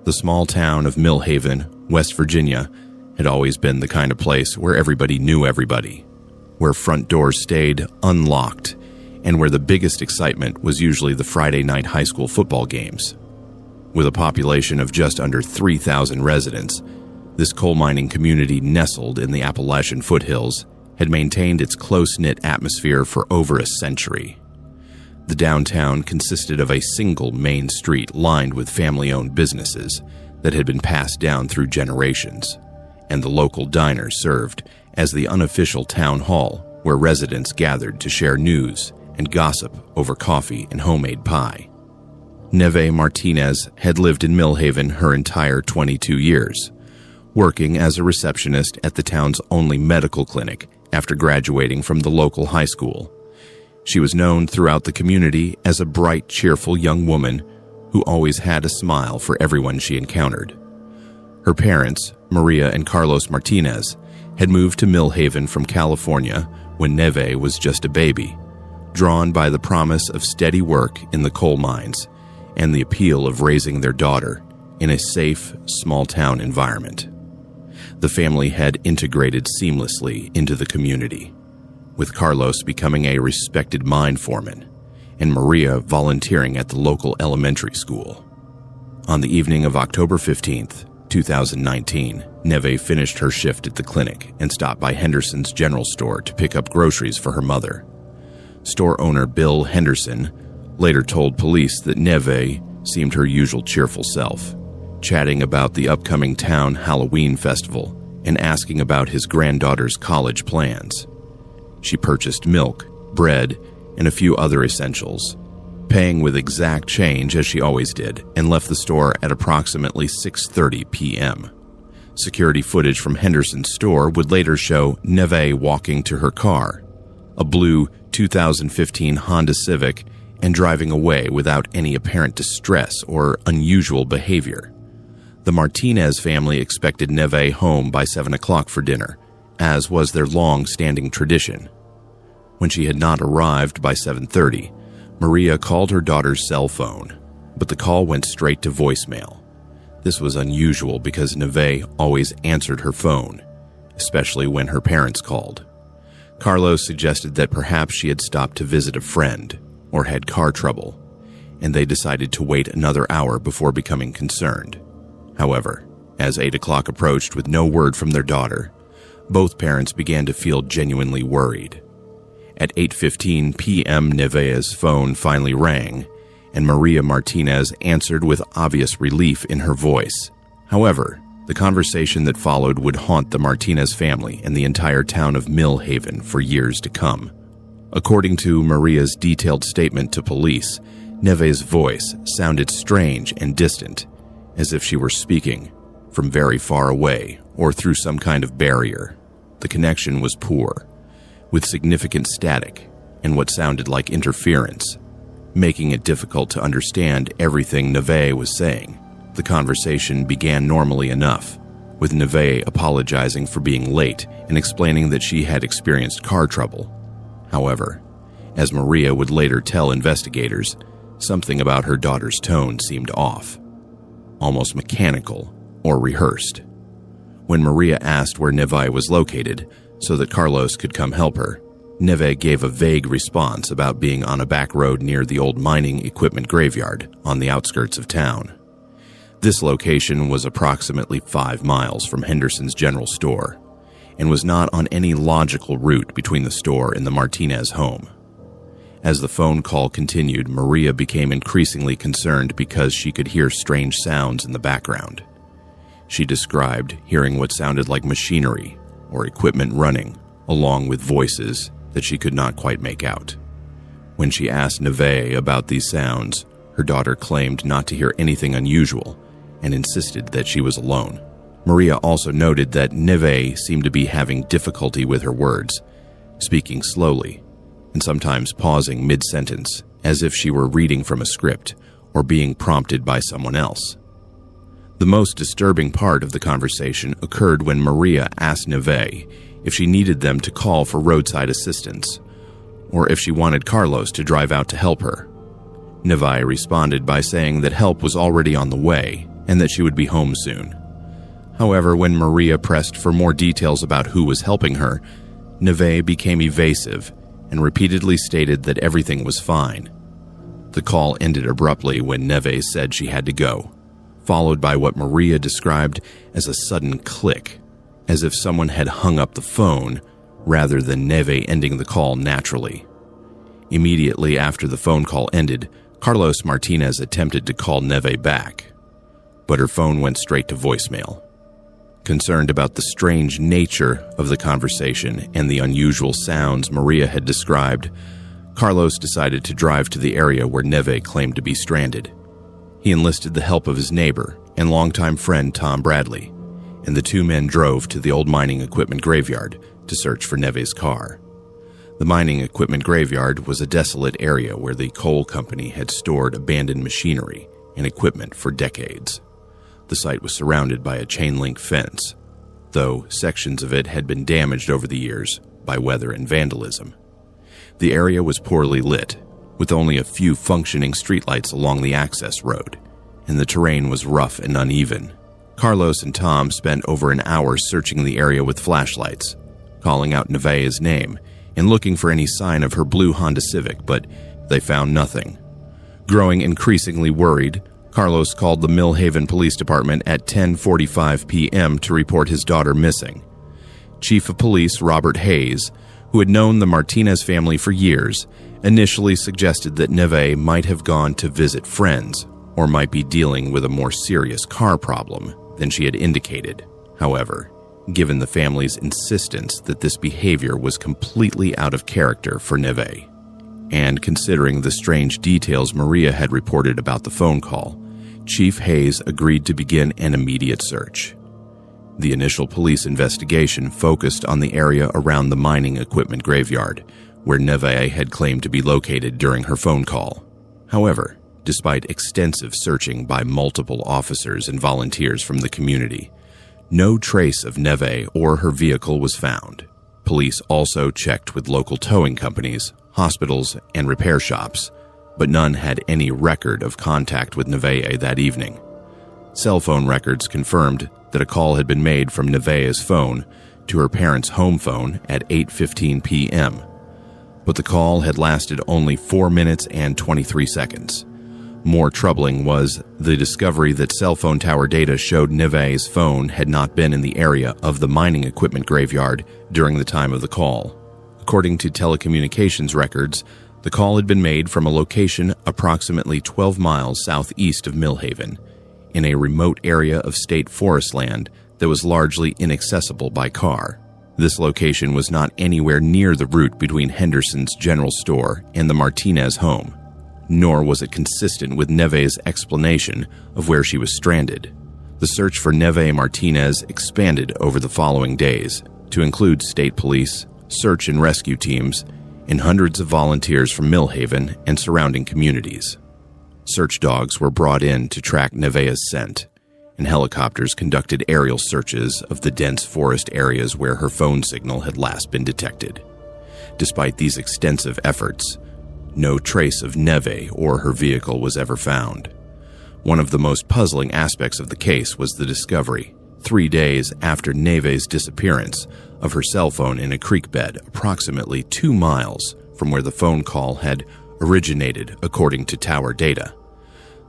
The small town of Millhaven, West Virginia, had always been the kind of place where everybody knew everybody, where front doors stayed unlocked, and where the biggest excitement was usually the Friday night high school football games. With a population of just under 3,000 residents, this coal mining community nestled in the Appalachian foothills had maintained its close-knit atmosphere for over a century. The downtown consisted of a single main street lined with family-owned businesses that had been passed down through generations, and the local diner served as the unofficial town hall where residents gathered to share news and gossip over coffee and homemade pie. Neve Martinez had lived in Millhaven her entire 22 years, working as a receptionist at the town's only medical clinic after graduating from the local high school. She was known throughout the community as a bright, cheerful young woman who always had a smile for everyone she encountered. Her parents, Maria and Carlos Martinez, had moved to Millhaven from California when Neve was just a baby, drawn by the promise of steady work in the coal mines and the appeal of raising their daughter in a safe, small-town environment. The family had integrated seamlessly into the community, with Carlos becoming a respected mine foreman and Maria volunteering at the local elementary school. On the evening of October 15th, 2019, Neve finished her shift at the clinic and stopped by Henderson's general store to pick up groceries for her mother. Store owner Bill Henderson later told police that Neve seemed her usual cheerful self, chatting about the upcoming town Halloween festival and asking about his granddaughter's college plans. She purchased milk, bread, and a few other essentials, paying with exact change as she always did, and left the store at approximately 6:30 p.m. Security footage from Henderson's store would later show Neve walking to her car, a blue 2015 Honda Civic, and driving away without any apparent distress or unusual behavior. The Martinez family expected Neve home by 7 o'clock for dinner, as was their long-standing tradition. When she had not arrived by 7:30, Maria called her daughter's cell phone, but the call went straight to voicemail. This was unusual because Neve always answered her phone, especially when her parents called. Carlos suggested that perhaps she had stopped to visit a friend or had car trouble, and they decided to wait another hour before becoming concerned. However, as 8 o'clock approached with no word from their daughter, both parents began to feel genuinely worried. At 8:15 p.m., Neve's phone finally rang, and Maria Martinez answered with obvious relief in her voice. However, the conversation that followed would haunt the Martinez family and the entire town of Millhaven for years to come. According to Maria's detailed statement to police, Neve's voice sounded strange and distant, as if she were speaking from very far away or through some kind of barrier. The connection was poor, with significant static and what sounded like interference, making it difficult to understand everything Neve was saying. The conversation began normally enough, with Neve apologizing for being late and explaining that she had experienced car trouble. However, as Maria would later tell investigators, something about her daughter's tone seemed off, almost mechanical or rehearsed. When Maria asked where Neve was located so that Carlos could come help her, Neve gave a vague response about being on a back road near the old mining equipment graveyard on the outskirts of town. This location was approximately 5 miles from Henderson's general store and was not on any logical route between the store and the Martinez home. As the phone call continued, Maria became increasingly concerned because she could hear strange sounds in the background. She described hearing what sounded like machinery or equipment running, along with voices that she could not quite make out. When she asked Neve about these sounds, her daughter claimed not to hear anything unusual and insisted that she was alone. Maria also noted that Neve seemed to be having difficulty with her words, speaking slowly and sometimes pausing mid-sentence as if she were reading from a script or being prompted by someone else. The most disturbing part of the conversation occurred when Maria asked Neve if she needed them to call for roadside assistance, or if she wanted Carlos to drive out to help her. Neve responded by saying that help was already on the way, and that she would be home soon. However, when Maria pressed for more details about who was helping her, Neve became evasive and repeatedly stated that everything was fine. The call ended abruptly when Neve said she had to go, followed by what Maria described as a sudden click, as if someone had hung up the phone rather than Neve ending the call naturally. Immediately after the phone call ended, Carlos Martinez attempted to call Neve back, but her phone went straight to voicemail. Concerned about the strange nature of the conversation and the unusual sounds Maria had described, Carlos decided to drive to the area where Neve claimed to be stranded. He enlisted the help of his neighbor and longtime friend Tom Bradley, and the two men drove to the old mining equipment graveyard to search for Neve's car. The mining equipment graveyard was a desolate area where the coal company had stored abandoned machinery and equipment for decades. The site was surrounded by a chain-link fence, though sections of it had been damaged over the years by weather and vandalism. The area was poorly lit, with only a few functioning streetlights along the access road, and the terrain was rough and uneven. Carlos and Tom spent over an hour searching the area with flashlights, calling out Neve's name and looking for any sign of her blue Honda Civic, but they found nothing. Growing increasingly worried, Carlos called the Millhaven Police Department at 10:45 p.m. to report his daughter missing. Chief of Police Robert Hayes, who had known the Martinez family for years, initially suggested that Neve might have gone to visit friends or might be dealing with a more serious car problem than she had indicated. However, given the family's insistence that this behavior was completely out of character for Neve, and considering the strange details Maria had reported about the phone call, Chief Hayes agreed to begin an immediate search. The initial police investigation focused on the area around the mining equipment graveyard, where Neve had claimed to be located during her phone call. However, despite extensive searching by multiple officers and volunteers from the community, no trace of Neve or her vehicle was found. Police also checked with local towing companies, hospitals, and repair shops, but none had any record of contact with Neve that evening. Cell phone records confirmed that a call had been made from Neve's phone to her parents' home phone at 8:15 p.m., but the call had lasted only 4 minutes and 23 seconds. More troubling was the discovery that cell phone tower data showed Neve's phone had not been in the area of the mining equipment graveyard during the time of the call. According to telecommunications records, the call had been made from a location approximately 12 miles southeast of Millhaven, in a remote area of state forest land that was largely inaccessible by car. This location was not anywhere near the route between Henderson's general store and the Martinez home, nor was it consistent with Neve's explanation of where she was stranded. The search for Neve Martinez expanded over the following days to include state police, search and rescue teams, and hundreds of volunteers from Millhaven and surrounding communities. Search dogs were brought in to track Neve's scent, and helicopters conducted aerial searches of the dense forest areas where her phone signal had last been detected. Despite these extensive efforts, no trace of Neve or her vehicle was ever found. One of the most puzzling aspects of the case was the discovery, 3 days after Neve's disappearance, of her cell phone in a creek bed approximately 2 miles from where the phone call had originated, according to tower data.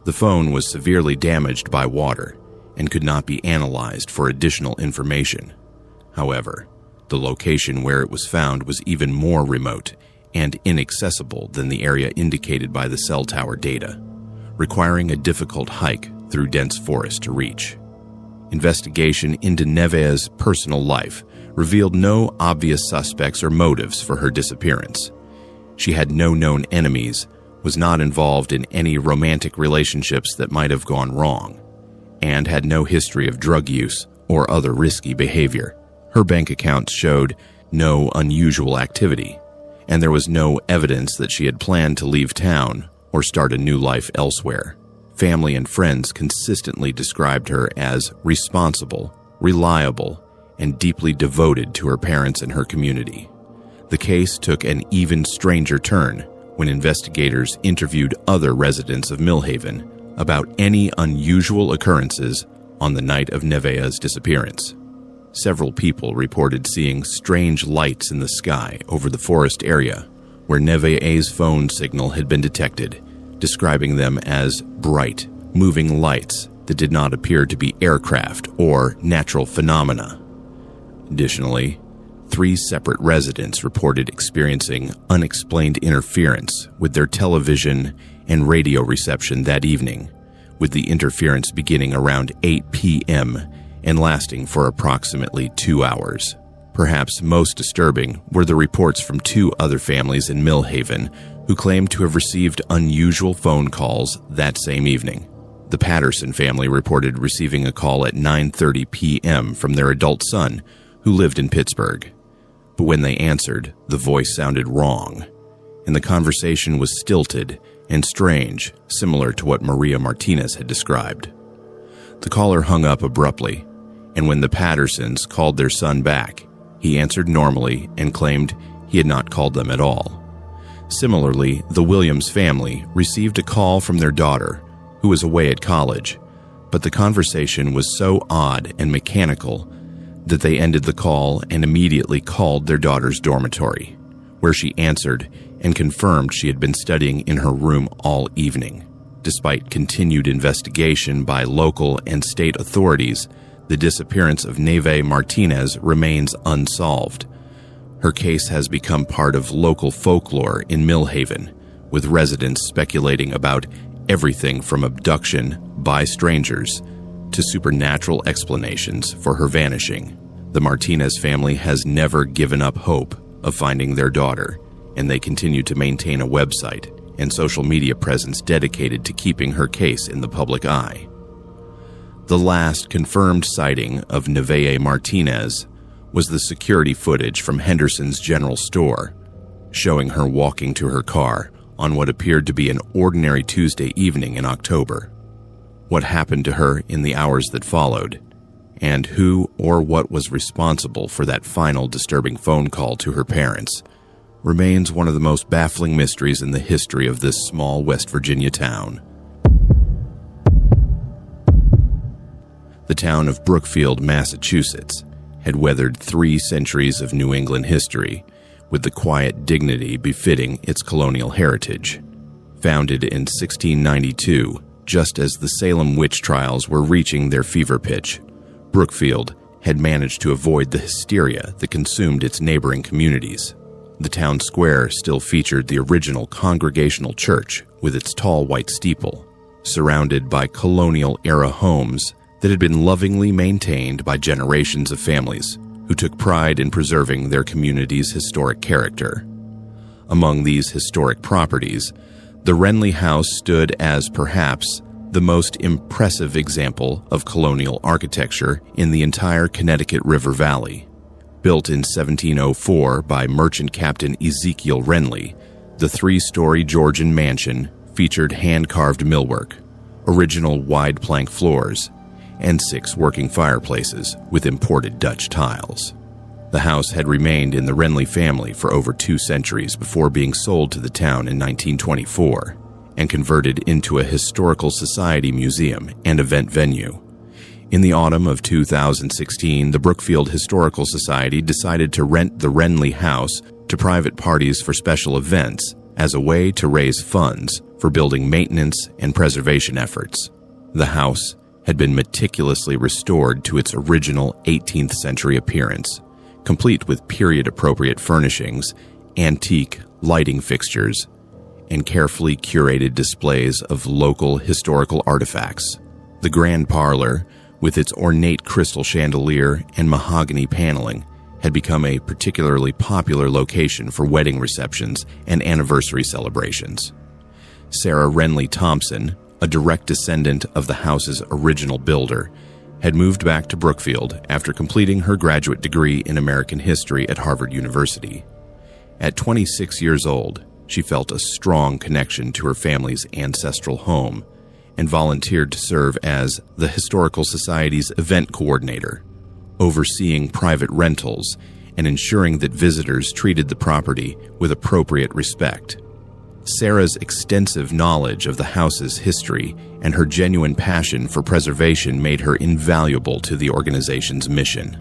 The phone was severely damaged by water and could not be analyzed for additional information. However, the location where it was found was even more remote and inaccessible than the area indicated by the cell tower data, requiring a difficult hike through dense forest to reach. Investigation into Neve's personal life revealed no obvious suspects or motives for her disappearance. She had no known enemies, was not involved in any romantic relationships that might have gone wrong, and had no history of drug use or other risky behavior. Her bank accounts showed no unusual activity, and there was no evidence that she had planned to leave town or start a new life elsewhere. Family and friends consistently described her as responsible, reliable, and deeply devoted to her parents and her community. The case took an even stranger turn when investigators interviewed other residents of Millhaven about any unusual occurrences on the night of Nevaeh's disappearance. Several people reported seeing strange lights in the sky over the forest area where Nevaeh's phone signal had been detected, describing them as bright, moving lights that did not appear to be aircraft or natural phenomena. Additionally, 3 separate residents reported experiencing unexplained interference with their television and radio reception that evening, with the interference beginning around 8 p.m. and lasting for approximately 2 hours. Perhaps most disturbing were the reports from 2 other families in Millhaven who claimed to have received unusual phone calls that same evening. The Patterson family reported receiving a call at 9:30 p.m. from their adult son, who lived in Pittsburgh. But when they answered, the voice sounded wrong, and the conversation was stilted and strange, similar to what Maria Martinez had described. The caller hung up abruptly, and when the Pattersons called their son back, he answered normally and claimed he had not called them at all. Similarly, the Williams family received a call from their daughter, who was away at college, but the conversation was so odd and mechanical that they ended the call and immediately called their daughter's dormitory, where she answered and confirmed she had been studying in her room all evening. Despite continued investigation by local and state authorities, the disappearance of Nevaeh Martinez remains unsolved. Her case has become part of local folklore in Millhaven, with residents speculating about everything from abduction by strangers to supernatural explanations for her vanishing. The Martinez family has never given up hope of finding their daughter, and they continue to maintain a website and social media presence dedicated to keeping her case in the public eye. The last confirmed sighting of Nevaeh Martinez was the security footage from Henderson's General Store, showing her walking to her car on what appeared to be an ordinary Tuesday evening in October. What happened to her in the hours that followed, and who or what was responsible for that final disturbing phone call to her parents, remains one of the most baffling mysteries in the history of this small West Virginia town. The town of Brookfield, Massachusetts, had weathered 3 centuries of New England history with the quiet dignity befitting its colonial heritage. Founded in 1692, just as the Salem witch trials were reaching their fever pitch, Brookfield had managed to avoid the hysteria that consumed its neighboring communities. The town square still featured the original Congregational Church with its tall white steeple, surrounded by colonial-era homes that had been lovingly maintained by generations of families who took pride in preserving their community's historic character. Among these historic properties, the Renley house stood as perhaps the most impressive example of colonial architecture in the entire Connecticut River Valley. Built in 1704 by merchant captain Ezekiel Renley, the 3-story Georgian mansion featured hand-carved millwork, original wide plank floors, and 6 working fireplaces with imported Dutch tiles. The house had remained in the Renley family for over 2 centuries before being sold to the town in 1924 and converted into a historical society museum and event venue. In the autumn of 2016, the Brookfield Historical Society decided to rent the Renley house to private parties for special events as a way to raise funds for building maintenance and preservation efforts. The house had been meticulously restored to its original 18th century appearance, complete with period-appropriate furnishings, antique lighting fixtures, and carefully curated displays of local historical artifacts. The grand parlor, with its ornate crystal chandelier and mahogany paneling, had become a particularly popular location for wedding receptions and anniversary celebrations. Sarah Renley Thompson, a direct descendant of the house's original builder, had moved back to Brookfield after completing her graduate degree in American history at Harvard University. At 26 years old, she felt a strong connection to her family's ancestral home and volunteered to serve as the Historical Society's event coordinator, overseeing private rentals and ensuring that visitors treated the property with appropriate respect. Sarah's extensive knowledge of the house's history and her genuine passion for preservation made her invaluable to the organization's mission.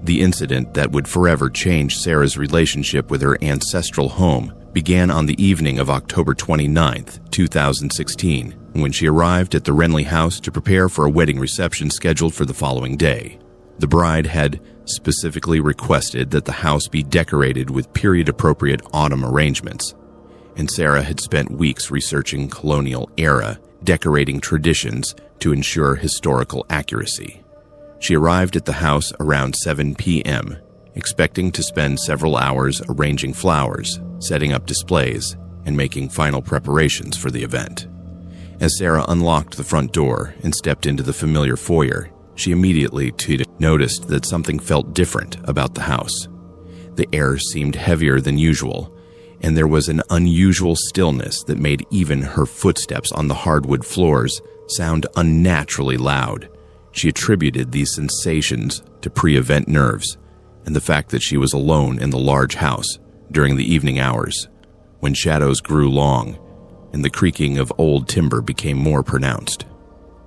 The incident that would forever change Sarah's relationship with her ancestral home began on the evening of October 29, 2016, when she arrived at the Renley house to prepare for a wedding reception scheduled for the following day. The bride had specifically requested that the house be decorated with period-appropriate autumn arrangements, and Sarah had spent weeks researching colonial-era decorating traditions to ensure historical accuracy. She arrived at the house around 7 p.m., expecting to spend several hours arranging flowers, setting up displays, and making final preparations for the event. As Sarah unlocked the front door and stepped into the familiar foyer, she immediately noticed that something felt different about the house. The air seemed heavier than usual, and there was an unusual stillness that made even her footsteps on the hardwood floors sound unnaturally loud. She attributed these sensations to pre-event nerves and the fact that she was alone in the large house during the evening hours, when shadows grew long and the creaking of old timber became more pronounced.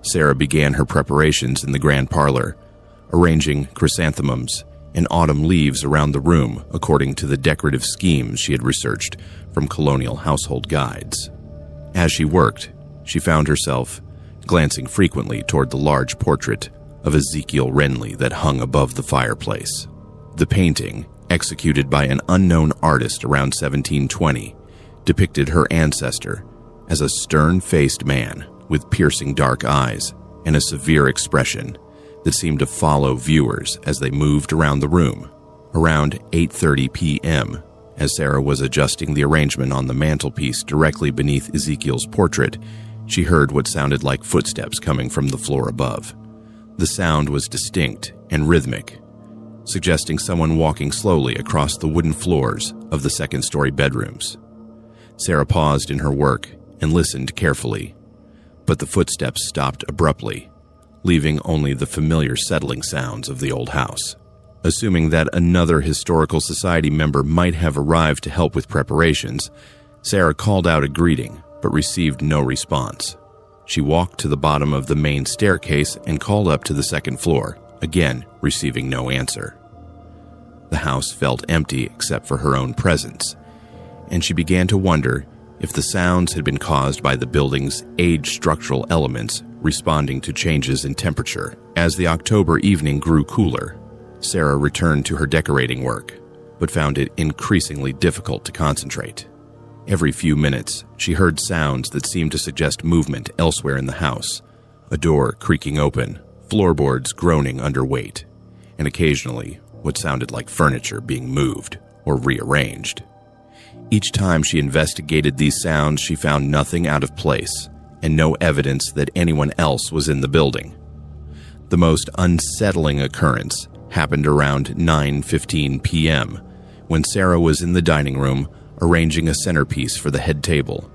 Sarah began her preparations in the grand parlor, arranging chrysanthemums and autumn leaves around the room according to the decorative schemes she had researched from colonial household guides. As she worked, she found herself glancing frequently toward the large portrait of Ezekiel Renley that hung above the fireplace. The painting, executed by an unknown artist around 1720, depicted her ancestor as a stern-faced man with piercing dark eyes and a severe expression that seemed to follow viewers as they moved around the room. Around 8:30 p.m., as Sarah was adjusting the arrangement on the mantelpiece directly beneath Ezekiel's portrait, she heard what sounded like footsteps coming from the floor above. The sound was distinct and rhythmic, suggesting someone walking slowly across the wooden floors of the second-story bedrooms. Sarah paused in her work and listened carefully, but the footsteps stopped abruptly, leaving only the familiar settling sounds of the old house. Assuming that another historical society member might have arrived to help with preparations, Sarah called out a greeting, but received no response. She walked to the bottom of the main staircase and called up to the second floor, again receiving no answer. The house felt empty except for her own presence, and she began to wonder if the sounds had been caused by the building's aged structural elements responding to changes in temperature. As the October evening grew cooler, Sarah returned to her decorating work, but found it increasingly difficult to concentrate. Every few minutes, she heard sounds that seemed to suggest movement elsewhere in the house, a door creaking open, floorboards groaning under weight, and occasionally what sounded like furniture being moved or rearranged. Each time she investigated these sounds, she found nothing out of place and no evidence that anyone else was in the building. The most unsettling occurrence happened around 9:15 p.m. when Sarah was in the dining room arranging a centerpiece for the head table.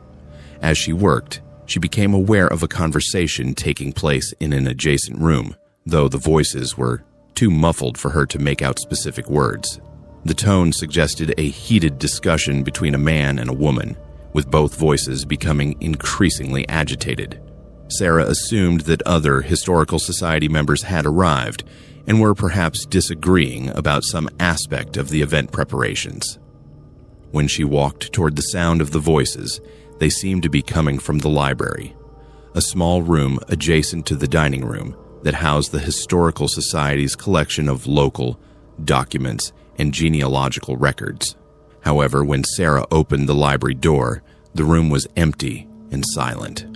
As she worked, she became aware of a conversation taking place in an adjacent room, though the voices were too muffled for her to make out specific words. The tone suggested a heated discussion between a man and a woman, with both voices becoming increasingly agitated. Sarah assumed that other historical society members had arrived and were perhaps disagreeing about some aspect of the event preparations. When she walked toward the sound of the voices, they seemed to be coming from the library, a small room adjacent to the dining room that housed the Historical Society's collection of local documents and genealogical records. However, when Sarah opened the library door, the room was empty and silent.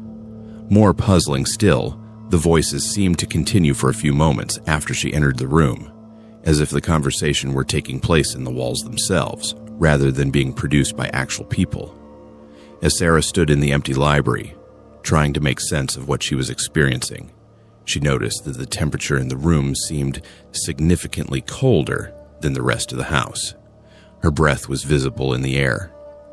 More puzzling still, the voices seemed to continue for a few moments after she entered the room, as if the conversation were taking place in the walls themselves, rather than being produced by actual people. As Sarah stood in the empty library, trying to make sense of what she was experiencing, she noticed that the temperature in the room seemed significantly colder than the rest of the house. Her breath was visible in the air,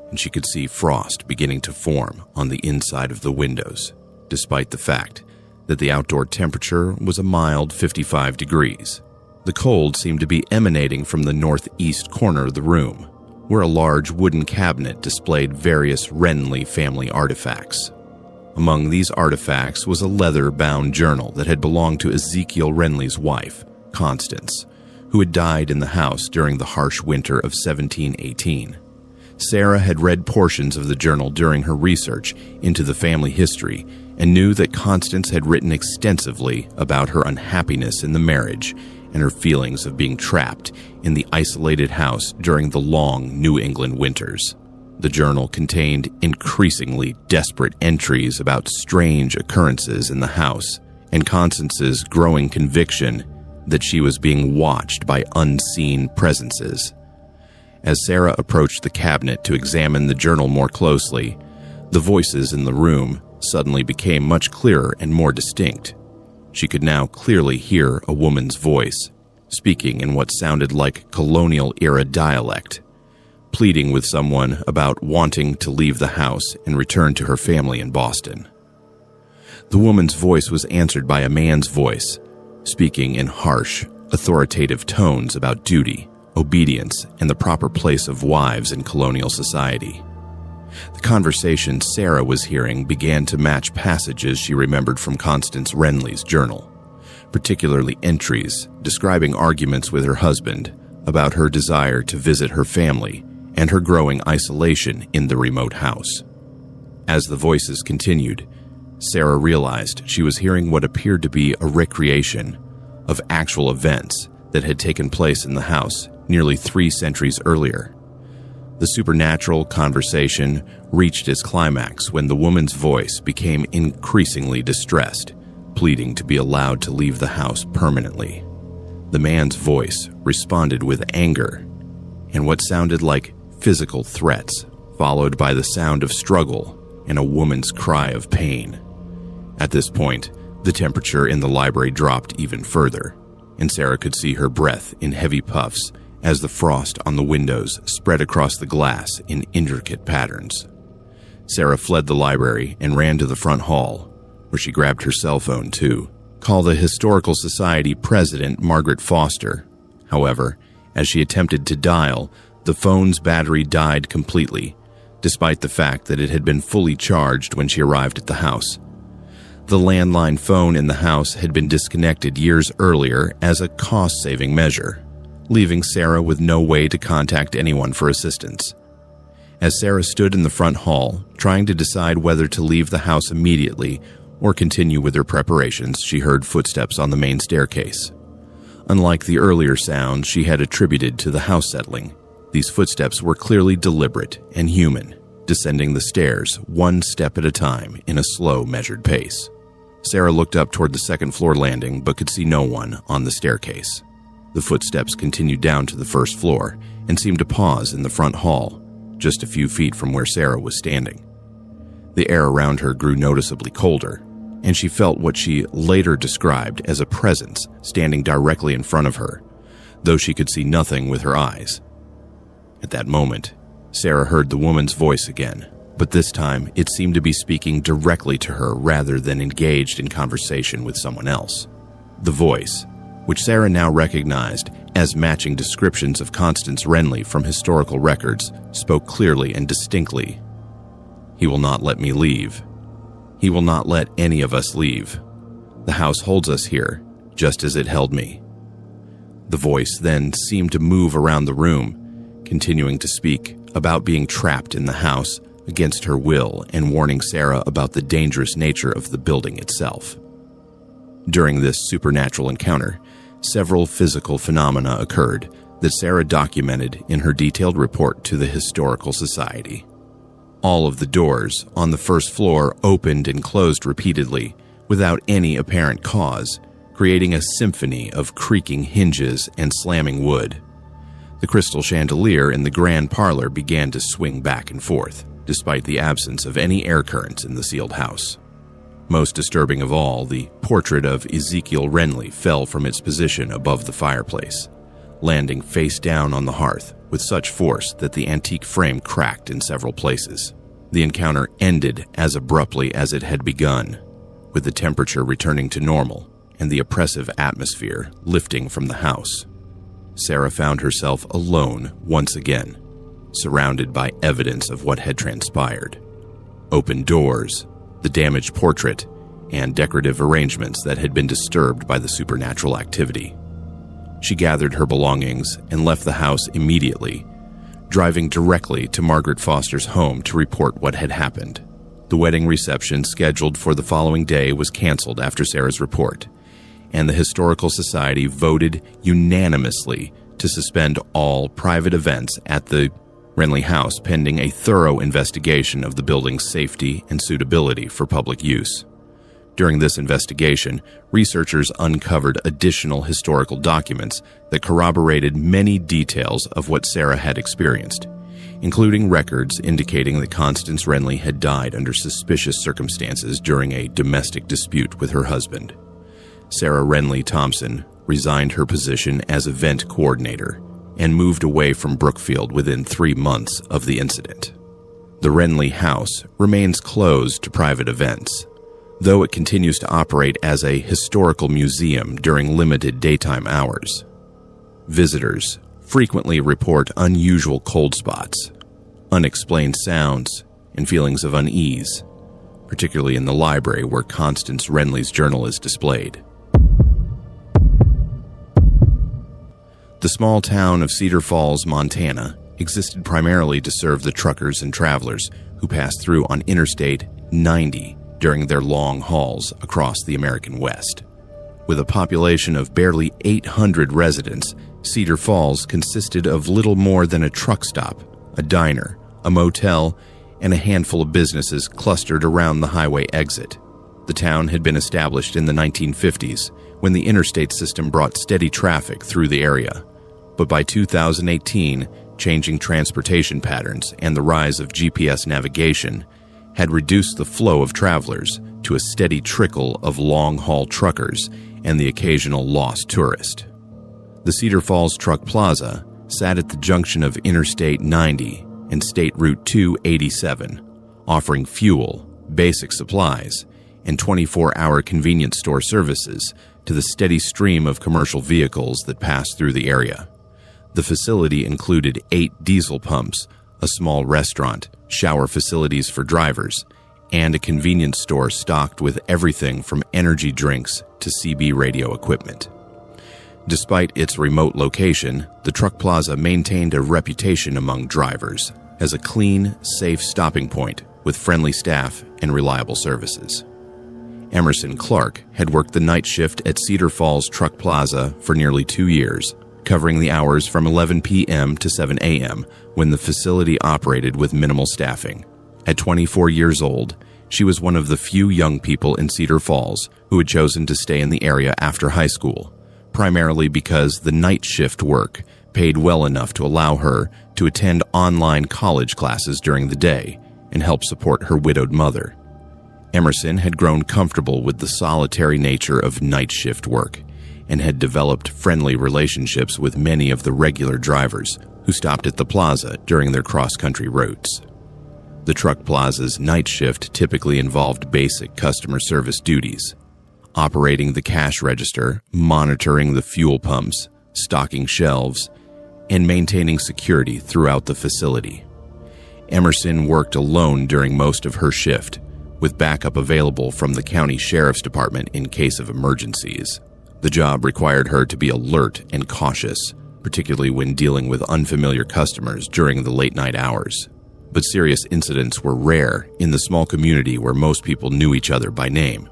and she could see frost beginning to form on the inside of the windows, despite the fact that the outdoor temperature was a mild 55 degrees. The cold seemed to be emanating from the northeast corner of the room, where a large wooden cabinet displayed various Renley family artifacts. Among these artifacts was a leather-bound journal that had belonged to Ezekiel Renley's wife, Constance, who had died in the house during the harsh winter of 1718. Sarah had read portions of the journal during her research into the family history and knew that Constance had written extensively about her unhappiness in the marriage and her feelings of being trapped in the isolated house during the long New England winters. The journal contained increasingly desperate entries about strange occurrences in the house and Constance's growing conviction that she was being watched by unseen presences. As Sarah approached the cabinet to examine the journal more closely, the voices in the room suddenly became much clearer and more distinct. She could now clearly hear a woman's voice, speaking in what sounded like colonial-era dialect, pleading with someone about wanting to leave the house and return to her family in Boston. The woman's voice was answered by a man's voice, speaking in harsh, authoritative tones about duty, obedience, and the proper place of wives in colonial society. The conversation Sarah was hearing began to match passages she remembered from Constance Renley's journal, particularly entries describing arguments with her husband about her desire to visit her family and her growing isolation in the remote house. As the voices continued, Sarah realized she was hearing what appeared to be a recreation of actual events that had taken place in the house nearly 3 centuries earlier. The supernatural conversation reached its climax when the woman's voice became increasingly distressed, pleading to be allowed to leave the house permanently. The man's voice responded with anger and what sounded like physical threats, followed by the sound of struggle and a woman's cry of pain. At this point, the temperature in the library dropped even further, and Sarah could see her breath in heavy puffs as the frost on the windows spread across the glass in intricate patterns. Sarah fled the library and ran to the front hall, where she grabbed her cell phone to call the Historical Society president, Margaret Foster. However, as she attempted to dial, the phone's battery died completely, despite the fact that it had been fully charged when she arrived at the house. The landline phone in the house had been disconnected years earlier as a cost-saving measure, leaving Sarah with no way to contact anyone for assistance. As Sarah stood in the front hall, trying to decide whether to leave the house immediately or continue with her preparations, she heard footsteps on the main staircase. Unlike the earlier sounds she had attributed to the house settling, these footsteps were clearly deliberate and human, descending the stairs one step at a time in a slow, measured pace. Sarah looked up toward the second-floor landing but could see no one on the staircase. The footsteps continued down to the first floor and seemed to pause in the front hall, just a few feet from where Sarah was standing. The air around her grew noticeably colder, and she felt what she later described as a presence standing directly in front of her, though she could see nothing with her eyes. At that moment, Sarah heard the woman's voice again, but this time it seemed to be speaking directly to her rather than engaged in conversation with someone else. The voice, which Sarah now recognized as matching descriptions of Constance Renley from historical records, spoke clearly and distinctly. "He will not let me leave. He will not let any of us leave. The house holds us here, just as it held me." The voice then seemed to move around the room, continuing to speak about being trapped in the house against her will and warning Sarah about the dangerous nature of the building itself. During this supernatural encounter, several physical phenomena occurred that Sarah documented in her detailed report to the Historical Society. All of the doors on the first floor opened and closed repeatedly without any apparent cause, creating a symphony of creaking hinges and slamming wood. The crystal chandelier in the grand parlor began to swing back and forth, despite the absence of any air currents in the sealed house. Most disturbing of all, the portrait of Ezekiel Renley fell from its position above the fireplace, landing face down on the hearth with such force that the antique frame cracked in several places. The encounter ended as abruptly as it had begun, with the temperature returning to normal and the oppressive atmosphere lifting from the house. Sarah found herself alone once again, surrounded by evidence of what had transpired. Open doors, the damaged portrait, and decorative arrangements that had been disturbed by the supernatural activity. She gathered her belongings and left the house immediately, driving directly to Margaret Foster's home to report what had happened. The wedding reception scheduled for the following day was canceled after Sarah's report, and the Historical Society voted unanimously to suspend all private events at the Renley house pending a thorough investigation of the building's safety and suitability for public use. During this investigation, researchers uncovered additional historical documents that corroborated many details of what Sarah had experienced, including records indicating that Constance Renley had died under suspicious circumstances during a domestic dispute with her husband. Sarah Renley Thompson resigned her position as event coordinator and moved away from Brookfield within 3 months of the incident. The Renley house remains closed to private events, though it continues to operate as a historical museum during limited daytime hours. Visitors frequently report unusual cold spots, unexplained sounds, and feelings of unease, particularly in the library where Constance Renley's journal is displayed. The small town of Cedar Falls, Montana, existed primarily to serve the truckers and travelers who passed through on Interstate 90 during their long hauls across the American West. With a population of barely 800 residents, Cedar Falls consisted of little more than a truck stop, a diner, a motel, and a handful of businesses clustered around the highway exit. The town had been established in the 1950s when the interstate system brought steady traffic through the area. But by 2018, changing transportation patterns and the rise of GPS navigation had reduced the flow of travelers to a steady trickle of long-haul truckers and the occasional lost tourist. The Cedar Falls Truck Plaza sat at the junction of Interstate 90 and State Route 287, offering fuel, basic supplies, and 24-hour convenience store services to the steady stream of commercial vehicles that passed through the area. The facility included 8 diesel pumps, a small restaurant, shower facilities for drivers, and a convenience store stocked with everything from energy drinks to CB radio equipment. Despite its remote location, the Truck Plaza maintained a reputation among drivers as a clean, safe stopping point with friendly staff and reliable services. Emerson Clark had worked the night shift at Cedar Falls Truck Plaza for nearly 2 years, covering the hours from 11 p.m. to 7 a.m. when the facility operated with minimal staffing. At 24 years old, she was one of the few young people in Cedar Falls who had chosen to stay in the area after high school, primarily because the night shift work paid well enough to allow her to attend online college classes during the day and help support her widowed mother. Emerson had grown comfortable with the solitary nature of night shift work and had developed friendly relationships with many of the regular drivers who stopped at the plaza during their cross-country routes. The Truck Plaza's night shift typically involved basic customer service duties, operating the cash register, monitoring the fuel pumps, stocking shelves, and maintaining security throughout the facility. Emerson worked alone during most of her shift, with backup available from the county sheriff's department in case of emergencies. The job required her to be alert and cautious, particularly when dealing with unfamiliar customers during the late-night hours. But serious incidents were rare in the small community where most people knew each other by name.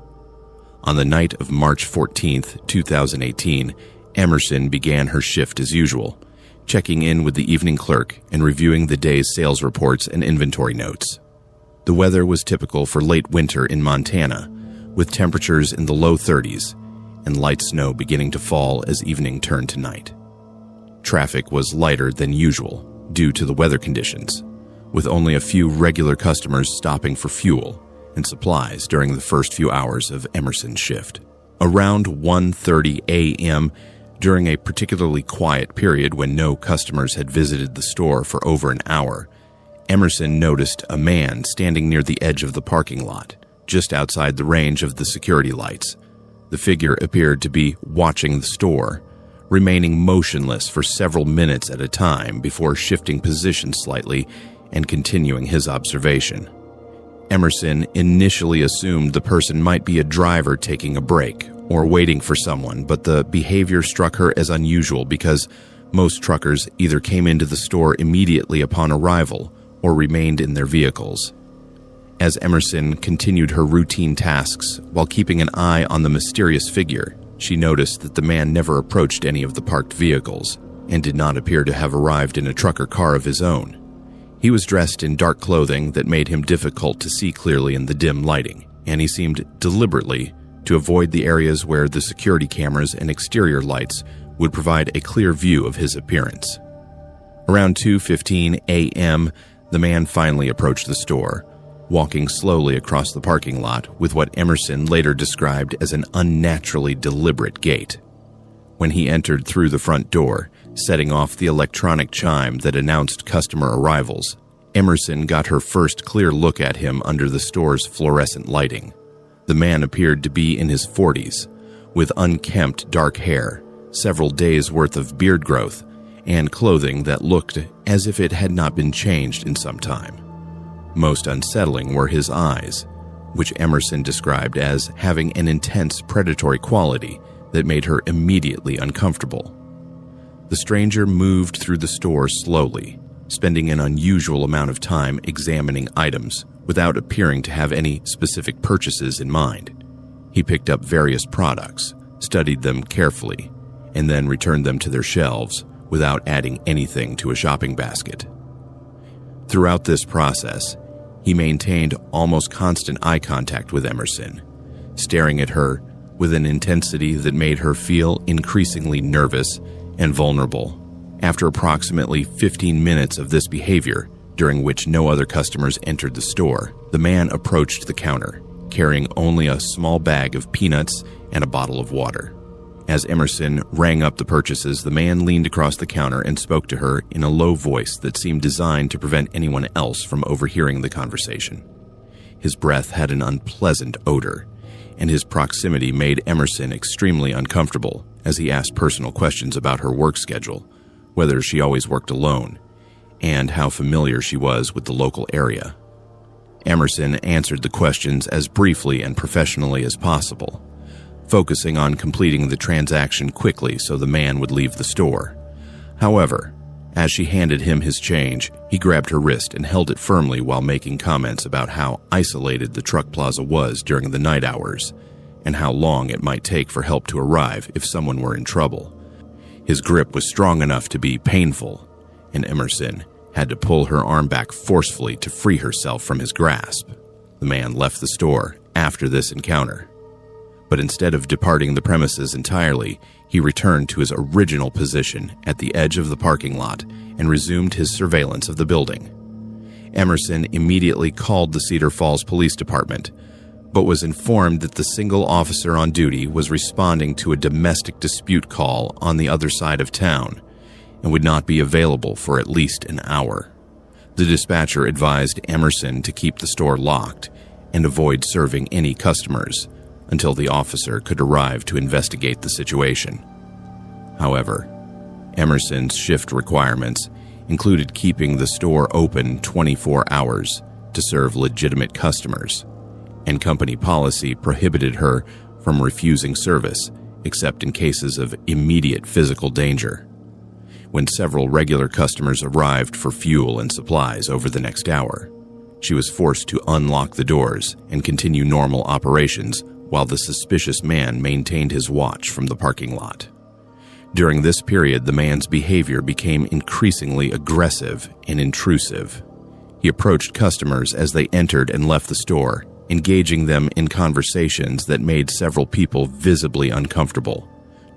On the night of March 14, 2018, Emerson began her shift as usual, checking in with the evening clerk and reviewing the day's sales reports and inventory notes. The weather was typical for late winter in Montana, with temperatures in the low 30s and light snow beginning to fall as evening turned to night. Traffic was lighter than usual due to the weather conditions, with only a few regular customers stopping for fuel and supplies during the first few hours of Emerson's shift. Around 1:30 a.m., during a particularly quiet period when no customers had visited the store for over an hour, Emerson noticed a man standing near the edge of the parking lot, just outside the range of the security lights. The figure appeared to be watching the store, remaining motionless for several minutes at a time before shifting position slightly and continuing his observation. Emerson initially assumed the person might be a driver taking a break or waiting for someone, but the behavior struck her as unusual because most truckers either came into the store immediately upon arrival or remained in their vehicles. As Emerson continued her routine tasks while keeping an eye on the mysterious figure, she noticed that the man never approached any of the parked vehicles and did not appear to have arrived in a trucker car of his own. He was dressed in dark clothing that made him difficult to see clearly in the dim lighting, and he seemed deliberately to avoid the areas where the security cameras and exterior lights would provide a clear view of his appearance. Around 2:15 a.m., the man finally approached the store, walking slowly across the parking lot with what Emerson later described as an unnaturally deliberate gait. When he entered through the front door, setting off the electronic chime that announced customer arrivals, Emerson got her first clear look at him under the store's fluorescent lighting. The man appeared to be in his 40s, with unkempt dark hair, several days' worth of beard growth, and clothing that looked as if it had not been changed in some time. Most unsettling were his eyes, which Emerson described as having an intense predatory quality that made her immediately uncomfortable. The stranger moved through the store slowly, spending an unusual amount of time examining items without appearing to have any specific purchases in mind. He picked up various products, studied them carefully, and then returned them to their shelves without adding anything to a shopping basket. Throughout this process, he maintained almost constant eye contact with Emerson, staring at her with an intensity that made her feel increasingly nervous and vulnerable. After approximately 15 minutes of this behavior, during which no other customers entered the store, the man approached the counter, carrying only a small bag of peanuts and a bottle of water. As Emerson rang up the purchases, the man leaned across the counter and spoke to her in a low voice that seemed designed to prevent anyone else from overhearing the conversation. His breath had an unpleasant odor, and his proximity made Emerson extremely uncomfortable as he asked personal questions about her work schedule, whether she always worked alone, and how familiar she was with the local area. Emerson answered the questions as briefly and professionally as possible, focusing on completing the transaction quickly so the man would leave the store. However, as she handed him his change, he grabbed her wrist and held it firmly while making comments about how isolated the truck plaza was during the night hours and how long it might take for help to arrive if someone were in trouble. His grip was strong enough to be painful, and Emerson had to pull her arm back forcefully to free herself from his grasp. The man left the store after this encounter, but instead of departing the premises entirely, he returned to his original position at the edge of the parking lot and resumed his surveillance of the building. Emerson immediately called the Cedar Falls Police Department, but was informed that the single officer on duty was responding to a domestic dispute call on the other side of town and would not be available for at least an hour. The dispatcher advised Emerson to keep the store locked and avoid serving any customers until the officer could arrive to investigate the situation. However, Emerson's shift requirements included keeping the store open 24 hours to serve legitimate customers, and company policy prohibited her from refusing service except in cases of immediate physical danger. When several regular customers arrived for fuel and supplies over the next hour, she was forced to unlock the doors and continue normal operations while the suspicious man maintained his watch from the parking lot. During this period, the man's behavior became increasingly aggressive and intrusive. He approached customers as they entered and left the store, engaging them in conversations that made several people visibly uncomfortable.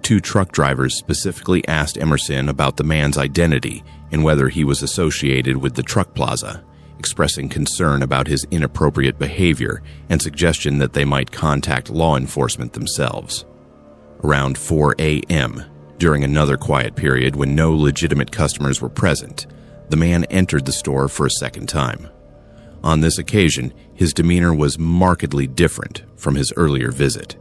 2 truck drivers specifically asked Emerson about the man's identity and whether he was associated with the truck plaza, expressing concern about his inappropriate behavior and suggestion that they might contact law enforcement themselves. Around 4 a.m., during another quiet period when no legitimate customers were present, the man entered the store for a second time. On this occasion, his demeanor was markedly different from his earlier visit.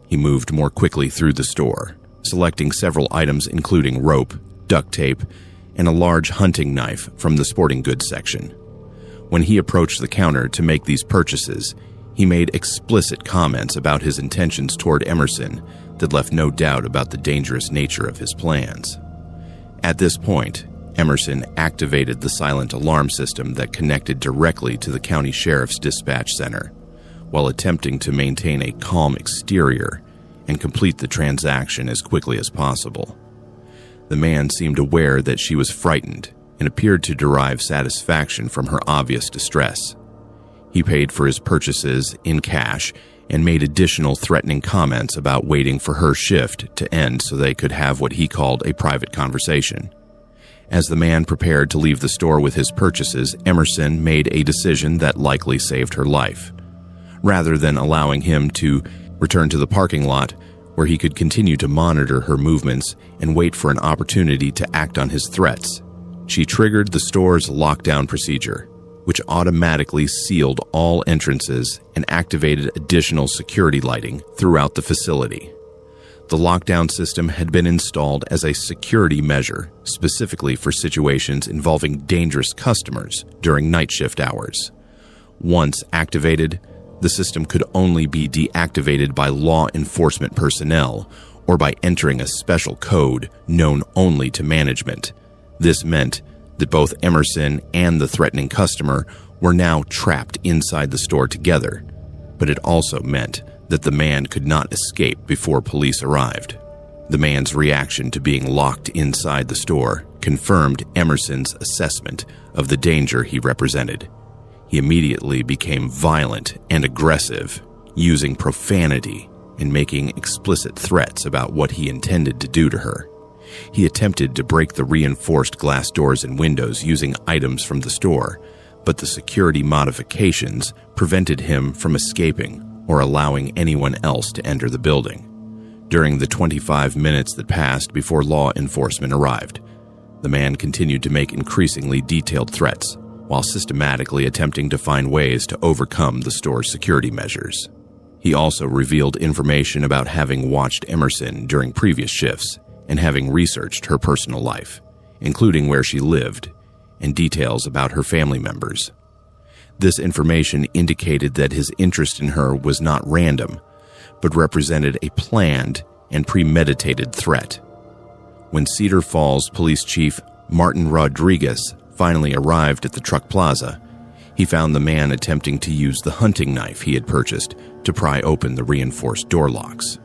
He moved more quickly through the store, selecting several items including rope, duct tape, and a large hunting knife from the sporting goods section. When he approached the counter to make these purchases, he made explicit comments about his intentions toward Emerson that left no doubt about the dangerous nature of his plans. At this point, Emerson activated the silent alarm system that connected directly to the county sheriff's dispatch center, while attempting to maintain a calm exterior and complete the transaction as quickly as possible. The man seemed aware that she was frightened and appeared to derive satisfaction from her obvious distress. He paid for his purchases in cash and made additional threatening comments about waiting for her shift to end so they could have what he called a private conversation. As the man prepared to leave the store with his purchases, Emerson made a decision that likely saved her life. Rather than allowing him to return to the parking lot, where he could continue to monitor her movements and wait for an opportunity to act on his threats, she triggered the store's lockdown procedure, which automatically sealed all entrances and activated additional security lighting throughout the facility. The lockdown system had been installed as a security measure specifically for situations involving dangerous customers during night shift hours. Once activated, the system could only be deactivated by law enforcement personnel or by entering a special code known only to management. This meant that both Emerson and the threatening customer were now trapped inside the store together, but it also meant that the man could not escape before police arrived. The man's reaction to being locked inside the store confirmed Emerson's assessment of the danger he represented. He immediately became violent and aggressive, using profanity and making explicit threats about what he intended to do to her. He attempted to break the reinforced glass doors and windows using items from the store, but the security modifications prevented him from escaping or allowing anyone else to enter the building. During the 25 minutes that passed before law enforcement arrived, the man continued to make increasingly detailed threats, while systematically attempting to find ways to overcome the store's security measures. He also revealed information about having watched Emerson during previous shifts and having researched her personal life, including where she lived, and details about her family members. This information indicated that his interest in her was not random, but represented a planned and premeditated threat. When Cedar Falls Police Chief Martin Rodriguez finally arrived at the truck plaza, he found the man attempting to use the hunting knife he had purchased to pry open the reinforced door locks.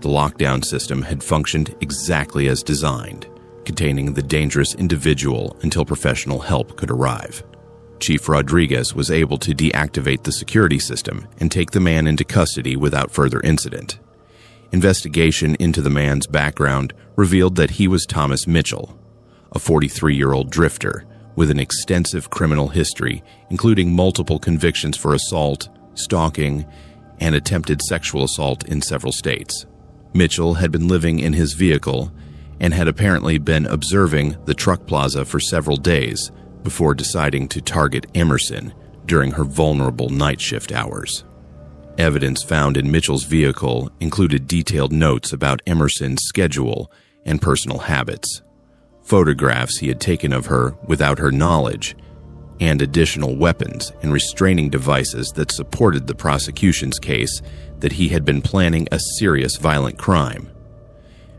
The lockdown system had functioned exactly as designed, containing the dangerous individual until professional help could arrive. Chief Rodriguez was able to deactivate the security system and take the man into custody without further incident. Investigation into the man's background revealed that he was Thomas Mitchell, a 43-year-old drifter with an extensive criminal history, including multiple convictions for assault, stalking, and attempted sexual assault in several states. Mitchell had been living in his vehicle and had apparently been observing the truck plaza for several days before deciding to target Emerson during her vulnerable night shift hours. Evidence found in Mitchell's vehicle included detailed notes about Emerson's schedule and personal habits, photographs he had taken of her without her knowledge, and additional weapons and restraining devices that supported the prosecution's case that he had been planning a serious violent crime.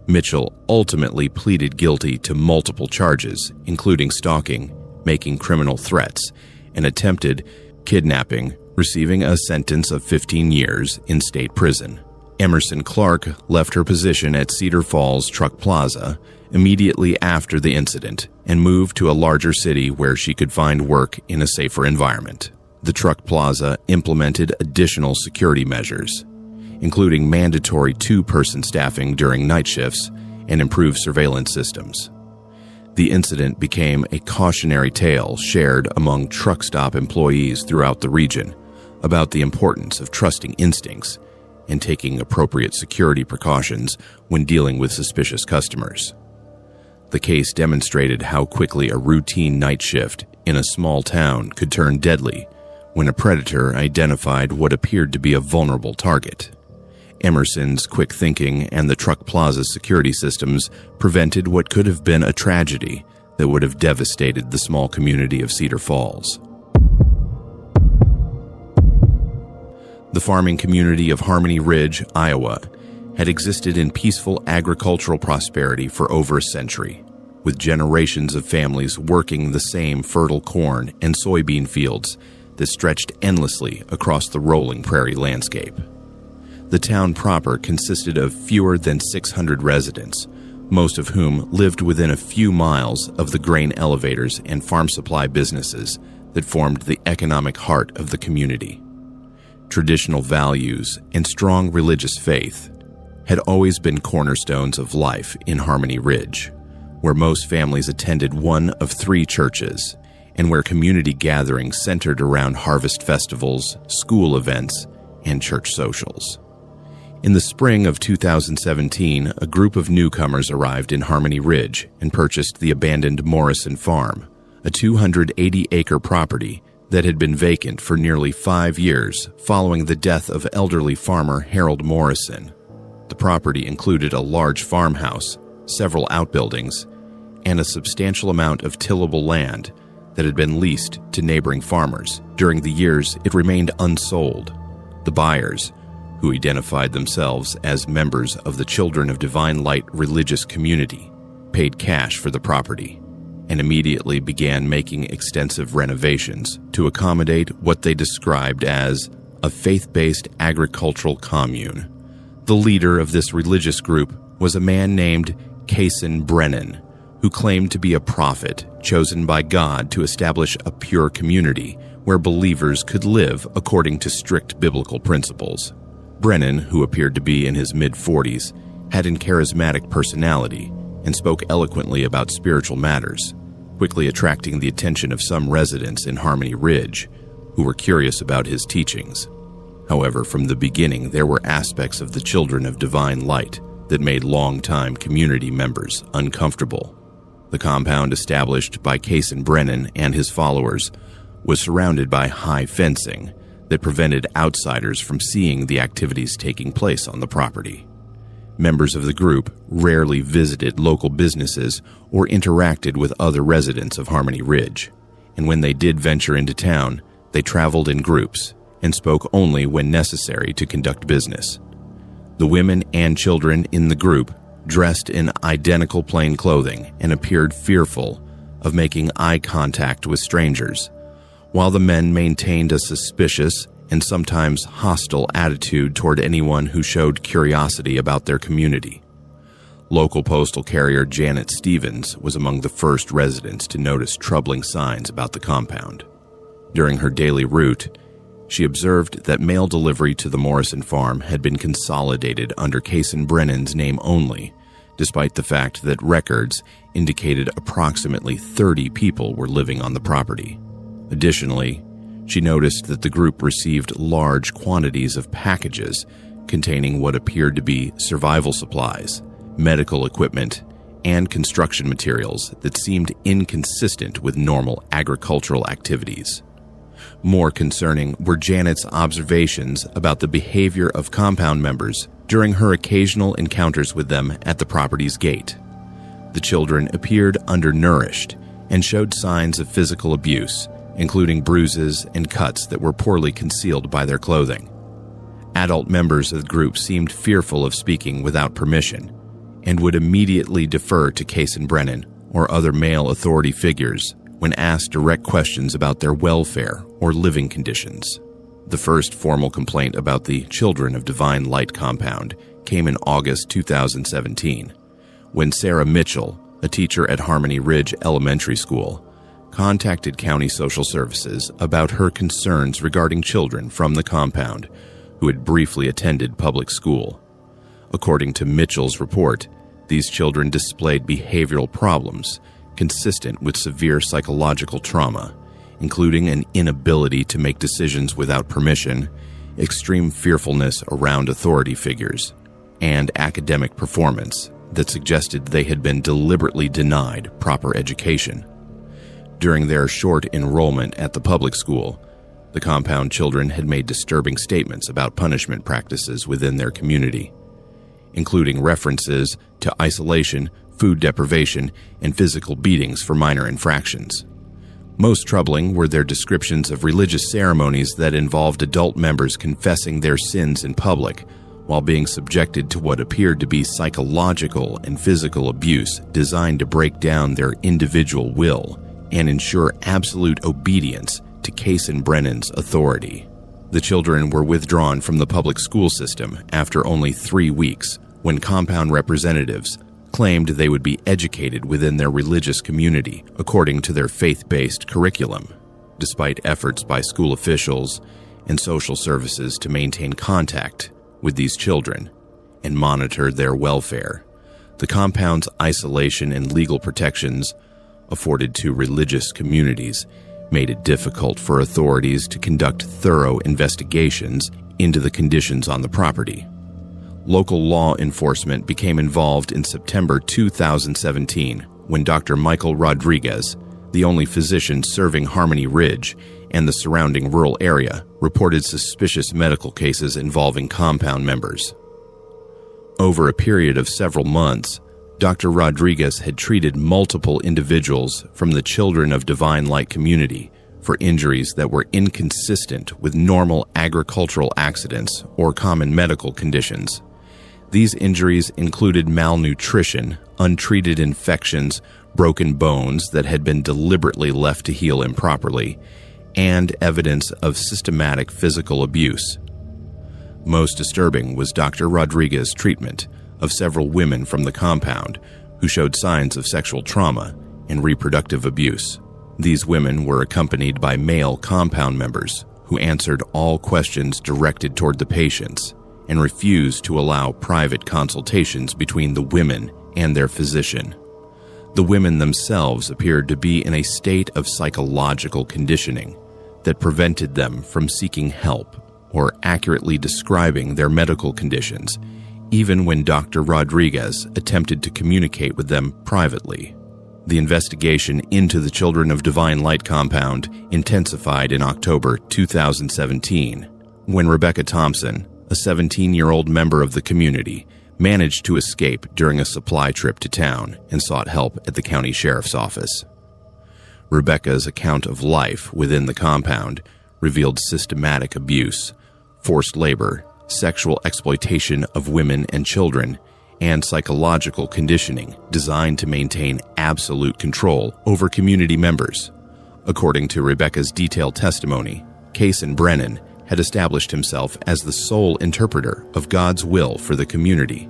Mitchell ultimately pleaded guilty to multiple charges, including stalking, making criminal threats, and attempted kidnapping, receiving a sentence of 15 years in state prison. Emerson Clark left her position at Cedar Falls Truck Plaza immediately after the incident and moved to a larger city where she could find work in a safer environment. The truck plaza implemented additional security measures, including mandatory two-person staffing during night shifts and improved surveillance systems. The incident became a cautionary tale shared among truck stop employees throughout the region about the importance of trusting instincts and taking appropriate security precautions when dealing with suspicious customers. The case demonstrated how quickly a routine night shift in a small town could turn deadly when a predator identified what appeared to be a vulnerable target. Emerson's quick thinking and the truck plaza's security systems prevented what could have been a tragedy that would have devastated the small community of Cedar Falls. The farming community of Harmony Ridge, Iowa, had existed in peaceful agricultural prosperity for over a century, with generations of families working the same fertile corn and soybean fields that stretched endlessly across the rolling prairie landscape. The town proper consisted of fewer than 600 residents, most of whom lived within a few miles of the grain elevators and farm supply businesses that formed the economic heart of the community. Traditional values and strong religious faith had always been cornerstones of life in Harmony Ridge, where most families attended one of 3 churches and where community gatherings centered around harvest festivals, school events, and church socials. In the spring of 2017, a group of newcomers arrived in Harmony Ridge and purchased the abandoned Morrison Farm, a 280-acre property that had been vacant for nearly 5 years following the death of elderly farmer Harold Morrison. The property included a large farmhouse, several outbuildings, and a substantial amount of tillable land that had been leased to neighboring farmers during the years it remained unsold. The buyers, who identified themselves as members of the Children of Divine Light religious community, paid cash for the property and immediately began making extensive renovations to accommodate what they described as a faith-based agricultural commune. The leader of this religious group was a man named Kason Brennan, who claimed to be a prophet chosen by God to establish a pure community where believers could live according to strict biblical principles. Brennan, who appeared to be in his mid-40s, had an charismatic personality and spoke eloquently about spiritual matters, quickly attracting the attention of some residents in Harmony Ridge who were curious about his teachings. However, from the beginning, there were aspects of the Children of Divine Light that made longtime community members uncomfortable. The compound established by Kason Brennan and his followers was surrounded by high fencing that prevented outsiders from seeing the activities taking place on the property. Members of the group rarely visited local businesses or interacted with other residents of Harmony Ridge, and when they did venture into town, they traveled in groups and spoke only when necessary to conduct business. The women and children in the group dressed in identical plain clothing and appeared fearful of making eye contact with strangers, while the men maintained a suspicious and sometimes hostile attitude toward anyone who showed curiosity about their community. Local postal carrier Janet Stevens was among the first residents to notice troubling signs about the compound. During her daily route, she observed that mail delivery to the Morrison farm had been consolidated under Kason Brennan's name only, despite the fact that records indicated approximately 30 people were living on the property. Additionally, she noticed that the group received large quantities of packages containing what appeared to be survival supplies, medical equipment, and construction materials that seemed inconsistent with normal agricultural activities. More concerning were Janet's observations about the behavior of compound members during her occasional encounters with them at the property's gate. The children appeared undernourished and showed signs of physical abuse, including bruises and cuts that were poorly concealed by their clothing. Adult members of the group seemed fearful of speaking without permission and would immediately defer to Kason Brennan or other male authority figures when asked direct questions about their welfare or living conditions. The first formal complaint about the Children of Divine Light compound came in August 2017, when Sarah Mitchell, a teacher at Harmony Ridge Elementary School, contacted County Social Services about her concerns regarding children from the compound who had briefly attended public school. According to Mitchell's report, these children displayed behavioral problems consistent with severe psychological trauma, including an inability to make decisions without permission, extreme fearfulness around authority figures, and academic performance that suggested they had been deliberately denied proper education. During their short enrollment at the public school, The compound children had made disturbing statements about punishment practices within their community, including references to isolation, food deprivation, and physical beatings for minor infractions. Most troubling were their descriptions of religious ceremonies that involved adult members confessing their sins in public while being subjected to what appeared to be psychological and physical abuse designed to break down their individual will and ensure absolute obedience to Case and Brennan's authority. The children were withdrawn from the public school system after only 3 weeks, when compound representatives claimed they would be educated within their religious community according to their faith-based curriculum. Despite efforts by school officials and social services to maintain contact with these children and monitor their welfare, the compound's isolation and legal protections afforded to religious communities made it difficult for authorities to conduct thorough investigations into the conditions on the property. Local law enforcement became involved in September 2017 when Dr. Michael Rodriguez, the only physician serving Harmony Ridge and the surrounding rural area, reported suspicious medical cases involving compound members. Over a period of several months, Dr. Rodriguez had treated multiple individuals from the Children of Divine Light community for injuries that were inconsistent with normal agricultural accidents or common medical conditions. These injuries included malnutrition, untreated infections, broken bones that had been deliberately left to heal improperly, and evidence of systematic physical abuse. Most disturbing was Dr. Rodriguez's treatment of several women from the compound who showed signs of sexual trauma and reproductive abuse. These women were accompanied by male compound members who answered all questions directed toward the patients and refused to allow private consultations between the women and their physician. The women themselves appeared to be in a state of psychological conditioning that prevented them from seeking help or accurately describing their medical conditions, even when Dr. Rodriguez attempted to communicate with them privately. The investigation into the Children of Divine Light compound intensified in October 2017, when Rebecca Thompson, a 17-year-old member of the community, managed to escape during a supply trip to town and sought help at the county sheriff's office. Rebecca's account of life within the compound revealed systematic abuse, forced labor, sexual exploitation of women and children, and psychological conditioning designed to maintain absolute control over community members. According to Rebecca's detailed testimony, Case and Brennan had established himself as the sole interpreter of God's will for the community,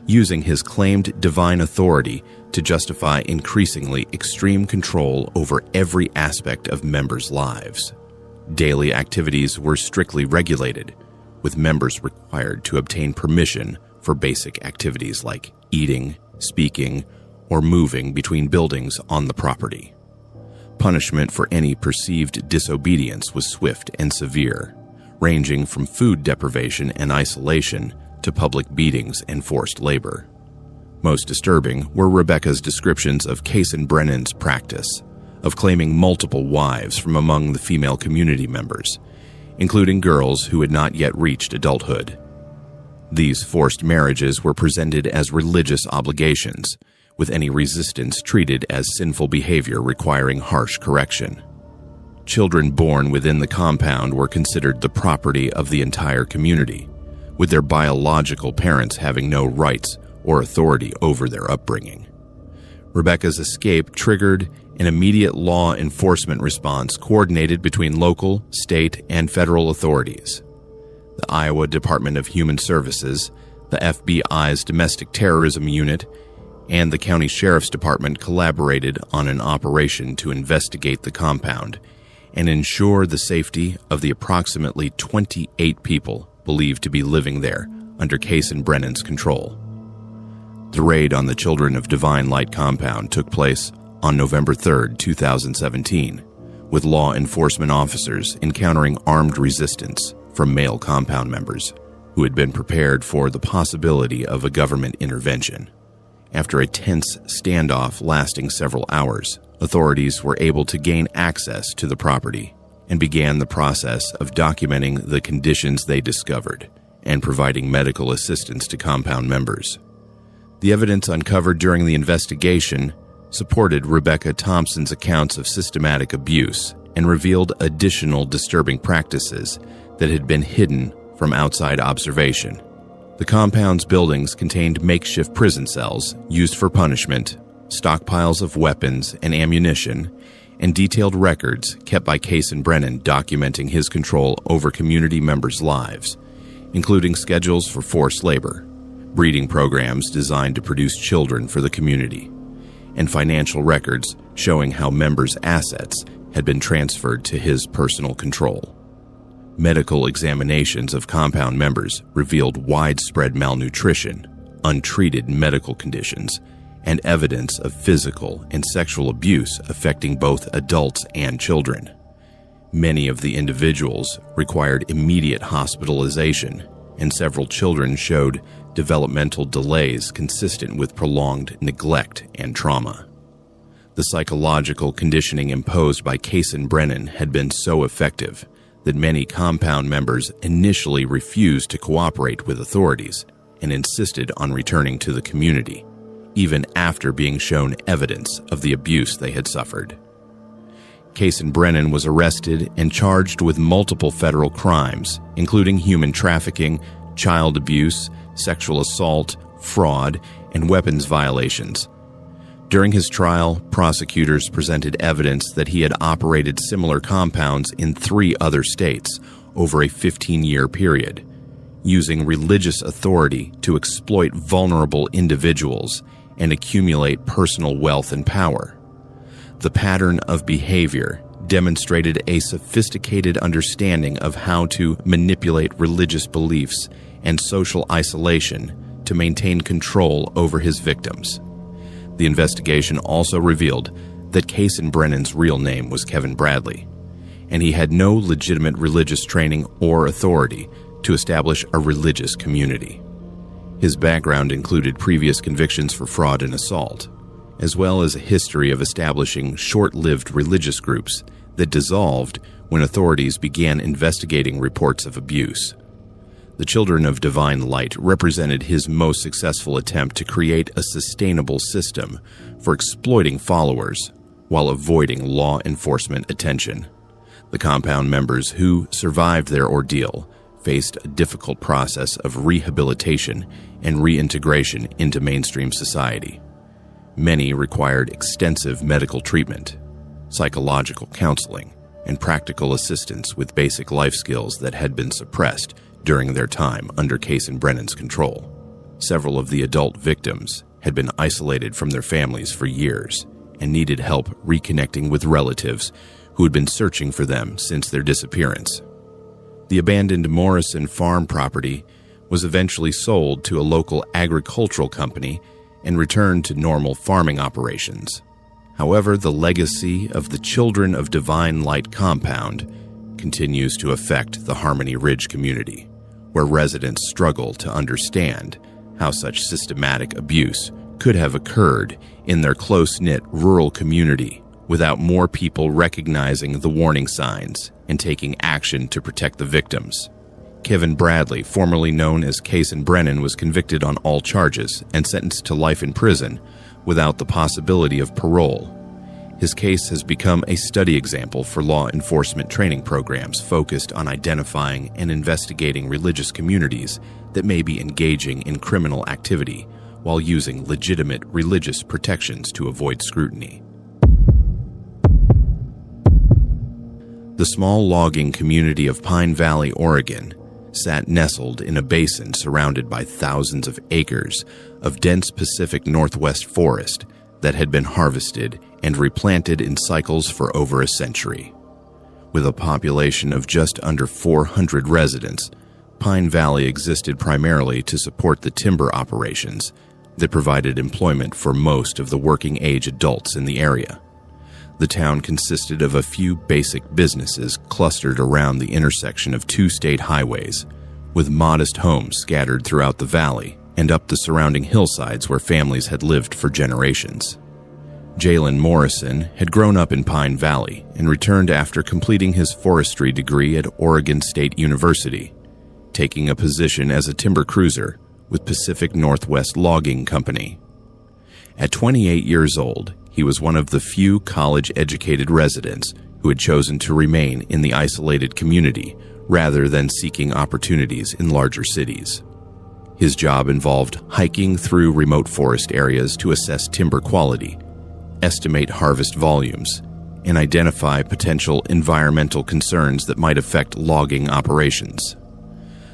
using his claimed divine authority to justify increasingly extreme control over every aspect of members' lives. Daily activities were strictly regulated, with members required to obtain permission for basic activities like eating, speaking, or moving between buildings on the property. Punishment for any perceived disobedience was swift and severe, ranging from food deprivation and isolation to public beatings and forced labor. Most disturbing were Rebecca's descriptions of Case and Brennan's practice of claiming multiple wives from among the female community members, including girls who had not yet reached adulthood. These forced marriages were presented as religious obligations, with any resistance treated as sinful behavior requiring harsh correction. Children born within the compound were considered the property of the entire community, with their biological parents having no rights or authority over their upbringing. Rebecca's escape triggered an immediate law enforcement response coordinated between local, state, and federal authorities. The Iowa Department of Human Services, the FBI's Domestic Terrorism Unit, and the County Sheriff's Department collaborated on an operation to investigate the compound and ensure the safety of the approximately 28 people believed to be living there under Case and Brennan's control. The raid on the Children of Divine Light compound took place on November 3, 2017, with law enforcement officers encountering armed resistance from male compound members who had been prepared for the possibility of a government intervention. After a tense standoff lasting several hours, authorities were able to gain access to the property and began the process of documenting the conditions they discovered and providing medical assistance to compound members. The evidence uncovered during the investigation supported Rebecca Thompson's accounts of systematic abuse and revealed additional disturbing practices that had been hidden from outside observation. The compound's buildings contained makeshift prison cells used for punishment, stockpiles of weapons and ammunition, and detailed records kept by Case and Brennan documenting his control over community members' lives, including schedules for forced labor, breeding programs designed to produce children for the community, and financial records showing how members' assets had been transferred to his personal control. Medical examinations of compound members revealed widespread malnutrition, untreated medical conditions, and evidence of physical and sexual abuse affecting both adults and children. Many of the individuals required immediate hospitalization, and several children showed developmental delays consistent with prolonged neglect and trauma. The psychological conditioning imposed by Case and Brennan had been so effective that many compound members initially refused to cooperate with authorities and insisted on returning to the community, even after being shown evidence of the abuse they had suffered. Case and Brennan was arrested and charged with multiple federal crimes, including human trafficking, child abuse, sexual assault, fraud, and weapons violations. During his trial, prosecutors presented evidence that he had operated similar compounds in 3 other states over a 15-year period, using religious authority to exploit vulnerable individuals and accumulate personal wealth and power. The pattern of behavior demonstrated a sophisticated understanding of how to manipulate religious beliefs and social isolation to maintain control over his victims. The investigation also revealed that Case and Brennan's real name was Kevin Bradley, and he had no legitimate religious training or authority to establish a religious community. His background included previous convictions for fraud and assault, as well as a history of establishing short-lived religious groups that dissolved when authorities began investigating reports of abuse. The Children of Divine Light represented his most successful attempt to create a sustainable system for exploiting followers while avoiding law enforcement attention. The compound members who survived their ordeal faced a difficult process of rehabilitation and reintegration into mainstream society. Many required extensive medical treatment, psychological counseling, and practical assistance with basic life skills that had been suppressed during their time under Case and Brennan's control. Several of the adult victims had been isolated from their families for years and needed help reconnecting with relatives who had been searching for them since their disappearance. The abandoned Morrison farm property was eventually sold to a local agricultural company and returned to normal farming operations. However, the legacy of the Children of Divine Light compound continues to affect the Harmony Ridge community, where residents struggle to understand how such systematic abuse could have occurred in their close-knit rural community without more people recognizing the warning signs and taking action to protect the victims. Kevin Bradley, formerly known as Case and Brennan, was convicted on all charges and sentenced to life in prison without the possibility of parole. His case has become a study example for law enforcement training programs focused on identifying and investigating religious communities that may be engaging in criminal activity while using legitimate religious protections to avoid scrutiny. The small logging community of Pine Valley, Oregon, sat nestled in a basin surrounded by thousands of acres of dense Pacific Northwest forest that had been harvested and replanted in cycles for over a century. With a population of just under 400 residents, Pine Valley existed primarily to support the timber operations that provided employment for most of the working-age adults in the area. The town consisted of a few basic businesses clustered around the intersection of 2 state highways, with modest homes scattered throughout the valley and up the surrounding hillsides where families had lived for generations. Jalen Morrison had grown up in Pine Valley and returned after completing his forestry degree at Oregon State University, taking a position as a timber cruiser with Pacific Northwest Logging Company. At 28 years old, he was one of the few college-educated residents who had chosen to remain in the isolated community rather than seeking opportunities in larger cities. His job involved hiking through remote forest areas to assess timber quality, estimate harvest volumes, and identify potential environmental concerns that might affect logging operations.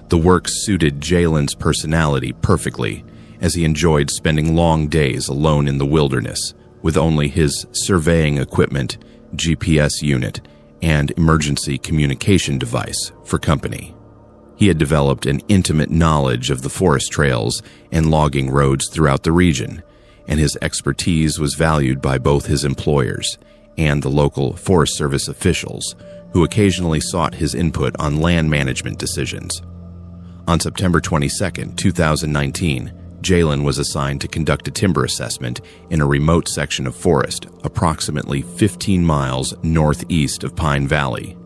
The work suited Jalen's personality perfectly, as he enjoyed spending long days alone in the wilderness with only his surveying equipment, GPS unit, and emergency communication device for company. He had developed an intimate knowledge of the forest trails and logging roads throughout the region, and his expertise was valued by both his employers and the local Forest Service officials, who occasionally sought his input on land management decisions. On September 22, 2019, Jalen was assigned to conduct a timber assessment in a remote section of forest approximately 15 miles northeast of Pine Valley.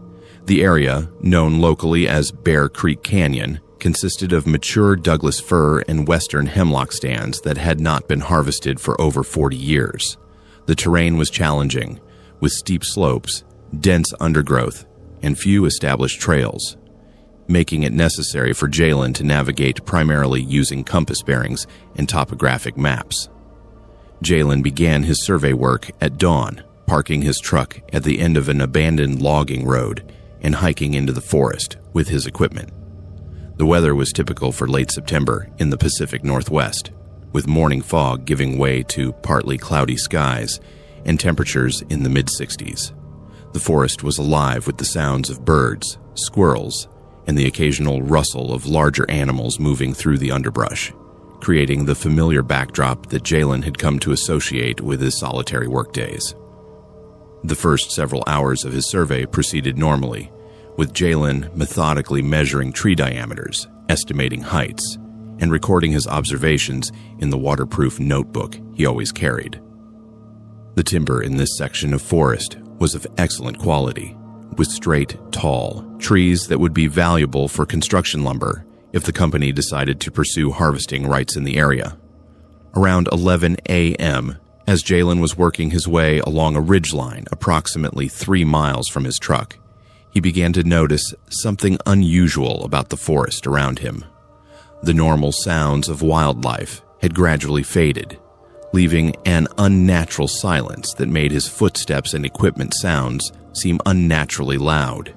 The area, known locally as Bear Creek Canyon, consisted of mature Douglas fir and western hemlock stands that had not been harvested for over 40 years. The terrain was challenging, with steep slopes, dense undergrowth, and few established trails, making it necessary for Jalen to navigate primarily using compass bearings and topographic maps. Jalen began his survey work at dawn, parking his truck at the end of an abandoned logging road and hiking into the forest with his equipment. The weather was typical for late September in the Pacific Northwest, with morning fog giving way to partly cloudy skies and temperatures in the mid-60s. The forest was alive with the sounds of birds, squirrels, and the occasional rustle of larger animals moving through the underbrush, creating the familiar backdrop that Jalen had come to associate with his solitary workdays. The first several hours of his survey proceeded normally, with Jalen methodically measuring tree diameters, estimating heights, and recording his observations in the waterproof notebook he always carried. The timber in this section of forest was of excellent quality, with straight, tall trees that would be valuable for construction lumber if the company decided to pursue harvesting rights in the area. Around 11 a.m., as Jalen was working his way along a ridgeline approximately 3 miles from his truck, he began to notice something unusual about the forest around him. The normal sounds of wildlife had gradually faded, leaving an unnatural silence that made his footsteps and equipment sounds seem unnaturally loud.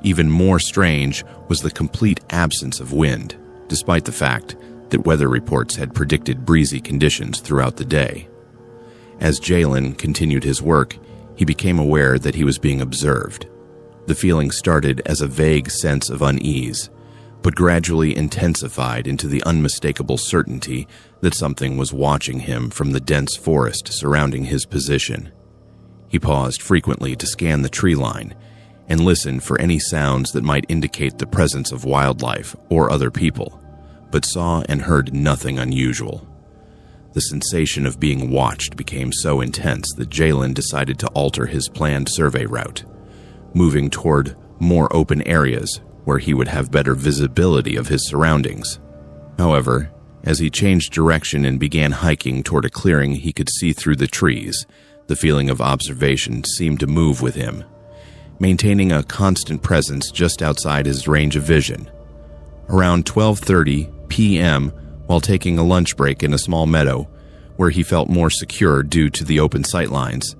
Even more strange was the complete absence of wind, despite the fact that weather reports had predicted breezy conditions throughout the day. As Jalen continued his work, he became aware that he was being observed. The feeling started as a vague sense of unease, but gradually intensified into the unmistakable certainty that something was watching him from the dense forest surrounding his position. He paused frequently to scan the tree line and listen for any sounds that might indicate the presence of wildlife or other people, but saw and heard nothing unusual. The sensation of being watched became so intense that Jalen decided to alter his planned survey route, moving toward more open areas where he would have better visibility of his surroundings. However, as he changed direction and began hiking toward a clearing he could see through the trees, the feeling of observation seemed to move with him, maintaining a constant presence just outside his range of vision. Around 12:30 p.m., while taking a lunch break in a small meadow where he felt more secure due to the open sightlines,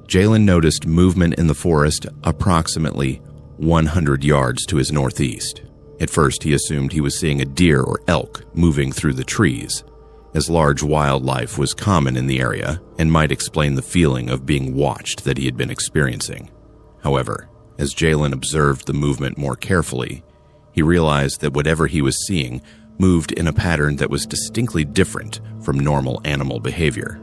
Jalen noticed movement in the forest approximately 100 yards to his northeast. At first, he assumed he was seeing a deer or elk moving through the trees, as large wildlife was common in the area and might explain the feeling of being watched that he had been experiencing. However, as Jalen observed the movement more carefully, he realized that whatever he was seeing moved in a pattern that was distinctly different from normal animal behavior.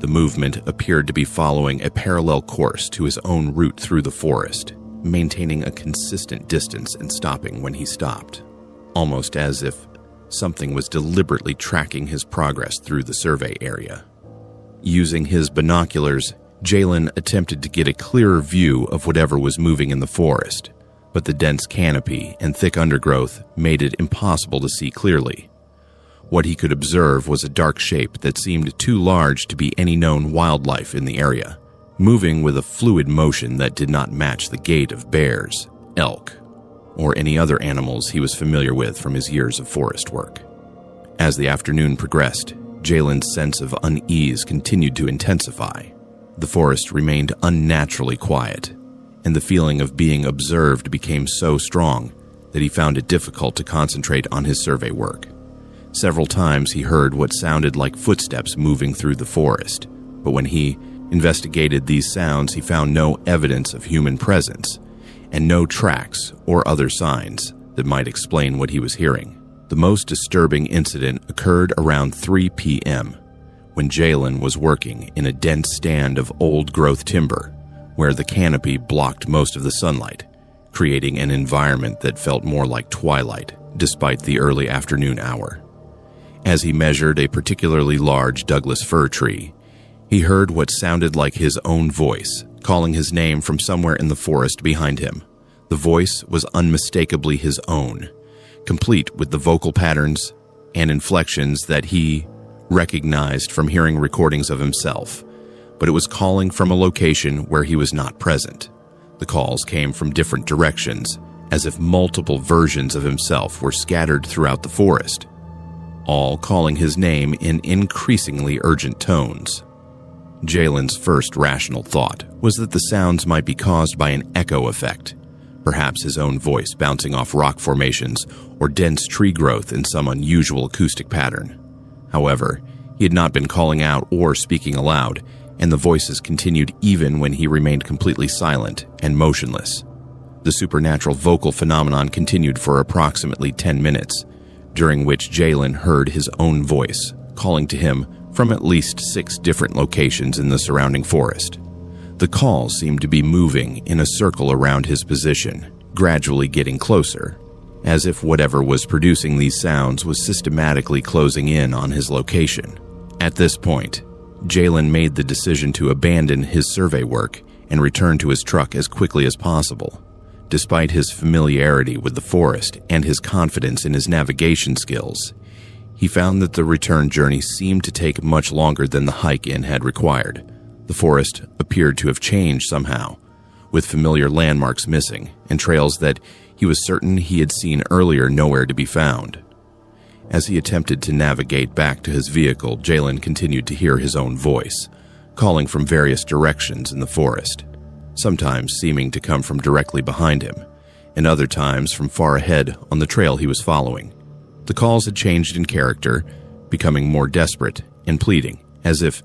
The movement appeared to be following a parallel course to his own route through the forest, maintaining a consistent distance and stopping when he stopped, almost as if something was deliberately tracking his progress through the survey area. Using his binoculars, Jalen attempted to get a clearer view of whatever was moving in the forest, but the dense canopy and thick undergrowth made it impossible to see clearly. What he could observe was a dark shape that seemed too large to be any known wildlife in the area, moving with a fluid motion that did not match the gait of bears, elk, or any other animals he was familiar with from his years of forest work. As the afternoon progressed, Jalen's sense of unease continued to intensify. The forest remained unnaturally quiet, and the feeling of being observed became so strong that he found it difficult to concentrate on his survey work. Several times he heard what sounded like footsteps moving through the forest, but when he investigated these sounds, he found no evidence of human presence and no tracks or other signs that might explain what he was hearing. The most disturbing incident occurred around 3 p.m. when Jalen was working in a dense stand of old-growth timber where the canopy blocked most of the sunlight, creating an environment that felt more like twilight despite the early afternoon hour. As he measured a particularly large Douglas fir tree, he heard what sounded like his own voice, calling his name from somewhere in the forest behind him. The voice was unmistakably his own, complete with the vocal patterns and inflections that he recognized from hearing recordings of himself, but it was calling from a location where he was not present. The calls came from different directions, as if multiple versions of himself were scattered throughout the forest, all calling his name in increasingly urgent tones. Jalen's first rational thought was that the sounds might be caused by an echo effect, perhaps his own voice bouncing off rock formations or dense tree growth in some unusual acoustic pattern. However, he had not been calling out or speaking aloud, and the voices continued even when he remained completely silent and motionless. The supernatural vocal phenomenon continued for approximately 10 minutes, during which Jalen heard his own voice, calling to him from at least 6 different locations in the surrounding forest. The calls seemed to be moving in a circle around his position, gradually getting closer, as if whatever was producing these sounds was systematically closing in on his location. At this point, Jalen made the decision to abandon his survey work and return to his truck as quickly as possible. Despite his familiarity with the forest and his confidence in his navigation skills, he found that the return journey seemed to take much longer than the hike-in had required. The forest appeared to have changed somehow, with familiar landmarks missing and trails that he was certain he had seen earlier nowhere to be found. As he attempted to navigate back to his vehicle, Jalen continued to hear his own voice, calling from various directions in the forest, sometimes seeming to come from directly behind him, and other times from far ahead on the trail he was following. The calls had changed in character, becoming more desperate and pleading, as if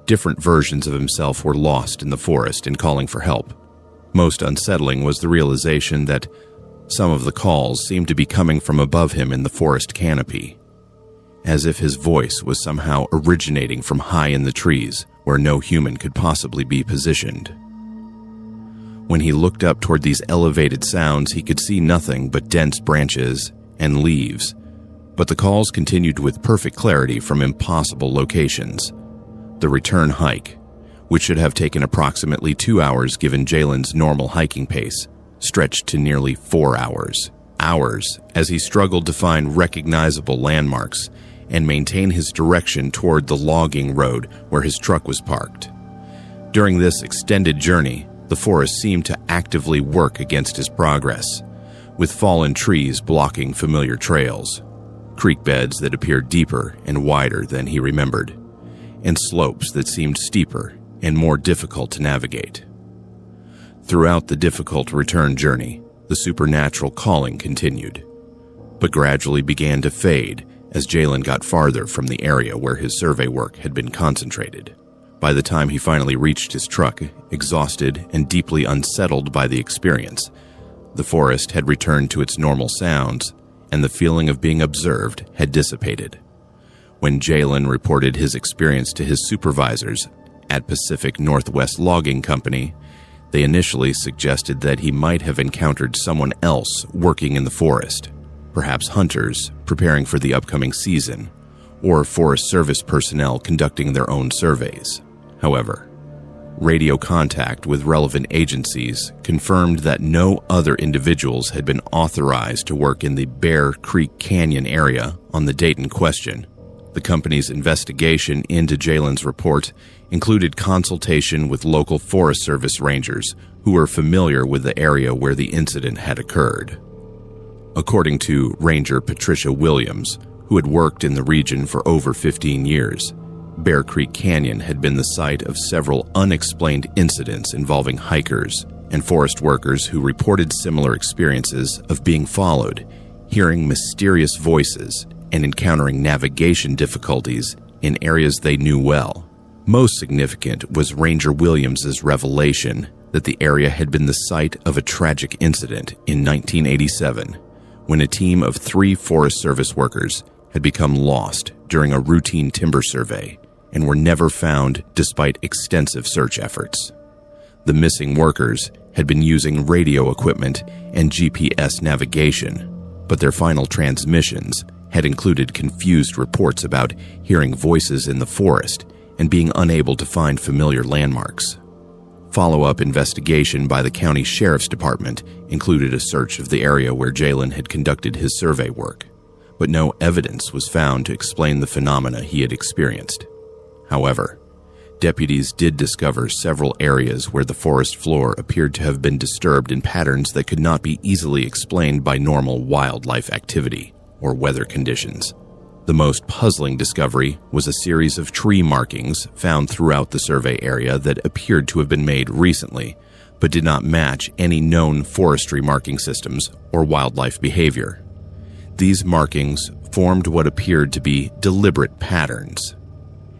different versions of himself were lost in the forest and calling for help. Most unsettling was the realization that some of the calls seemed to be coming from above him in the forest canopy, as if his voice was somehow originating from high in the trees where no human could possibly be positioned. When he looked up toward these elevated sounds, he could see nothing but dense branches and leaves, but the calls continued with perfect clarity from impossible locations. The return hike, which should have taken approximately 2 hours given Jalen's normal hiking pace, stretched to nearly 4 hours. Hours as he struggled to find recognizable landmarks and maintain his direction toward the logging road where his truck was parked. During this extended journey, the forest seemed to actively work against his progress, with fallen trees blocking familiar trails, creek beds that appeared deeper and wider than he remembered, and slopes that seemed steeper and more difficult to navigate. Throughout the difficult return journey, the supernatural calling continued, but gradually began to fade as Jalen got farther from the area where his survey work had been concentrated. By the time he finally reached his truck, exhausted and deeply unsettled by the experience, the forest had returned to its normal sounds, and the feeling of being observed had dissipated. When Jalen reported his experience to his supervisors at Pacific Northwest Logging Company, they initially suggested that he might have encountered someone else working in the forest, perhaps hunters preparing for the upcoming season, or Forest Service personnel conducting their own surveys. However, radio contact with relevant agencies confirmed that no other individuals had been authorized to work in the Bear Creek Canyon area on the date in question. The company's investigation into Jalen's report included consultation with local Forest Service rangers who were familiar with the area where the incident had occurred. According to Ranger Patricia Williams, who had worked in the region for over 15 years, Bear Creek Canyon had been the site of several unexplained incidents involving hikers and forest workers who reported similar experiences of being followed, hearing mysterious voices, and encountering navigation difficulties in areas they knew well. Most significant was Ranger Williams's revelation that the area had been the site of a tragic incident in 1987, when a team of 3 Forest Service workers had become lost during a routine timber survey and were never found despite extensive search efforts. The missing workers had been using radio equipment and GPS navigation, but their final transmissions had included confused reports about hearing voices in the forest and being unable to find familiar landmarks. Follow-up investigation by the county sheriff's department included a search of the area where Jalen had conducted his survey work, but no evidence was found to explain the phenomena he had experienced. However, deputies did discover several areas where the forest floor appeared to have been disturbed in patterns that could not be easily explained by normal wildlife activity or weather conditions. The most puzzling discovery was a series of tree markings found throughout the survey area that appeared to have been made recently, but did not match any known forestry marking systems or wildlife behavior. These markings formed what appeared to be deliberate patterns,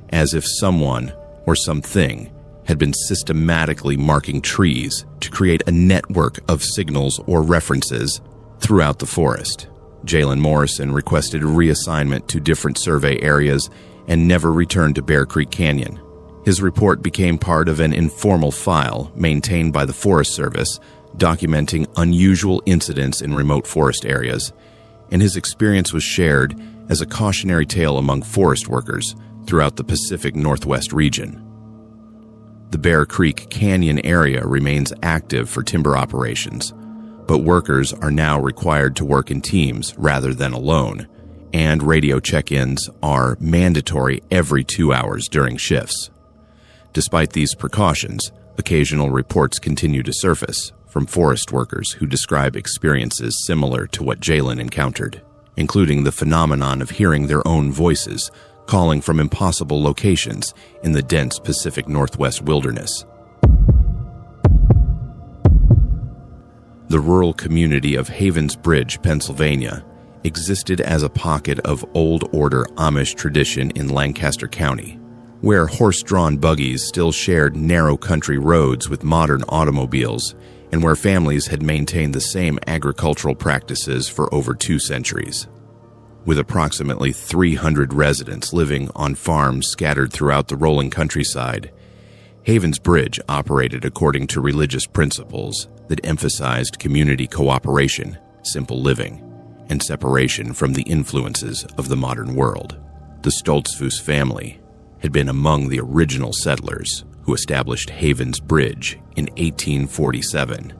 as if someone or something had been systematically marking trees to create a network of signals or references throughout the forest. Jalen Morrison requested reassignment to different survey areas and never returned to Bear Creek Canyon. His report became part of an informal file maintained by the Forest Service documenting unusual incidents in remote forest areas, and his experience was shared as a cautionary tale among forest workers throughout the Pacific Northwest region. The Bear Creek Canyon area remains active for timber operations, but workers are now required to work in teams rather than alone, and radio check-ins are mandatory every 2 hours during shifts. Despite these precautions, occasional reports continue to surface from forest workers who describe experiences similar to what Jalen encountered, including the phenomenon of hearing their own voices calling from impossible locations in the dense Pacific Northwest wilderness. The rural community of Havens Bridge, Pennsylvania, existed as a pocket of old order Amish tradition in Lancaster County, where horse-drawn buggies still shared narrow country roads with modern automobiles, and where families had maintained the same agricultural practices for over 2 centuries. With approximately 300 residents living on farms scattered throughout the rolling countryside, Havens Bridge operated according to religious principles that emphasized community cooperation, simple living, and separation from the influences of the modern world. The Stoltzfus family had been among the original settlers who established Havens Bridge in 1847,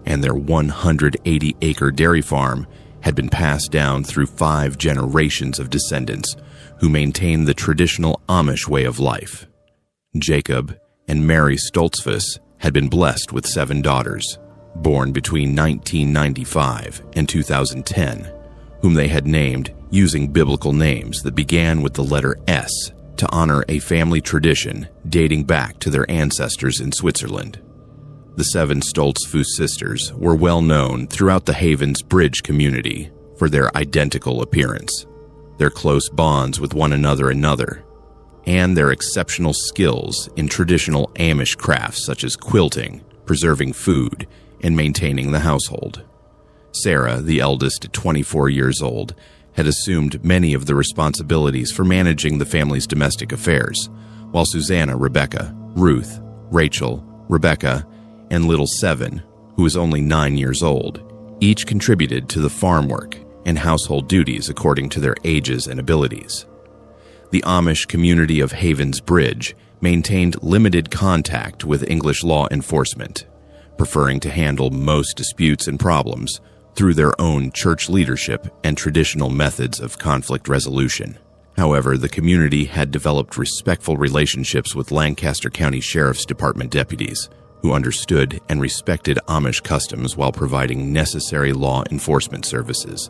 and their 180-acre dairy farm had been passed down through 5 generations of descendants who maintained the traditional Amish way of life. Jacob and Mary Stoltzfus had been blessed with 7 daughters, born between 1995 and 2010, whom they had named using biblical names that began with the letter S to honor a family tradition dating back to their ancestors in Switzerland. The 7 Stoltzfus sisters were well known throughout the Havens Bridge community for their identical appearance, their close bonds with one another, and their exceptional skills in traditional Amish crafts such as quilting, preserving food, and maintaining the household. Sarah, the eldest at 24 years old, had assumed many of the responsibilities for managing the family's domestic affairs, while Susanna, Rebecca, Ruth, Rachel, Rebecca, and little Seven, who was only 9 years old, each contributed to the farm work and household duties according to their ages and abilities. The Amish community of Havens Bridge maintained limited contact with English law enforcement, preferring to handle most disputes and problems through their own church leadership and traditional methods of conflict resolution. However, the community had developed respectful relationships with Lancaster County Sheriff's Department deputies, who understood and respected Amish customs while providing necessary law enforcement services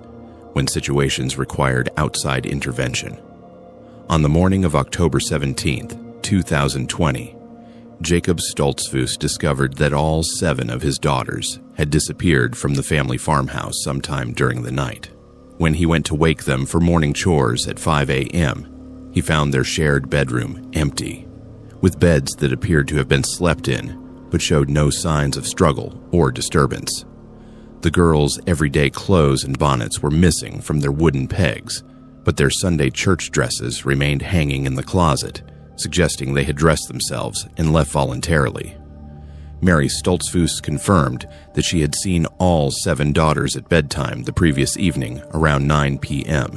when situations required outside intervention. On the morning of October 17, 2020, Jacob Stoltzfus discovered that all 7 of his daughters had disappeared from the family farmhouse sometime during the night. When he went to wake them for morning chores at 5 a.m., he found their shared bedroom empty, with beds that appeared to have been slept in but showed no signs of struggle or disturbance. The girls' everyday clothes and bonnets were missing from their wooden pegs, but their Sunday church dresses remained hanging in the closet, suggesting they had dressed themselves and left voluntarily. Mary Stoltzfus confirmed that she had seen all 7 daughters at bedtime the previous evening around 9 p.m.,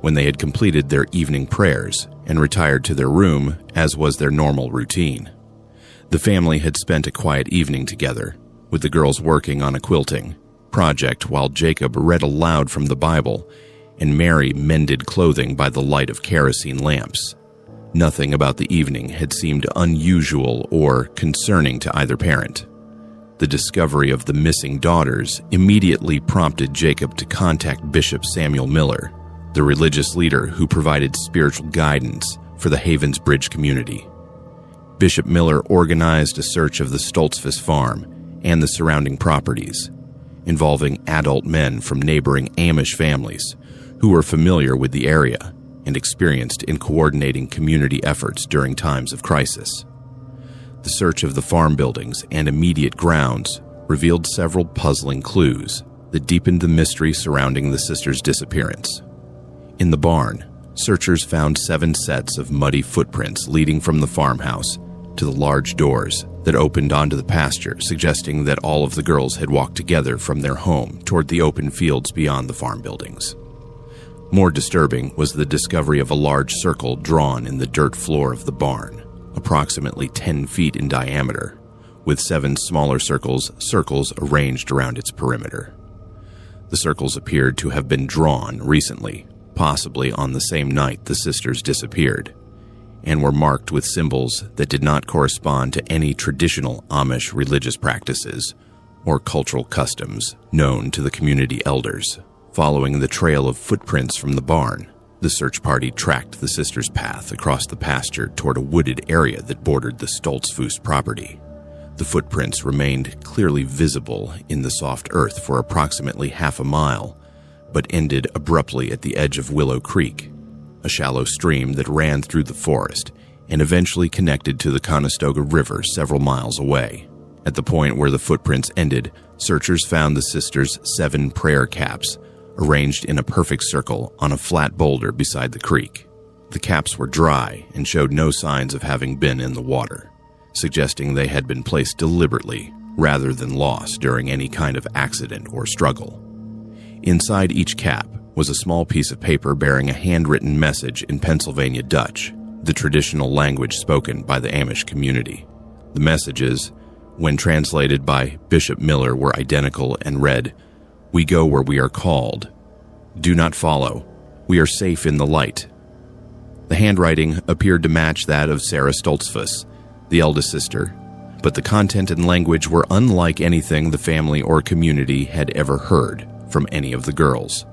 when they had completed their evening prayers and retired to their room, as was their normal routine. The family had spent a quiet evening together, with the girls working on a quilting project while Jacob read aloud from the Bible and Mary mended clothing by the light of kerosene lamps. Nothing about the evening had seemed unusual or concerning to either parent. The discovery of the missing daughters immediately prompted Jacob to contact Bishop Samuel Miller, the religious leader who provided spiritual guidance for the Havens Bridge community. Bishop Miller organized a search of the Stoltzfus farm and the surrounding properties, involving adult men from neighboring Amish families who were familiar with the area and experienced in coordinating community efforts during times of crisis. The search of the farm buildings and immediate grounds revealed several puzzling clues that deepened the mystery surrounding the sisters' disappearance. In the barn, searchers found 7 sets of muddy footprints leading from the farmhouse to the large doors that opened onto the pasture, suggesting that all of the girls had walked together from their home toward the open fields beyond the farm buildings. More disturbing was the discovery of a large circle drawn in the dirt floor of the barn, approximately 10 feet in diameter, with 7 smaller circles arranged around its perimeter. The circles appeared to have been drawn recently, possibly on the same night the sisters disappeared, and were marked with symbols that did not correspond to any traditional Amish religious practices or cultural customs known to the community elders. Following the trail of footprints from the barn, the search party tracked the sisters' path across the pasture toward a wooded area that bordered the Stoltzfus property. The footprints remained clearly visible in the soft earth for approximately half a mile, but ended abruptly at the edge of Willow Creek, a shallow stream that ran through the forest and eventually connected to the Conestoga River several miles away. At the point where the footprints ended, searchers found the sisters' 7 prayer caps arranged in a perfect circle on a flat boulder beside the creek. The caps were dry and showed no signs of having been in the water, suggesting they had been placed deliberately rather than lost during any kind of accident or struggle. Inside each cap was a small piece of paper bearing a handwritten message in Pennsylvania Dutch, the traditional language spoken by the Amish community. The messages, when translated by Bishop Miller, were identical and read, "We go where we are called. Do not follow. We are safe in the light." The handwriting appeared to match that of Sarah Stoltzfus, the eldest sister, but the content and language were unlike anything the family or community had ever heard from any of the girls.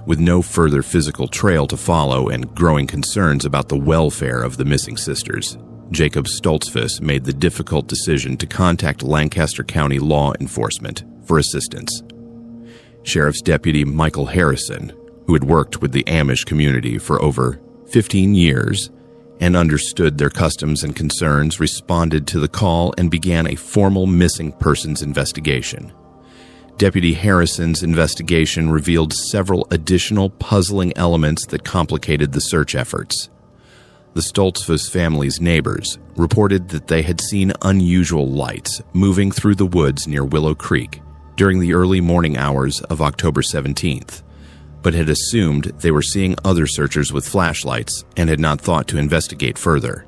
With no further physical trail to follow and growing concerns about the welfare of the missing sisters, Jacob Stoltzfus made the difficult decision to contact Lancaster County law enforcement for assistance. Sheriff's Deputy Michael Harrison, who had worked with the Amish community for over 15 years and understood their customs and concerns, responded to the call and began a formal missing persons investigation. Deputy Harrison's investigation revealed several additional puzzling elements that complicated the search efforts. The Stoltzfus family's neighbors reported that they had seen unusual lights moving through the woods near Willow Creek during the early morning hours of October 17th, but had assumed they were seeing other searchers with flashlights and had not thought to investigate further.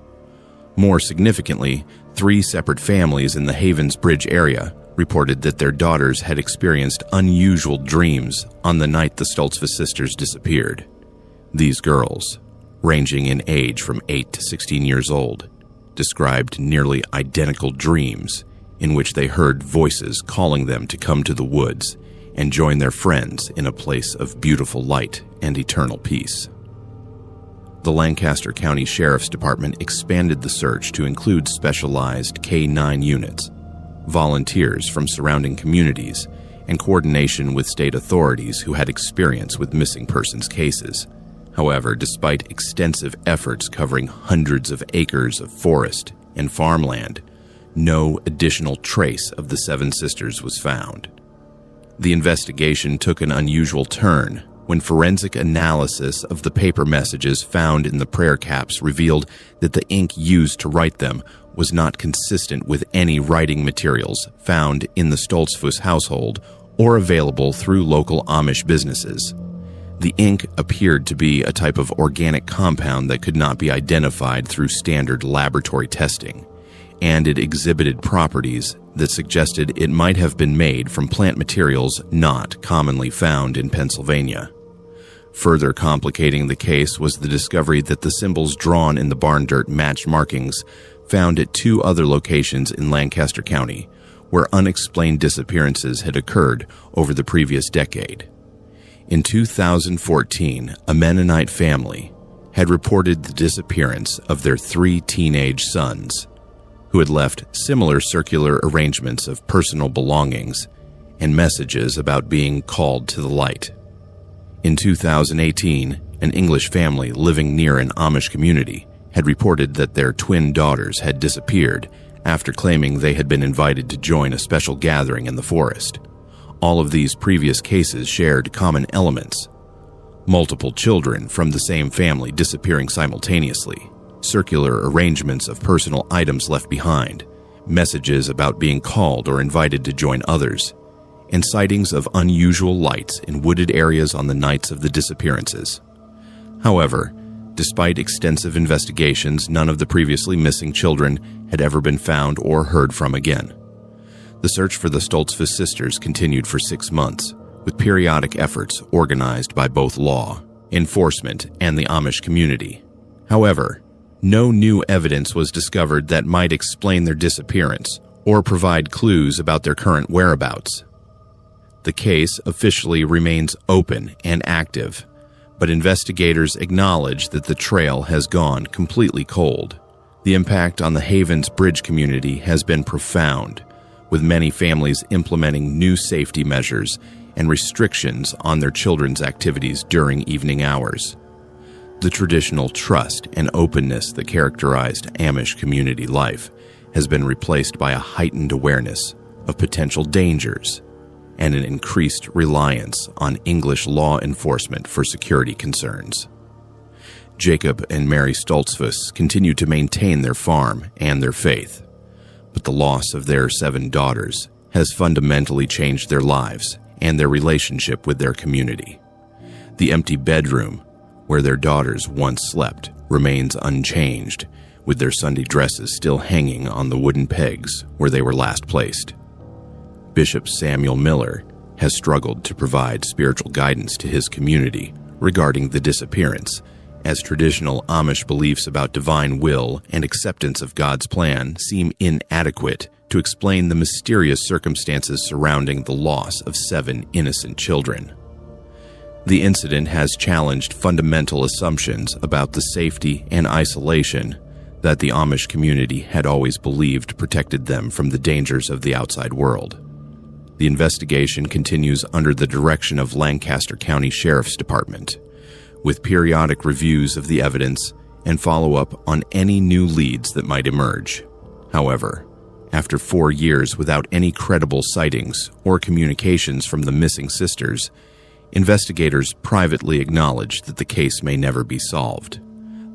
More significantly, 3 separate families in the Havens Bridge area reported that their daughters had experienced unusual dreams on the night the Stoltzfus sisters disappeared. These girls, ranging in age from 8 to 16 years old, described nearly identical dreams in which they heard voices calling them to come to the woods and join their friends in a place of beautiful light and eternal peace. The Lancaster County Sheriff's Department expanded the search to include specialized K-9 units, volunteers from surrounding communities, and coordination with state authorities who had experience with missing persons cases. However, despite extensive efforts covering hundreds of acres of forest and farmland, no additional trace of the 7 sisters was found. The investigation took an unusual turn when forensic analysis of the paper messages found in the prayer caps revealed that the ink used to write them was not consistent with any writing materials found in the Stoltzfus household or available through local Amish businesses. The ink appeared to be a type of organic compound that could not be identified through standard laboratory testing, and it exhibited properties that suggested it might have been made from plant materials not commonly found in Pennsylvania. Further complicating the case was the discovery that the symbols drawn in the barn dirt matched markings found at 2 other locations in Lancaster County, where unexplained disappearances had occurred over the previous decade. In 2014, a Mennonite family had reported the disappearance of their 3 teenage sons, who had left similar circular arrangements of personal belongings and messages about being called to the light. In 2018, an English family living near an Amish community had reported that their twin daughters had disappeared after claiming they had been invited to join a special gathering in the forest. All of these previous cases shared common elements: multiple children from the same family disappearing simultaneously, circular arrangements of personal items left behind, messages about being called or invited to join others, and sightings of unusual lights in wooded areas on the nights of the disappearances. However, despite extensive investigations, none of the previously missing children had ever been found or heard from again. The search for the Stoltzfus sisters continued for 6 months, with periodic efforts organized by both law, enforcement, and the Amish community. However, no new evidence was discovered that might explain their disappearance or provide clues about their current whereabouts. The case officially remains open and active, but investigators acknowledge that the trail has gone completely cold. The impact on the Havens Bridge community has been profound, with many families implementing new safety measures and restrictions on their children's activities during evening hours. The traditional trust and openness that characterized Amish community life has been replaced by a heightened awareness of potential dangers and an increased reliance on English law enforcement for security concerns. Jacob and Mary Stoltzfus continue to maintain their farm and their faith, but the loss of their 7 daughters has fundamentally changed their lives and their relationship with their community. The empty bedroom where their daughters once slept remains unchanged, with their Sunday dresses still hanging on the wooden pegs where they were last placed. Bishop Samuel Miller has struggled to provide spiritual guidance to his community regarding the disappearance, as traditional Amish beliefs about divine will and acceptance of God's plan seem inadequate to explain the mysterious circumstances surrounding the loss of 7 innocent children. The incident has challenged fundamental assumptions about the safety and isolation that the Amish community had always believed protected them from the dangers of the outside world. The investigation continues under the direction of Lancaster County Sheriff's Department, with periodic reviews of the evidence and follow-up on any new leads that might emerge. However, after 4 years without any credible sightings or communications from the missing sisters, investigators privately acknowledge that the case may never be solved.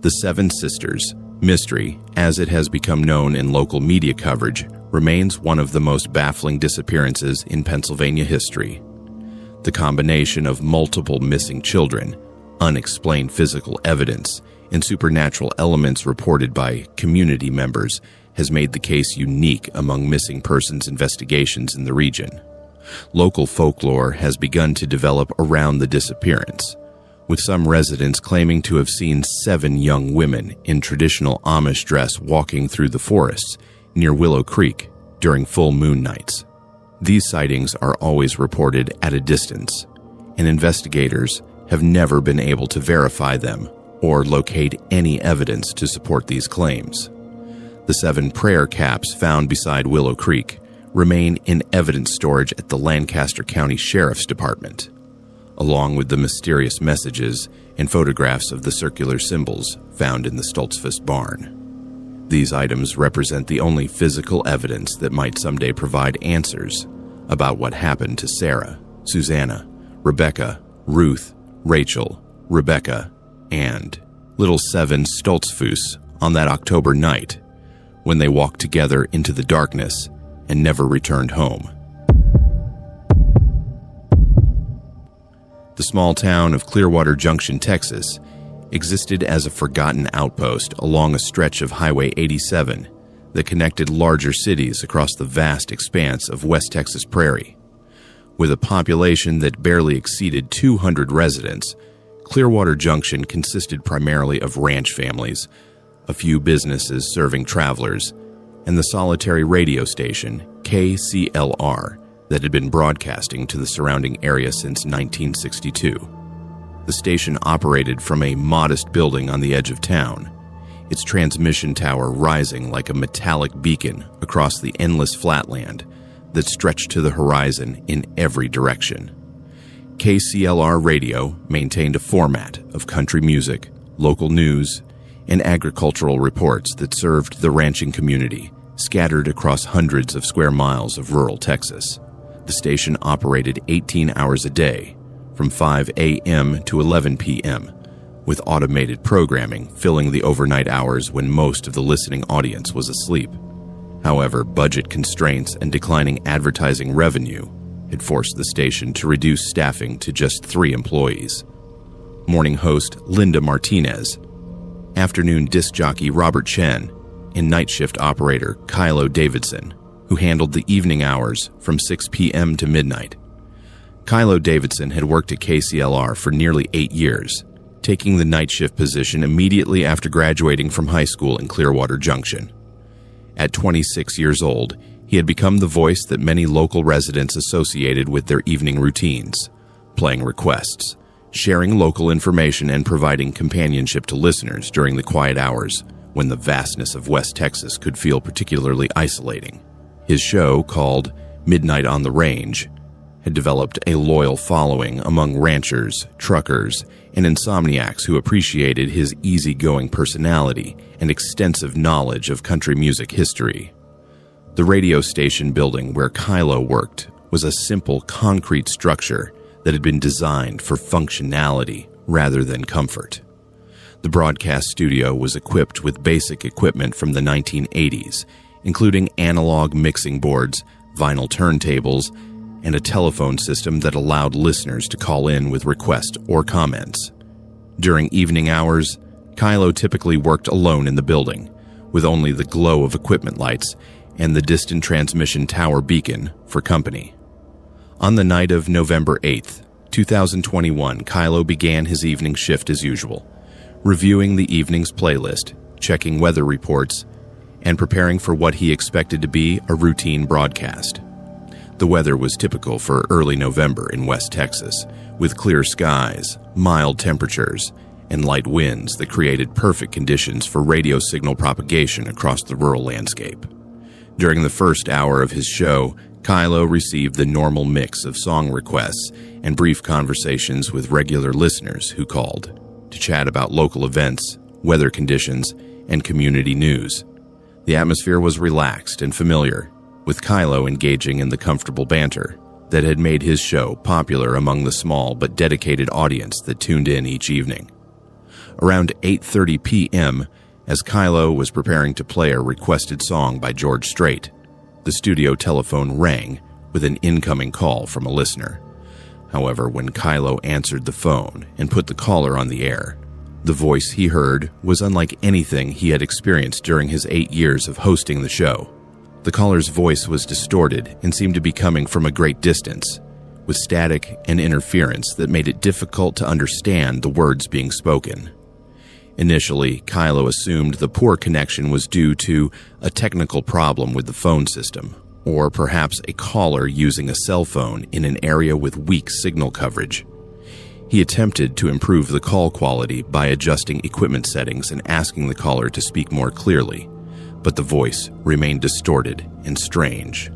The 7 sisters mystery, as it has become known in local media coverage, remains one of the most baffling disappearances in Pennsylvania history. The combination of multiple missing children, unexplained physical evidence, and supernatural elements reported by community members has made the case unique among missing persons investigations in the region. Local folklore has begun to develop around the disappearance, with some residents claiming to have seen 7 young women in traditional Amish dress walking through the forests near Willow Creek during full moon nights. These sightings are always reported at a distance, and investigators have never been able to verify them or locate any evidence to support these claims. The 7 prayer caps found beside Willow Creek remain in evidence storage at the Lancaster County Sheriff's Department, along with the mysterious messages and photographs of the circular symbols found in the Stoltzfus barn. These items represent the only physical evidence that might someday provide answers about what happened to Sarah, Susanna, Rebecca, Ruth, Rachel, Rebecca, and little 7 Stoltzfus on that October night when they walked together into the darkness and never returned home. The small town of Clearwater Junction, Texas, existed as a forgotten outpost along a stretch of Highway 87 that connected larger cities across the vast expanse of West Texas prairie. With a population that barely exceeded 200 residents, Clearwater Junction consisted primarily of ranch families, a few businesses serving travelers, and the solitary radio station, KCLR, that had been broadcasting to the surrounding area since 1962. The station operated from a modest building on the edge of town, its transmission tower rising like a metallic beacon across the endless flatland that stretched to the horizon in every direction. KCLR radio maintained a format of country music, local news, and agricultural reports that served the ranching community scattered across hundreds of square miles of rural Texas. The station operated 18 hours a day, from 5 a.m. to 11 p.m., with automated programming filling the overnight hours when most of the listening audience was asleep. However, budget constraints and declining advertising revenue had forced the station to reduce staffing to just 3 employees. Morning host Linda Martinez, afternoon disc jockey Robert Chen, and night shift operator Kylo Davidson, who handled the evening hours from 6 p.m. to midnight. Kylo Davidson had worked at KCLR for nearly 8 years, taking the night shift position immediately after graduating from high school in Clearwater Junction. At 26 years old, he had become the voice that many local residents associated with their evening routines, playing requests, sharing local information, and providing companionship to listeners during the quiet hours when the vastness of West Texas could feel particularly isolating. His show, called Midnight on the Range, had developed a loyal following among ranchers, truckers, and insomniacs who appreciated his easygoing personality and extensive knowledge of country music history. The radio station building where Kylo worked was a simple concrete structure that had been designed for functionality rather than comfort. The broadcast studio was equipped with basic equipment from the 1980s, including analog mixing boards, vinyl turntables, and a telephone system that allowed listeners to call in with requests or comments. During evening hours, Kylo typically worked alone in the building, with only the glow of equipment lights and the distant transmission tower beacon for company. On the night of November 8th, 2021, Kylo began his evening shift as usual, reviewing the evening's playlist, checking weather reports, and preparing for what he expected to be a routine broadcast. The weather was typical for early November in West Texas, with clear skies, mild temperatures, and light winds that created perfect conditions for radio signal propagation across the rural landscape. During the first hour of his show, Kylo received the normal mix of song requests and brief conversations with regular listeners who called to chat about local events, weather conditions, and community news. The atmosphere was relaxed and familiar, with Kylo engaging in the comfortable banter that had made his show popular among the small but dedicated audience that tuned in each evening. Around 8:30 p.m., as Kylo was preparing to play a requested song by George Strait, the studio telephone rang with an incoming call from a listener. However, when Kylo answered the phone and put the caller on the air, The voice he heard was unlike anything he had experienced during his 8 years of hosting the show. The caller's voice was distorted and seemed to be coming from a great distance, with static and interference that made it difficult to understand the words being spoken. Initially, Kylo assumed the poor connection was due to a technical problem with the phone system, or perhaps a caller using a cell phone in an area with weak signal coverage. He attempted to improve the call quality by adjusting equipment settings and asking the caller to speak more clearly, but the voice remained distorted and strange.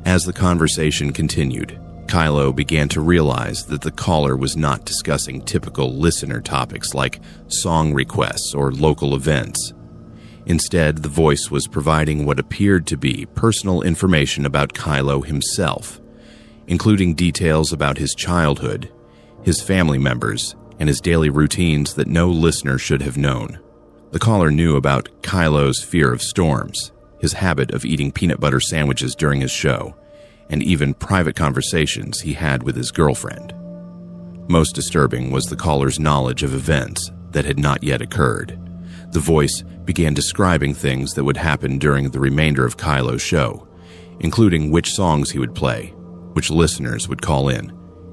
As the conversation continued, Kylo began to realize that the caller was not discussing typical listener topics like song requests or local events. Instead, the voice was providing what appeared to be personal information about Kylo himself, including details about his childhood, his family members, and his daily routines that no listener should have known. The caller knew about Kylo's fear of storms, his habit of eating peanut butter sandwiches during his show, and even private conversations he had with his girlfriend. Most disturbing was the caller's knowledge of events that had not yet occurred. The voice began describing things that would happen during the remainder of Kylo's show, including which songs he would play, which listeners would call in,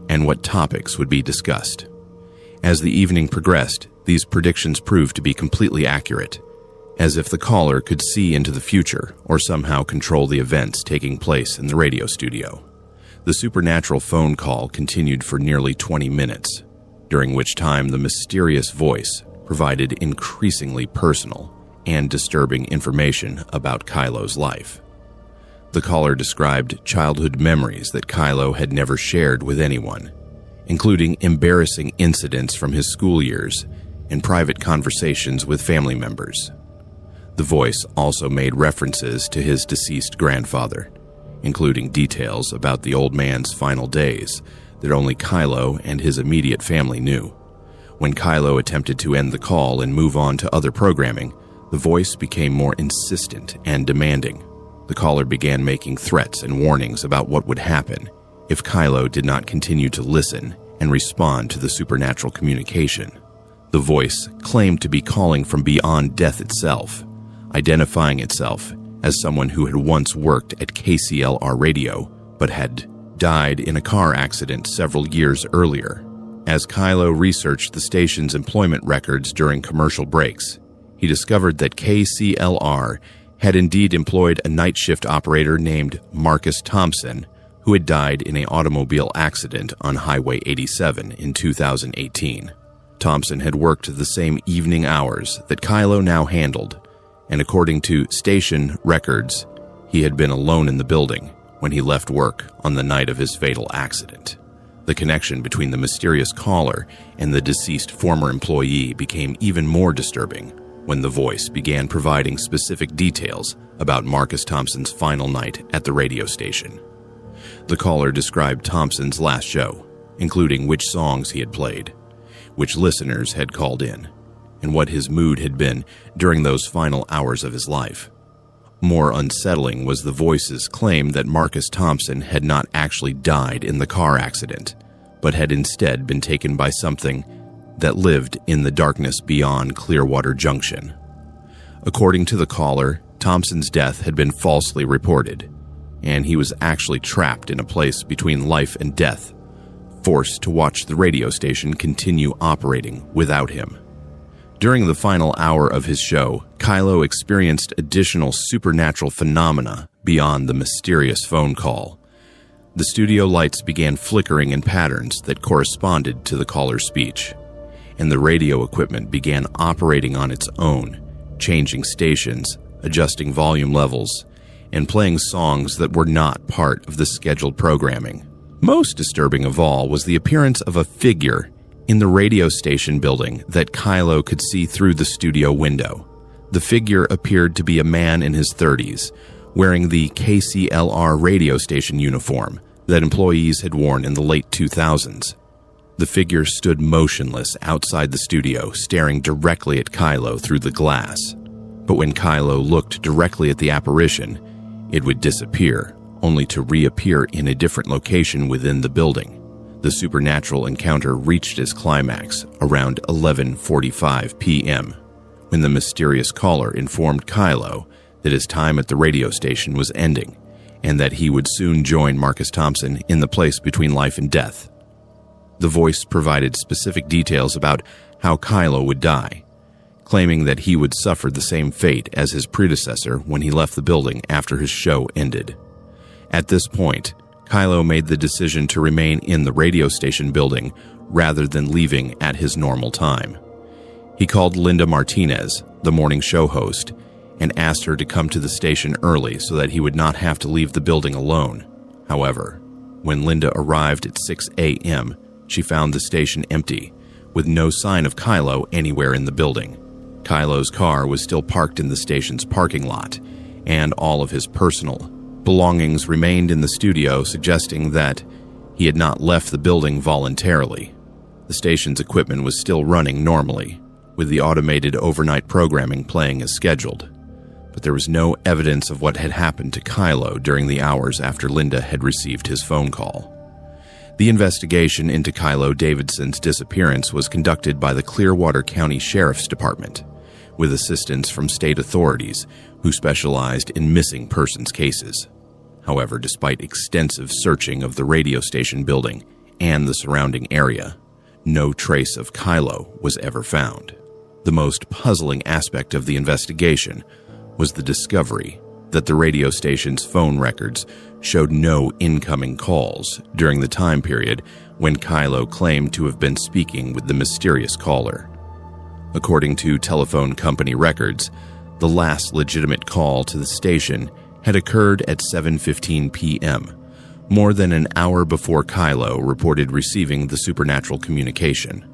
and what topics would be discussed. As the evening progressed, these predictions proved to be completely accurate, as if the caller could see into the future or somehow control the events taking place in the radio studio. The supernatural phone call continued for nearly 20 minutes, during which time the mysterious voice provided increasingly personal and disturbing information about Kylo's life. The caller described childhood memories that Kylo had never shared with anyone, including embarrassing incidents from his school years and private conversations with family members. The voice also made references to his deceased grandfather, including details about the old man's final days that only Kylo and his immediate family knew. When Kylo attempted to end the call and move on to other programming, the voice became more insistent and demanding. The caller began making threats and warnings about what would happen if Kylo did not continue to listen and respond to the supernatural communication. The voice claimed to be calling from beyond death itself, identifying itself as someone who had once worked at KCLR radio but had died in a car accident several years earlier. As Kylo researched the station's employment records during commercial breaks, he discovered that KCLR had indeed employed a night shift operator named Marcus Thompson, who had died in an automobile accident on Highway 87 in 2018. Thompson had worked the same evening hours that Kylo now handled, and according to station records, he had been alone in the building when he left work on the night of his fatal accident. The connection between the mysterious caller and the deceased former employee became even more disturbing when the voice began providing specific details about Marcus Thompson's final night at the radio station. The caller described Thompson's last show, including which songs he had played, which listeners had called in, and what his mood had been during those final hours of his life. More unsettling was the voice's claim that Marcus Thompson had not actually died in the car accident, but had instead been taken by something that lived in the darkness beyond Clearwater Junction. According to the caller, Thompson's death had been falsely reported, and he was actually trapped in a place between life and death, forced to watch the radio station continue operating without him. During the final hour of his show, Kylo experienced additional supernatural phenomena beyond the mysterious phone call. The studio lights began flickering in patterns that corresponded to the caller's speech, and the radio equipment began operating on its own, changing stations, adjusting volume levels, and playing songs that were not part of the scheduled programming. Most disturbing of all was the appearance of a figure in the radio station building that Kylo could see through the studio window. The figure appeared to be a man in his 30s, wearing the KCLR radio station uniform that employees had worn in the late 2000s. The figure stood motionless outside the studio, staring directly at Kylo through the glass. But when Kylo looked directly at the apparition, it would disappear, only to reappear in a different location within the building. The supernatural encounter reached its climax around 11:45 p.m. when the mysterious caller informed Kylo that his time at the radio station was ending and that he would soon join Marcus Thompson in the place between life and death. The voice provided specific details about how Kylo would die, claiming that he would suffer the same fate as his predecessor when he left the building after his show ended. At this point, Kylo made the decision to remain in the radio station building rather than leaving at his normal time. He called Linda Martinez, the morning show host, and asked her to come to the station early so that he would not have to leave the building alone. However, when Linda arrived at 6 a.m., she found the station empty, with no sign of Kylo anywhere in the building. Kylo's car was still parked in the station's parking lot, and all of his personal belongings remained in the studio, suggesting that he had not left the building voluntarily. The station's equipment was still running normally, with the automated overnight programming playing as scheduled, but there was no evidence of what had happened to Kylo during the hours after Linda had received his phone call. The investigation into Kylo Davidson's disappearance was conducted by the Clearwater County Sheriff's Department, with assistance from state authorities who specialized in missing persons cases. However, despite extensive searching of the radio station building and the surrounding area, no trace of Kylo was ever found. The most puzzling aspect of the investigation was the discovery that the radio station's phone records showed no incoming calls during the time period when Kylo claimed to have been speaking with the mysterious caller. According to telephone company records, the last legitimate call to the station had occurred at 7:15 p.m., more than an hour before Kylo reported receiving the supernatural communication.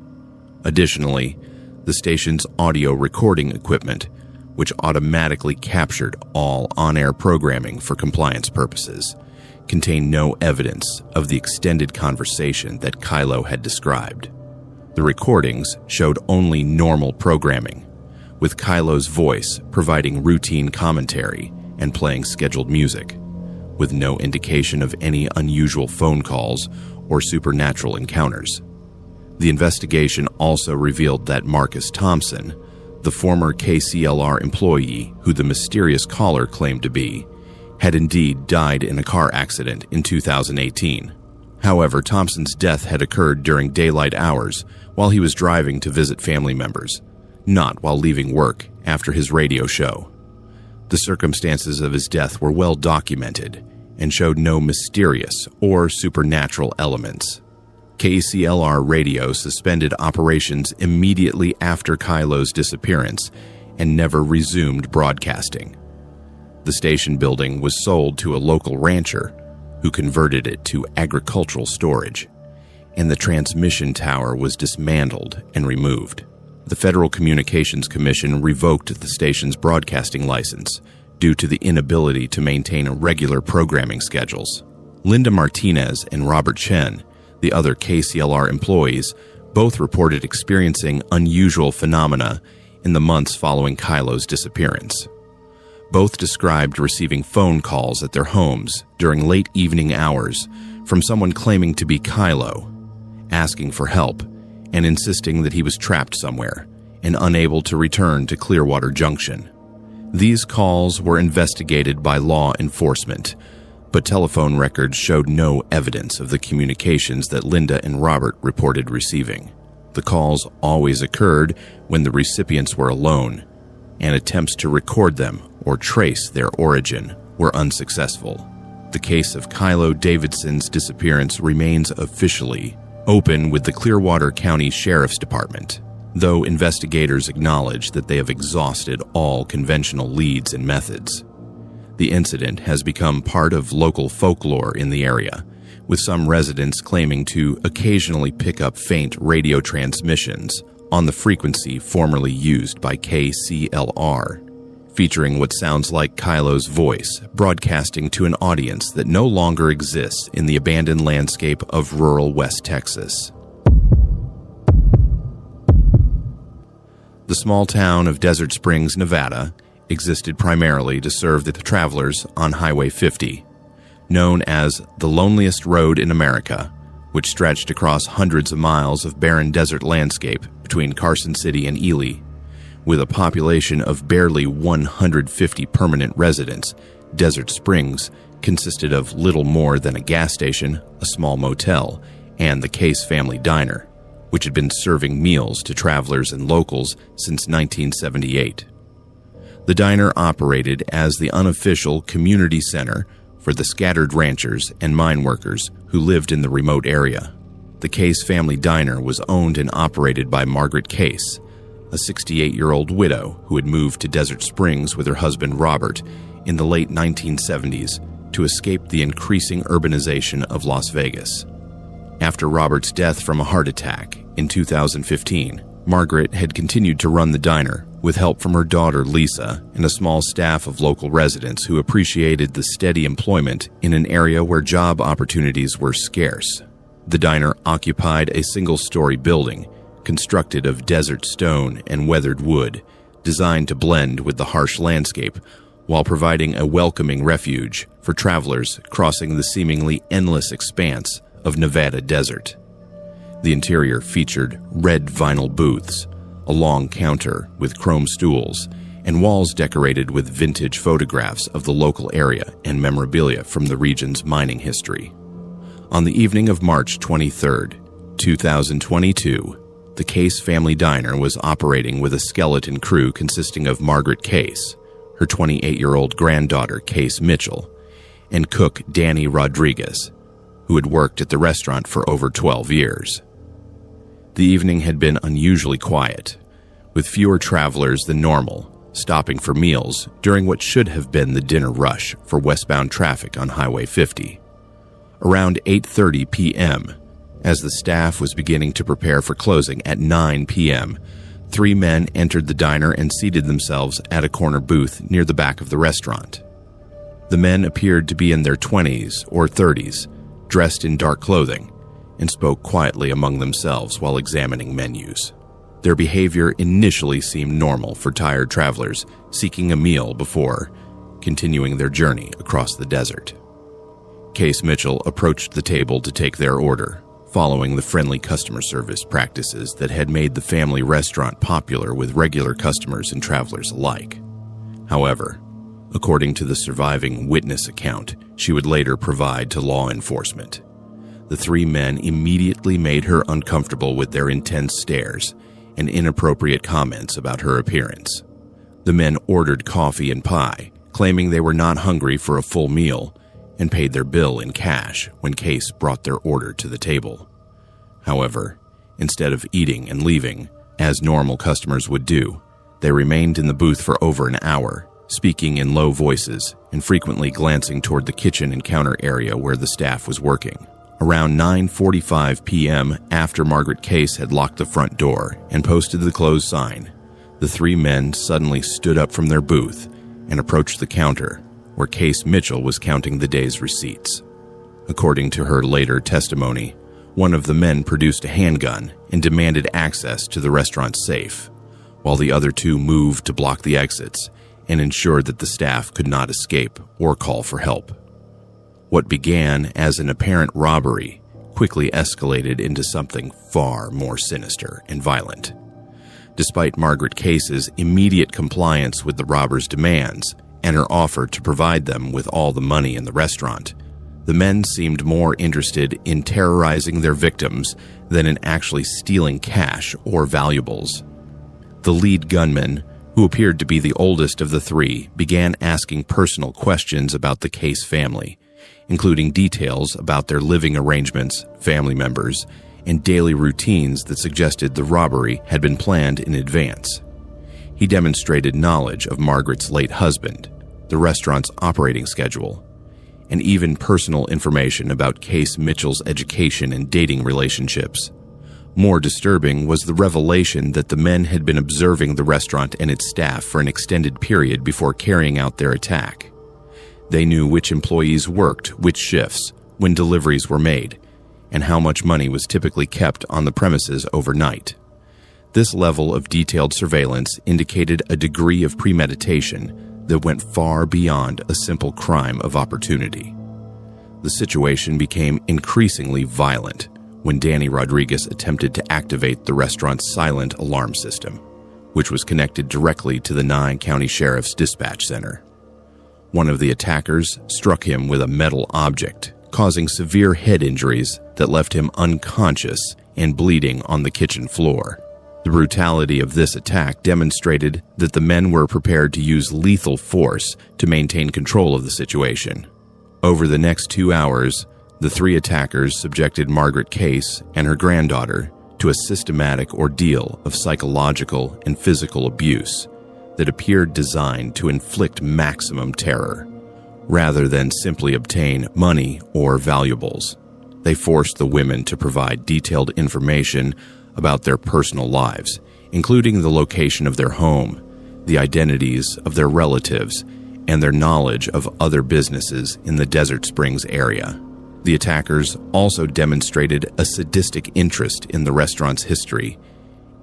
Additionally, the station's audio recording equipment, which automatically captured all on-air programming for compliance purposes, contained no evidence of the extended conversation that Kylo had described. The recordings showed only normal programming, with Kylo's voice providing routine commentary and playing scheduled music, with no indication of any unusual phone calls or supernatural encounters. The investigation also revealed that Marcus Thompson, the former KCLR employee who the mysterious caller claimed to be, had indeed died in a car accident in 2018. However, Thompson's death had occurred during daylight hours while he was driving to visit family members, not while leaving work after his radio show. The circumstances of his death were well documented and showed no mysterious or supernatural elements. KCLR Radio suspended operations immediately after Kylo's disappearance and never resumed broadcasting. The station building was sold to a local rancher who converted it to agricultural storage, and the transmission tower was dismantled and removed. The Federal Communications Commission revoked the station's broadcasting license due to the inability to maintain regular programming schedules. Linda Martinez and Robert Chen, the other KCLR employees, both reported experiencing unusual phenomena in the months following Kylo's disappearance. Both described receiving phone calls at their homes during late evening hours from someone claiming to be Kylo, asking for help and insisting that he was trapped somewhere and unable to return to Clearwater Junction. These calls were investigated by law enforcement, but telephone records showed no evidence of the communications that Linda and Robert reported receiving. The calls always occurred when the recipients were alone, and attempts to record them or trace their origin were unsuccessful. The case of Kylo Davidson's disappearance remains officially open with the Clearwater County Sheriff's Department, though investigators acknowledge that they have exhausted all conventional leads and methods. The incident has become part of local folklore in the area, with some residents claiming to occasionally pick up faint radio transmissions on the frequency formerly used by KCLR, featuring what sounds like Kylo's voice broadcasting to an audience that no longer exists in the abandoned landscape of rural West Texas. The small town of Desert Springs, Nevada, existed primarily to serve the travelers on Highway 50, known as the loneliest road in America which stretched across hundreds of miles of barren desert landscape between Carson City and Ely. With a population of barely 150 permanent residents, Desert Springs consisted of little more than a gas station, a small motel, and the Case family diner, which had been serving meals to travelers and locals since 1978. The diner operated as the unofficial community center for the scattered ranchers and mine workers who lived in the remote area. The Case family diner was owned and operated by Margaret Case, a 68-year-old widow who had moved to Desert Springs with her husband Robert in the late 1970s to escape the increasing urbanization of Las Vegas. After Robert's death from a heart attack in 2015, Margaret had continued to run the diner with help from her daughter Lisa and a small staff of local residents who appreciated the steady employment in an area where job opportunities were scarce. The diner occupied a single-story building constructed of desert stone and weathered wood, designed to blend with the harsh landscape while providing a welcoming refuge for travelers crossing the seemingly endless expanse of Nevada desert. The interior featured red vinyl booths, a long counter with chrome stools, and walls decorated with vintage photographs of the local area and memorabilia from the region's mining history. On the evening of March 23, 2022, the Case family diner was operating with a skeleton crew consisting of Margaret Case, her 28-year-old granddaughter Case Mitchell, and cook Danny Rodriguez, who had worked at the restaurant for over 12 years. The evening had been unusually quiet, with fewer travelers than normal stopping for meals during what should have been the dinner rush for westbound traffic on Highway 50. Around 8:30 p.m., as the staff was beginning to prepare for closing at 9 p.m., 3 men entered the diner and seated themselves at a corner booth near the back of the restaurant. The men appeared to be in their 20s or 30s, dressed in dark clothing, and spoke quietly among themselves while examining menus. Their behavior initially seemed normal for tired travelers seeking a meal before continuing their journey across the desert. Case Mitchell approached the table to take their order, following the friendly customer service practices that had made the family restaurant popular with regular customers and travelers alike. However, according to the surviving witness account she would later provide to law enforcement, the 3 men immediately made her uncomfortable with their intense stares and inappropriate comments about her appearance. The men ordered coffee and pie, claiming they were not hungry for a full meal, and paid their bill in cash when Case brought their order to the table. However, instead of eating and leaving, as normal customers would do, they remained in the booth for over an hour, speaking in low voices and frequently glancing toward the kitchen and counter area where the staff was working. Around 9:45 p.m., after Margaret Case had locked the front door and posted the close sign, the 3 men suddenly stood up from their booth and approached the counter, where Case Mitchell was counting the day's receipts. According to her later testimony, one of the men produced a handgun and demanded access to the restaurant's safe, while the other 2 moved to block the exits and ensure that the staff could not escape or call for help. What began as an apparent robbery quickly escalated into something far more sinister and violent. Despite Margaret Case's immediate compliance with the robbers' demands and her offer to provide them with all the money in the restaurant, the men seemed more interested in terrorizing their victims than in actually stealing cash or valuables. The lead gunman, who appeared to be the oldest of the 3, began asking personal questions about the Case family, including details about their living arrangements, family members, and daily routines that suggested the robbery had been planned in advance. He demonstrated knowledge of Margaret's late husband, the restaurant's operating schedule, and even personal information about Case Mitchell's education and dating relationships. More disturbing was the revelation that the men had been observing the restaurant and its staff for an extended period before carrying out their attack. They knew which employees worked which shifts, when deliveries were made, and how much money was typically kept on the premises overnight. This level of detailed surveillance indicated a degree of premeditation that went far beyond a simple crime of opportunity. The situation became increasingly violent, when Danny Rodriguez attempted to activate the restaurant's silent alarm system, which was connected directly to the Nye County Sheriff's dispatch center. One of the attackers struck him with a metal object, causing severe head injuries that left him unconscious and bleeding on the kitchen floor. The brutality of this attack demonstrated that the men were prepared to use lethal force to maintain control of the situation. Over the next 2 hours, the 3 attackers subjected Margaret Case and her granddaughter to a systematic ordeal of psychological and physical abuse that appeared designed to inflict maximum terror, rather than simply obtain money or valuables. They forced the women to provide detailed information about their personal lives, including the location of their home, the identities of their relatives, and their knowledge of other businesses in the Desert Springs area. The attackers also demonstrated a sadistic interest in the restaurant's history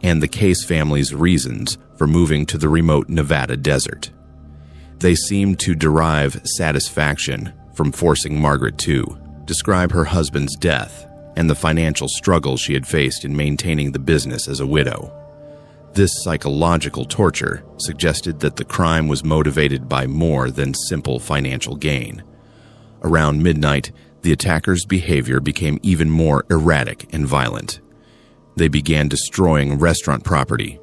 and the Case family's reasons for moving to the remote Nevada desert. They seemed to derive satisfaction from forcing Margaret to describe her husband's death and the financial struggles she had faced in maintaining the business as a widow. This psychological torture suggested that the crime was motivated by more than simple financial gain. Around midnight, the attackers' behavior became even more erratic and violent. They began destroying restaurant property,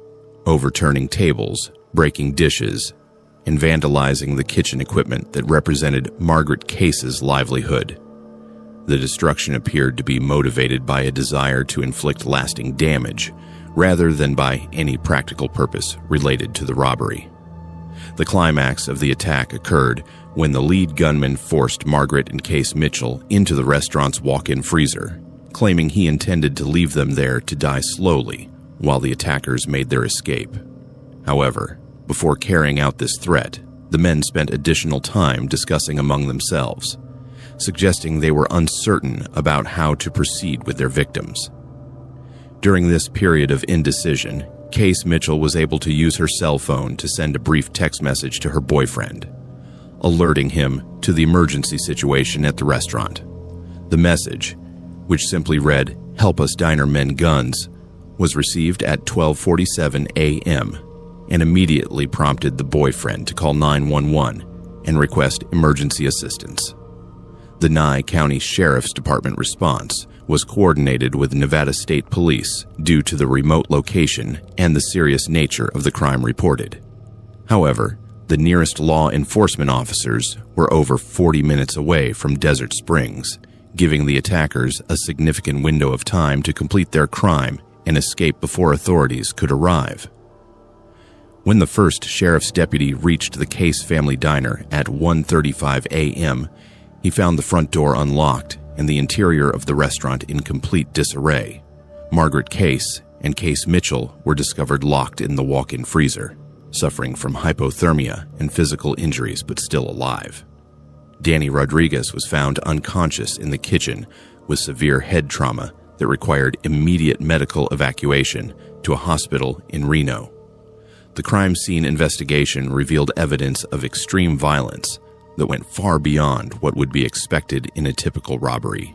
overturning tables, breaking dishes, and vandalizing the kitchen equipment that represented Margaret Case's livelihood. The destruction appeared to be motivated by a desire to inflict lasting damage, rather than by any practical purpose related to the robbery. The climax of the attack occurred when the lead gunman forced Margaret and Case Mitchell into the restaurant's walk-in freezer, claiming he intended to leave them there to die slowly while the attackers made their escape. However, before carrying out this threat, the men spent additional time discussing among themselves, suggesting they were uncertain about how to proceed with their victims. During this period of indecision, Case Mitchell was able to use her cell phone to send a brief text message to her boyfriend, alerting him to the emergency situation at the restaurant. The message, which simply read, "Help us diner men guns," was received at 12:47 a.m. and immediately prompted the boyfriend to call 911 and request emergency assistance. The Nye County Sheriff's Department response was coordinated with Nevada State Police due to the remote location and the serious nature of the crime reported. However, the nearest law enforcement officers were over 40 minutes away from Desert Springs, giving the attackers a significant window of time to complete their crime and escape before authorities could arrive. When the first sheriff's deputy reached the Case family diner at 1:35 a.m., he found the front door unlocked and the interior of the restaurant in complete disarray. Margaret Case and Case Mitchell were discovered locked in the walk-in freezer, suffering from hypothermia and physical injuries but still alive. Danny Rodriguez was found unconscious in the kitchen with severe head trauma that required immediate medical evacuation to a hospital in Reno. The crime scene investigation revealed evidence of extreme violence that went far beyond what would be expected in a typical robbery.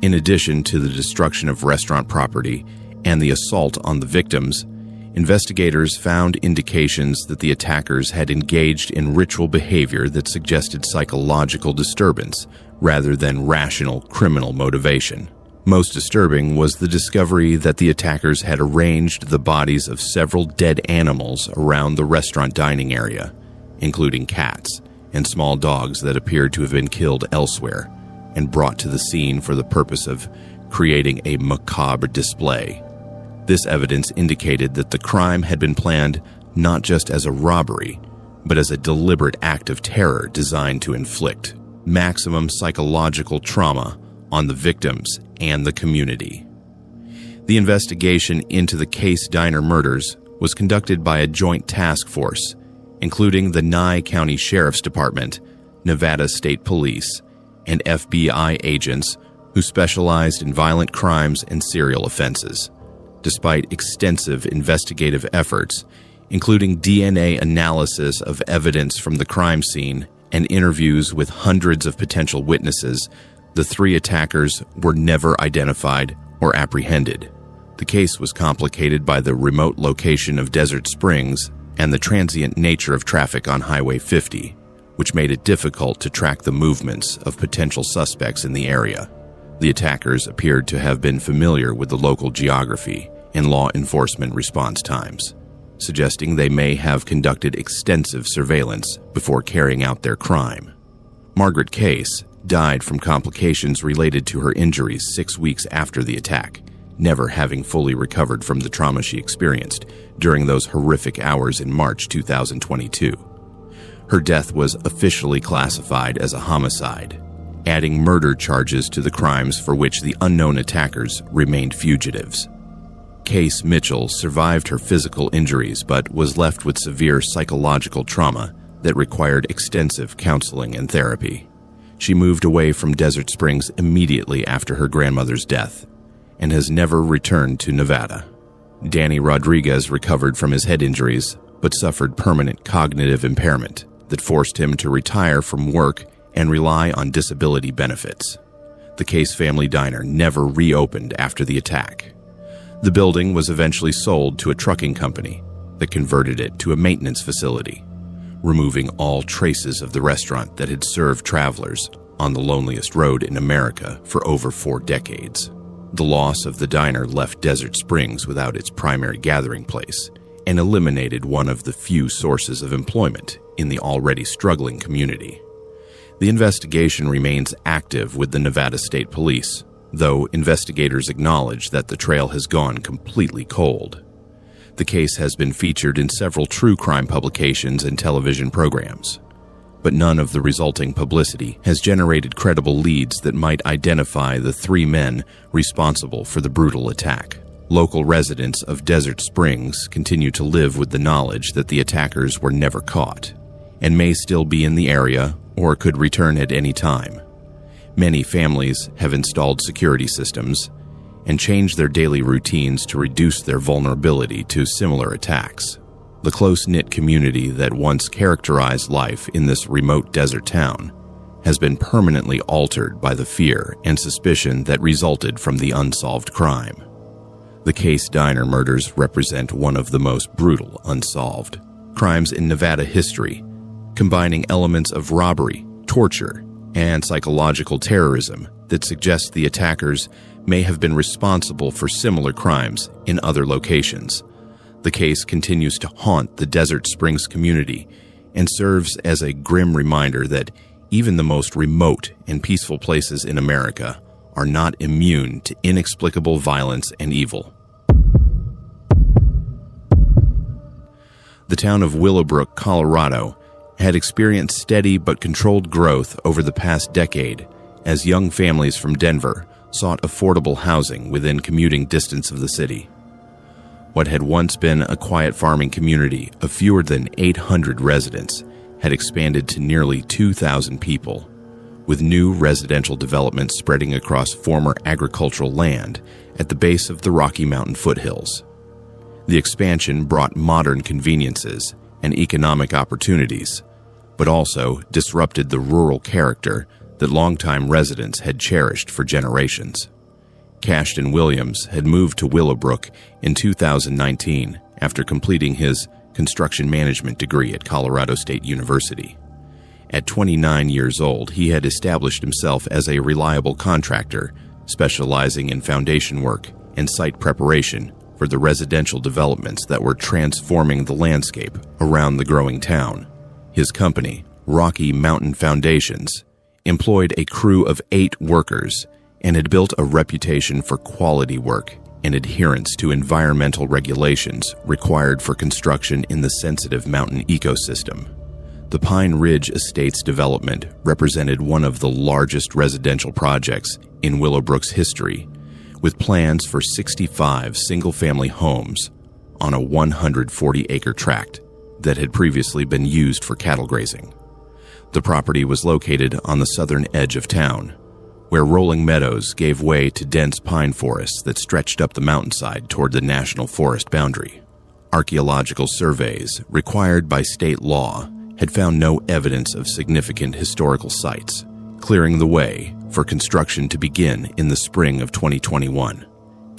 In addition to the destruction of restaurant property and the assault on the victims, investigators found indications that the attackers had engaged in ritual behavior that suggested psychological disturbance rather than rational criminal motivation. Most disturbing was the discovery that the attackers had arranged the bodies of several dead animals around the restaurant dining area, including cats and small dogs that appeared to have been killed elsewhere and brought to the scene for the purpose of creating a macabre display. This evidence indicated that the crime had been planned not just as a robbery, but as a deliberate act of terror designed to inflict maximum psychological trauma on the victims and the community. The investigation into the Case Diner murders was conducted by a joint task force, including the Nye County Sheriff's Department, Nevada State Police, and FBI agents who specialized in violent crimes and serial offenses. Despite extensive investigative efforts, including DNA analysis of evidence from the crime scene and interviews with hundreds of potential witnesses, the 3 attackers were never identified or apprehended. The case was complicated by the remote location of Desert Springs and the transient nature of traffic on Highway 50, which made it difficult to track the movements of potential suspects in the area. The attackers appeared to have been familiar with the local geography and law enforcement response times, suggesting they may have conducted extensive surveillance before carrying out their crime. Margaret Case died from complications related to her injuries 6 weeks after the attack, never having fully recovered from the trauma she experienced during those horrific hours in March 2022. Her death was officially classified as a homicide, adding murder charges to the crimes for which the unknown attackers remained fugitives. Case Mitchell survived her physical injuries but was left with severe psychological trauma that required extensive counseling and therapy. She moved away from Desert Springs immediately after her grandmother's death and has never returned to Nevada. Danny Rodriguez recovered from his head injuries but suffered permanent cognitive impairment that forced him to retire from work and rely on disability benefits. The Case Family Diner never reopened after the attack. The building was eventually sold to a trucking company that converted it to a maintenance facility, removing all traces of the restaurant that had served travelers on the loneliest road in America for over 4 decades. The loss of the diner left Desert Springs without its primary gathering place and eliminated one of the few sources of employment in the already struggling community. The investigation remains active with the Nevada State Police, though investigators acknowledge that the trail has gone completely cold. The case has been featured in several true crime publications and television programs, but none of the resulting publicity has generated credible leads that might identify the 3 men responsible for the brutal attack. Local residents of Desert Springs continue to live with the knowledge that the attackers were never caught and may still be in the area or could return at any time. Many families have installed security systems and changed their daily routines to reduce their vulnerability to similar attacks. The close-knit community that once characterized life in this remote desert town has been permanently altered by the fear and suspicion that resulted from the unsolved crime. The Case Diner murders represent one of the most brutal unsolved crimes in Nevada history, combining elements of robbery, torture, and psychological terrorism that suggest the attackers may have been responsible for similar crimes in other locations. The case continues to haunt the Desert Springs community and serves as a grim reminder that even the most remote and peaceful places in America are not immune to inexplicable violence and evil. The town of Willowbrook, Colorado, had experienced steady but controlled growth over the past decade as young families from Denver sought affordable housing within commuting distance of the city. What had once been a quiet farming community of fewer than 800 residents had expanded to nearly 2,000 people, with new residential developments spreading across former agricultural land at the base of the Rocky Mountain foothills. The expansion brought modern conveniences and economic opportunities, but also disrupted the rural character that longtime residents had cherished for generations. Cashton Williams had moved to Willowbrook in 2019 after completing his construction management degree at Colorado State University. At 29 years old, he had established himself as a reliable contractor, specializing in foundation work and site preparation for the residential developments that were transforming the landscape around the growing town. His company, Rocky Mountain Foundations, employed a crew of 8 workers and had built a reputation for quality work and adherence to environmental regulations required for construction in the sensitive mountain ecosystem. The Pine Ridge Estates development represented one of the largest residential projects in Willowbrook's history, with plans for 65 single-family homes on a 140-acre tract that had previously been used for cattle grazing. The property was located on the southern edge of town, where rolling meadows gave way to dense pine forests that stretched up the mountainside toward the national forest boundary. Archaeological surveys required by state law had found no evidence of significant historical sites, clearing the way for construction to begin in the spring of 2021.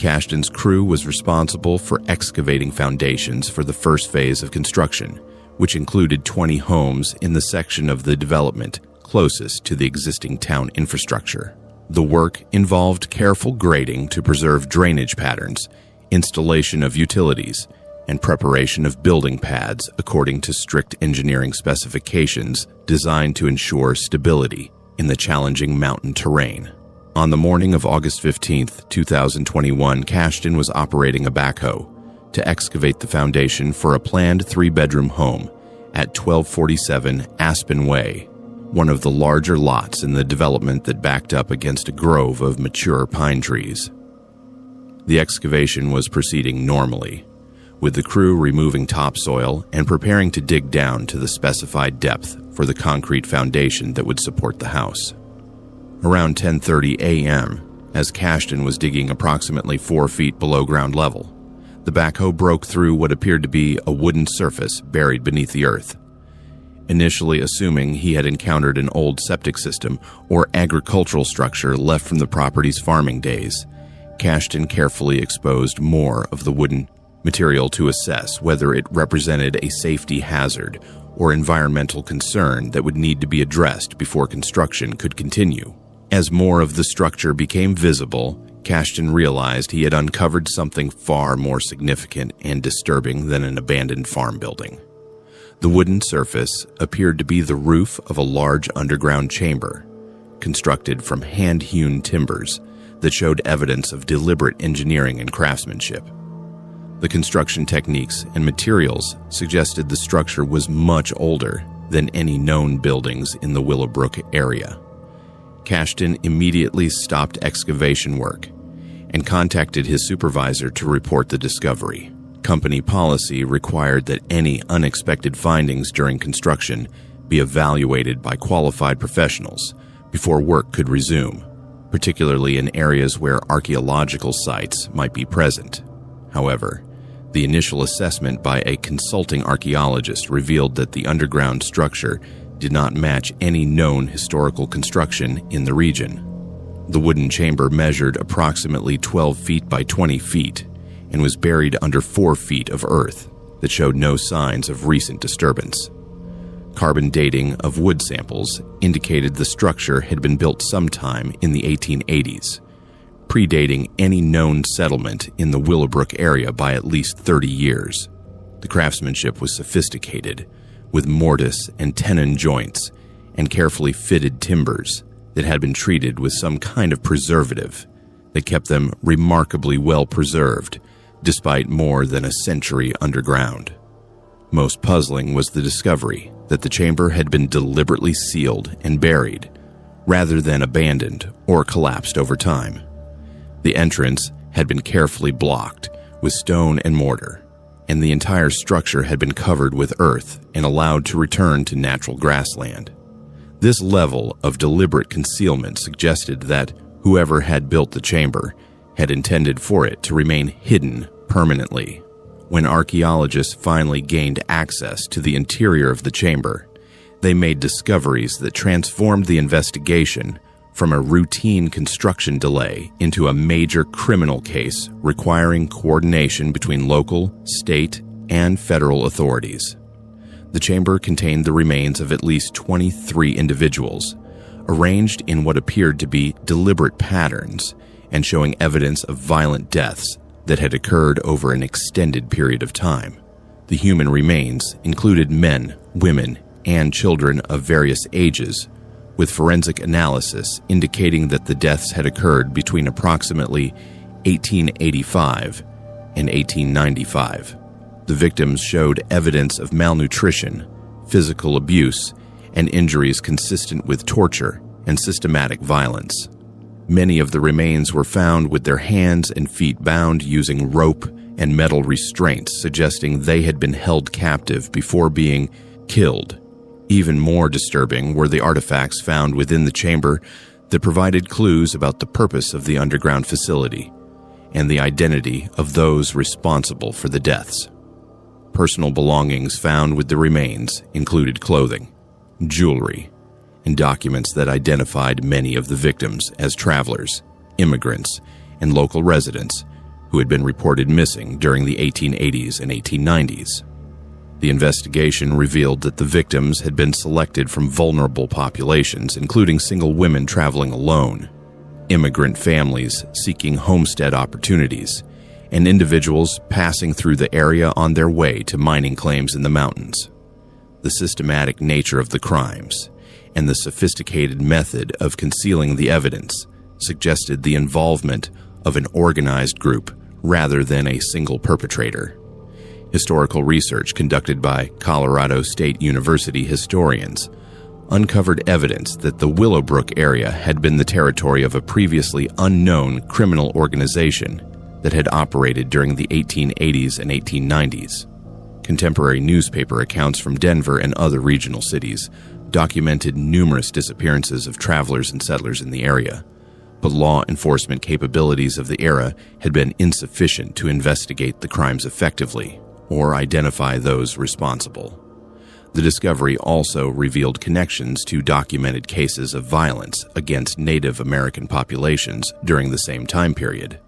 Cashton's crew was responsible for excavating foundations for the first phase of construction, which included 20 homes in the section of the development closest to the existing town infrastructure. The work involved careful grading to preserve drainage patterns, installation of utilities, and preparation of building pads according to strict engineering specifications designed to ensure stability in the challenging mountain terrain. On the morning of August 15, 2021, Cashton was operating a backhoe to excavate the foundation for a planned 3-bedroom home at 1247 Aspen Way, one of the larger lots in the development that backed up against a grove of mature pine trees. The excavation was proceeding normally, with the crew removing topsoil and preparing to dig down to the specified depth for the concrete foundation that would support the house. Around 10:30 a.m., as Cashton was digging approximately 4 feet below ground level, the backhoe broke through what appeared to be a wooden surface buried beneath the earth. Initially assuming he had encountered an old septic system or agricultural structure left from the property's farming days, Cashton carefully exposed more of the wooden material to assess whether it represented a safety hazard or environmental concern that would need to be addressed before construction could continue. As more of the structure became visible, Cashton realized he had uncovered something far more significant and disturbing than an abandoned farm building. The wooden surface appeared to be the roof of a large underground chamber, constructed from hand-hewn timbers that showed evidence of deliberate engineering and craftsmanship. The construction techniques and materials suggested the structure was much older than any known buildings in the Willowbrook area. Cashton immediately stopped excavation work and contacted his supervisor to report the discovery. Company policy required that any unexpected findings during construction be evaluated by qualified professionals before work could resume, particularly in areas where archaeological sites might be present. However, the initial assessment by a consulting archaeologist revealed that the underground structure did not match any known historical construction in the region. The wooden chamber measured approximately 12 feet by 20 feet and was buried under 4 feet of earth that showed no signs of recent disturbance. Carbon dating of wood samples indicated the structure had been built sometime in the 1880s, predating any known settlement in the Willowbrook area by at least 30 years. The craftsmanship was sophisticated, with mortise and tenon joints and carefully fitted timbers that had been treated with some kind of preservative that kept them remarkably well preserved despite more than a century underground. Most puzzling was the discovery that the chamber had been deliberately sealed and buried, rather than abandoned or collapsed over time. The entrance had been carefully blocked with stone and mortar, and the entire structure had been covered with earth and allowed to return to natural grassland. This level of deliberate concealment suggested that whoever had built the chamber had intended for it to remain hidden permanently. When archaeologists finally gained access to the interior of the chamber, they made discoveries that transformed the investigation from a routine construction delay into a major criminal case requiring coordination between local, state, and federal authorities. The chamber contained the remains of at least 23 individuals, arranged in what appeared to be deliberate patterns and showing evidence of violent deaths that had occurred over an extended period of time. The human remains included men, women, and children of various ages, with forensic analysis indicating that the deaths had occurred between approximately 1885 and 1895. The victims showed evidence of malnutrition, physical abuse, and injuries consistent with torture and systematic violence. Many of the remains were found with their hands and feet bound using rope and metal restraints, suggesting they had been held captive before being killed. Even more disturbing were the artifacts found within the chamber that provided clues about the purpose of the underground facility and the identity of those responsible for the deaths. Personal belongings found with the remains included clothing, jewelry, and documents that identified many of the victims as travelers, immigrants, and local residents who had been reported missing during the 1880s and 1890s. The investigation revealed that the victims had been selected from vulnerable populations, including single women traveling alone, immigrant families seeking homestead opportunities, and individuals passing through the area on their way to mining claims in the mountains. The systematic nature of the crimes and the sophisticated method of concealing the evidence suggested the involvement of an organized group rather than a single perpetrator. Historical research conducted by Colorado State University historians uncovered evidence that the Willowbrook area had been the territory of a previously unknown criminal organization that had operated during the 1880s and 1890s. Contemporary newspaper accounts from Denver and other regional cities documented numerous disappearances of travelers and settlers in the area, but law enforcement capabilities of the era had been insufficient to investigate the crimes effectively or identify those responsible. The discovery also revealed connections to documented cases of violence against Native American populations during the same time period.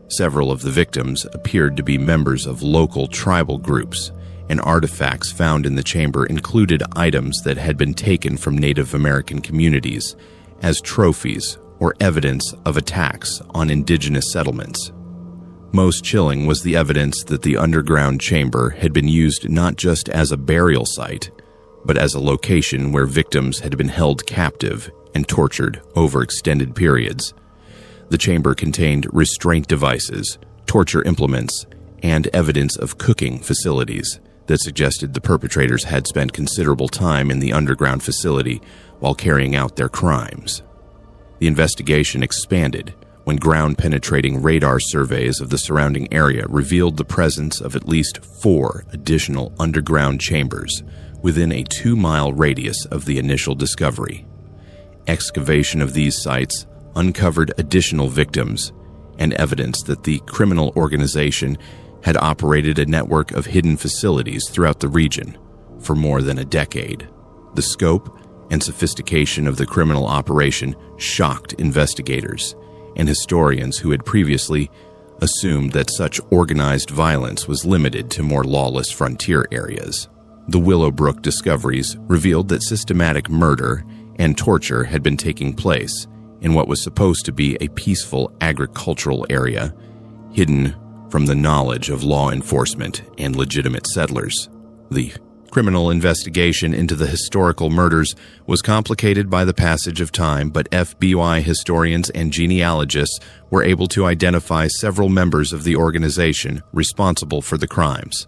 Several of the victims appeared to be members of local tribal groups, and artifacts found in the chamber included items that had been taken from Native American communities as trophies or evidence of attacks on indigenous settlements. Most chilling was the evidence that the underground chamber had been used not just as a burial site, but as a location where victims had been held captive and tortured over extended periods. The chamber contained restraint devices, torture implements, and evidence of cooking facilities that suggested the perpetrators had spent considerable time in the underground facility while carrying out their crimes. The investigation expanded when ground-penetrating radar surveys of the surrounding area revealed the presence of at least 4 additional underground chambers within a 2-mile radius of the initial discovery. Excavation of these sites uncovered additional victims and evidence that the criminal organization had operated a network of hidden facilities throughout the region for more than a decade. The scope and sophistication of the criminal operation shocked investigators and historians who had previously assumed that such organized violence was limited to more lawless frontier areas. The Willowbrook discoveries revealed that systematic murder and torture had been taking place in what was supposed to be a peaceful agricultural area, hidden from the knowledge of law enforcement and legitimate settlers. The criminal investigation into the historical murders was complicated by the passage of time, but FBI historians and genealogists were able to identify several members of the organization responsible for the crimes.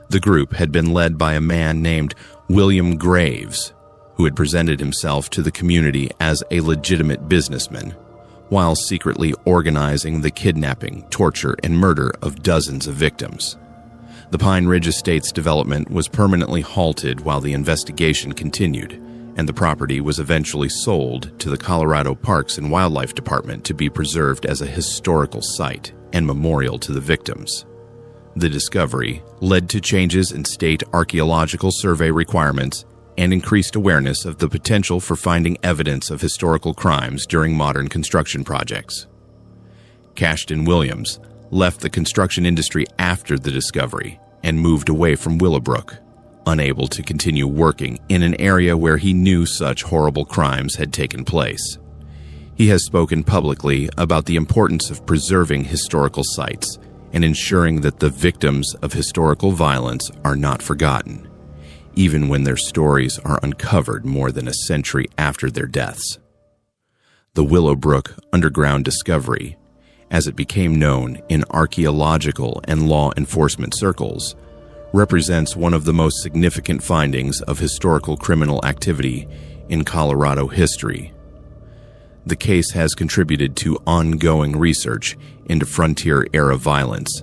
The group had been led by a man named William Graves, who had presented himself to the community as a legitimate businessman, while secretly organizing the kidnapping, torture, and murder of dozens of victims. The Pine Ridge Estate's development was permanently halted while the investigation continued, and the property was eventually sold to the Colorado Parks and Wildlife Department to be preserved as a historical site and memorial to the victims. The discovery led to changes in state archaeological survey requirements and increased awareness of the potential for finding evidence of historical crimes during modern construction projects. Cashton Williams left the construction industry after the discovery and moved away from Willowbrook, unable to continue working in an area where he knew such horrible crimes had taken place. He has spoken publicly about the importance of preserving historical sites and ensuring that the victims of historical violence are not forgotten, even when their stories are uncovered more than a century after their deaths. The Willowbrook underground discovery, as it became known in archaeological and law enforcement circles, represents one of the most significant findings of historical criminal activity in Colorado history. The case has contributed to ongoing research into frontier-era violence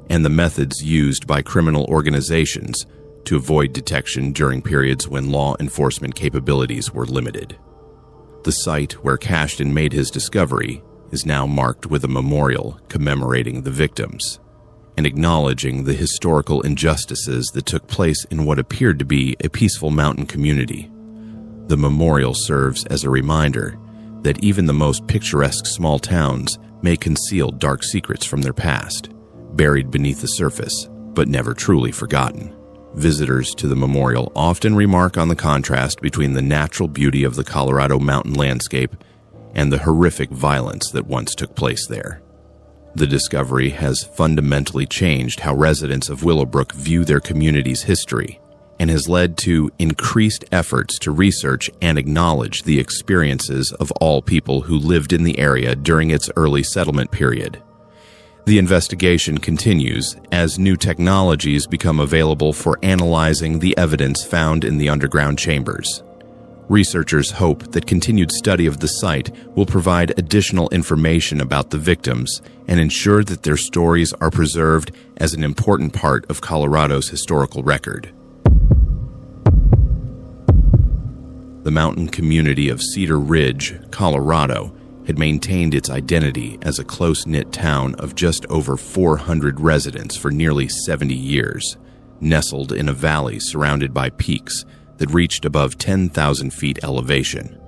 and the methods used by criminal organizations to avoid detection during periods when law enforcement capabilities were limited. The site where Cashton made his discovery is now marked with a memorial commemorating the victims and acknowledging the historical injustices that took place in what appeared to be a peaceful mountain community. The memorial serves as a reminder that even the most picturesque small towns may conceal dark secrets from their past, buried beneath the surface, but never truly forgotten. Visitors to the memorial often remark on the contrast between the natural beauty of the Colorado mountain landscape and the horrific violence that once took place there. The discovery has fundamentally changed how residents of Willowbrook view their community's history and has led to increased efforts to research and acknowledge the experiences of all people who lived in the area during its early settlement period. The investigation continues as new technologies become available for analyzing the evidence found in the underground chambers. Researchers hope that continued study of the site will provide additional information about the victims and ensure that their stories are preserved as an important part of Colorado's historical record. The mountain community of Cedar Ridge, Colorado, had maintained its identity as a close-knit town of just over 400 residents for nearly 70 years, nestled in a valley surrounded by peaks that reached above 10,000 feet elevation.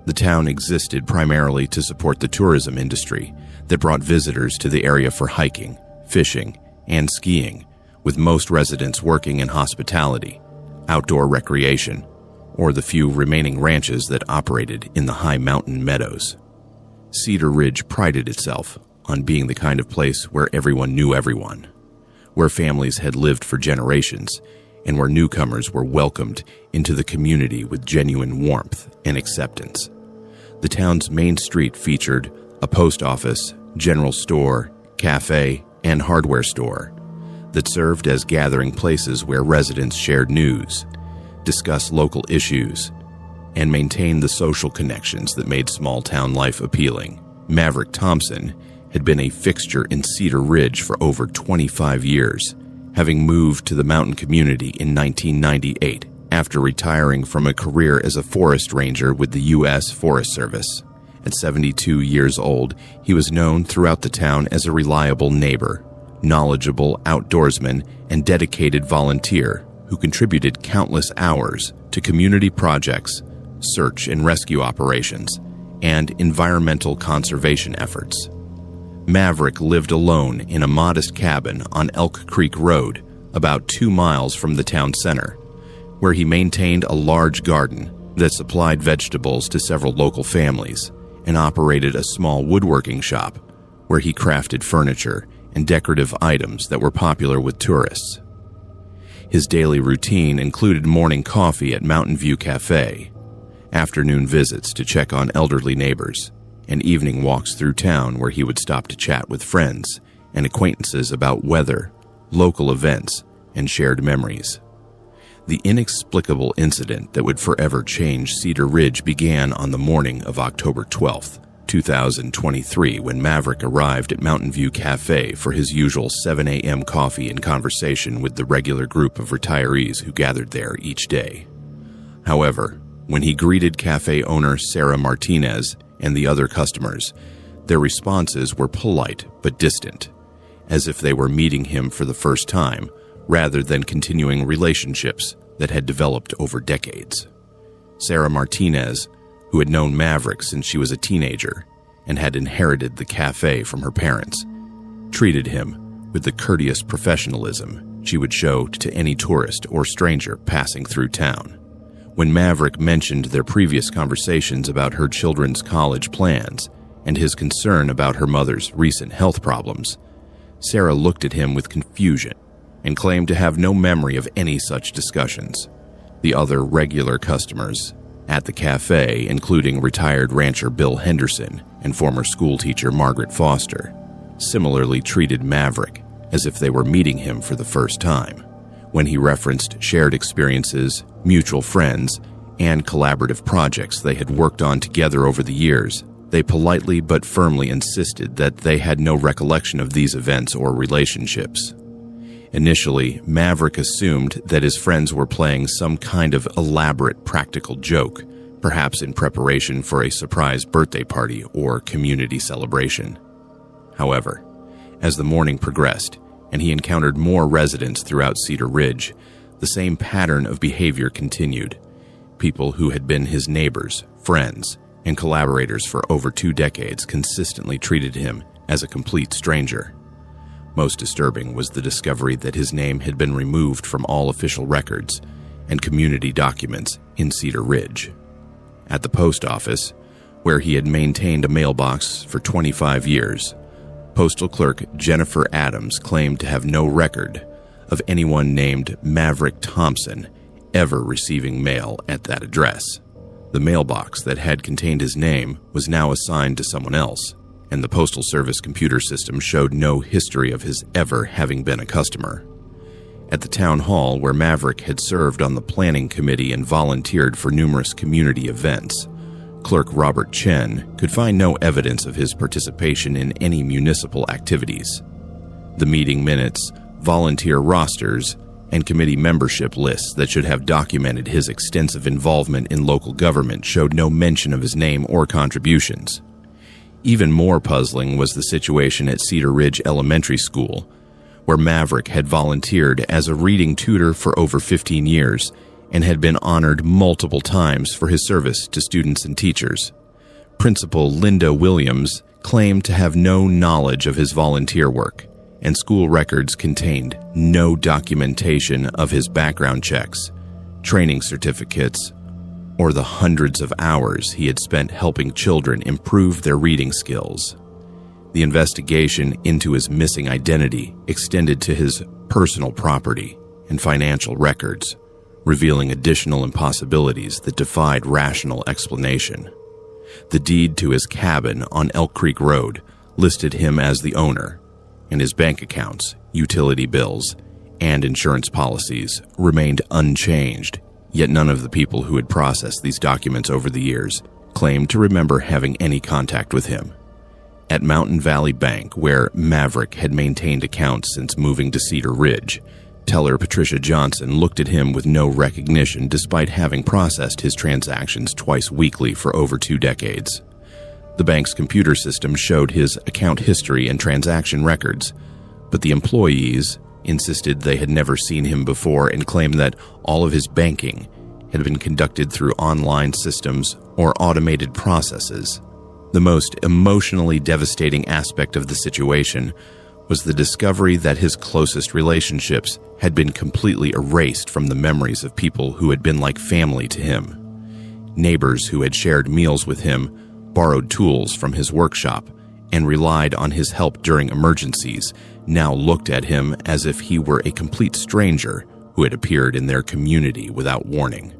The town existed primarily to support the tourism industry that brought visitors to the area for hiking, fishing, and skiing, with most residents working in hospitality, outdoor recreation, or the few remaining ranches that operated in the high mountain meadows. Cedar Ridge prided itself on being the kind of place where everyone knew everyone, where families had lived for generations, and where newcomers were welcomed into the community with genuine warmth and acceptance. The town's main street featured a post office, general store, cafe, and hardware store that served as gathering places where residents shared news, discussed local issues, and maintained the social connections that made small-town life appealing. Maverick Thompson had been a fixture in Cedar Ridge for over 25 years, having moved to the mountain community in 1998 after retiring from a career as a forest ranger with the U.S. Forest Service. At 72 years old, he was known throughout the town as a reliable neighbor, knowledgeable outdoorsman, and dedicated volunteer who contributed countless hours to community projects, search and rescue operations, and environmental conservation efforts. Maverick lived alone in a modest cabin on Elk Creek Road, about 2 miles from the town center, where he maintained a large garden that supplied vegetables to several local families and operated a small woodworking shop where he crafted furniture and decorative items that were popular with tourists. His daily routine included morning coffee at Mountain View Cafe, afternoon visits to check on elderly neighbors, and evening walks through town where he would stop to chat with friends and acquaintances about weather, local events, and shared memories. The inexplicable incident that would forever change Cedar Ridge began on the morning of October 12th, 2023, when Maverick arrived at Mountain View Cafe for his usual 7 a.m. coffee and conversation with the regular group of retirees who gathered there each day. However, when he greeted cafe owner Sarah Martinez and the other customers, their responses were polite but distant, as if they were meeting him for the first time rather than continuing relationships that had developed over decades. Sarah Martinez, who had known Maverick since she was a teenager and had inherited the cafe from her parents, treated him with the courteous professionalism she would show to any tourist or stranger passing through town. When Maverick mentioned their previous conversations about her children's college plans and his concern about her mother's recent health problems, Sarah looked at him with confusion and claimed to have no memory of any such discussions. The other regular customers at the cafe, including retired rancher Bill Henderson and former schoolteacher Margaret Foster, similarly treated Maverick as if they were meeting him for the first time. When he referenced shared experiences, mutual friends, and collaborative projects they had worked on together over the years, they politely but firmly insisted that they had no recollection of these events or relationships. Initially, Maverick assumed that his friends were playing some kind of elaborate practical joke, perhaps in preparation for a surprise birthday party or community celebration. However, as the morning progressed and he encountered more residents throughout Cedar Ridge, the same pattern of behavior continued. People who had been his neighbors, friends, and collaborators for over 2 decades consistently treated him as a complete stranger. Most disturbing was the discovery that his name had been removed from all official records and community documents in Cedar Ridge. At the post office, where he had maintained a mailbox for 25 years, Postal Clerk Jennifer Adams claimed to have no record of anyone named Maverick Thompson ever receiving mail at that address. The mailbox that had contained his name was now assigned to someone else, and the Postal Service computer system showed no history of his ever having been a customer. At the town hall, where Maverick had served on the planning committee and volunteered for numerous community events, Clerk Robert Chen could find no evidence of his participation in any municipal activities. The meeting minutes, volunteer rosters, and committee membership lists that should have documented his extensive involvement in local government showed no mention of his name or contributions. Even more puzzling was the situation at Cedar Ridge Elementary School, where Maverick had volunteered as a reading tutor for over 15 years and had been honored multiple times for his service to students and teachers. Principal Linda Williams claimed to have no knowledge of his volunteer work, and school records contained no documentation of his background checks, training certificates, or the hundreds of hours he had spent helping children improve their reading skills. The investigation into his missing identity extended to his personal property and financial records, revealing additional impossibilities that defied rational explanation. The deed to his cabin on Elk Creek Road listed him as the owner, and his bank accounts, utility bills, and insurance policies remained unchanged, yet none of the people who had processed these documents over the years claimed to remember having any contact with him. At Mountain Valley Bank, where Maverick had maintained accounts since moving to Cedar Ridge, teller Patricia Johnson looked at him with no recognition despite having processed his transactions twice weekly for over 2 decades. The bank's computer system showed his account history and transaction records, but the employees insisted they had never seen him before and claimed that all of his banking had been conducted through online systems or automated processes. The most emotionally devastating aspect of the situation was the discovery that his closest relationships had been completely erased from the memories of people who had been like family to him. Neighbors who had shared meals with him, borrowed tools from his workshop, and relied on his help during emergencies now looked at him as if he were a complete stranger who had appeared in their community without warning.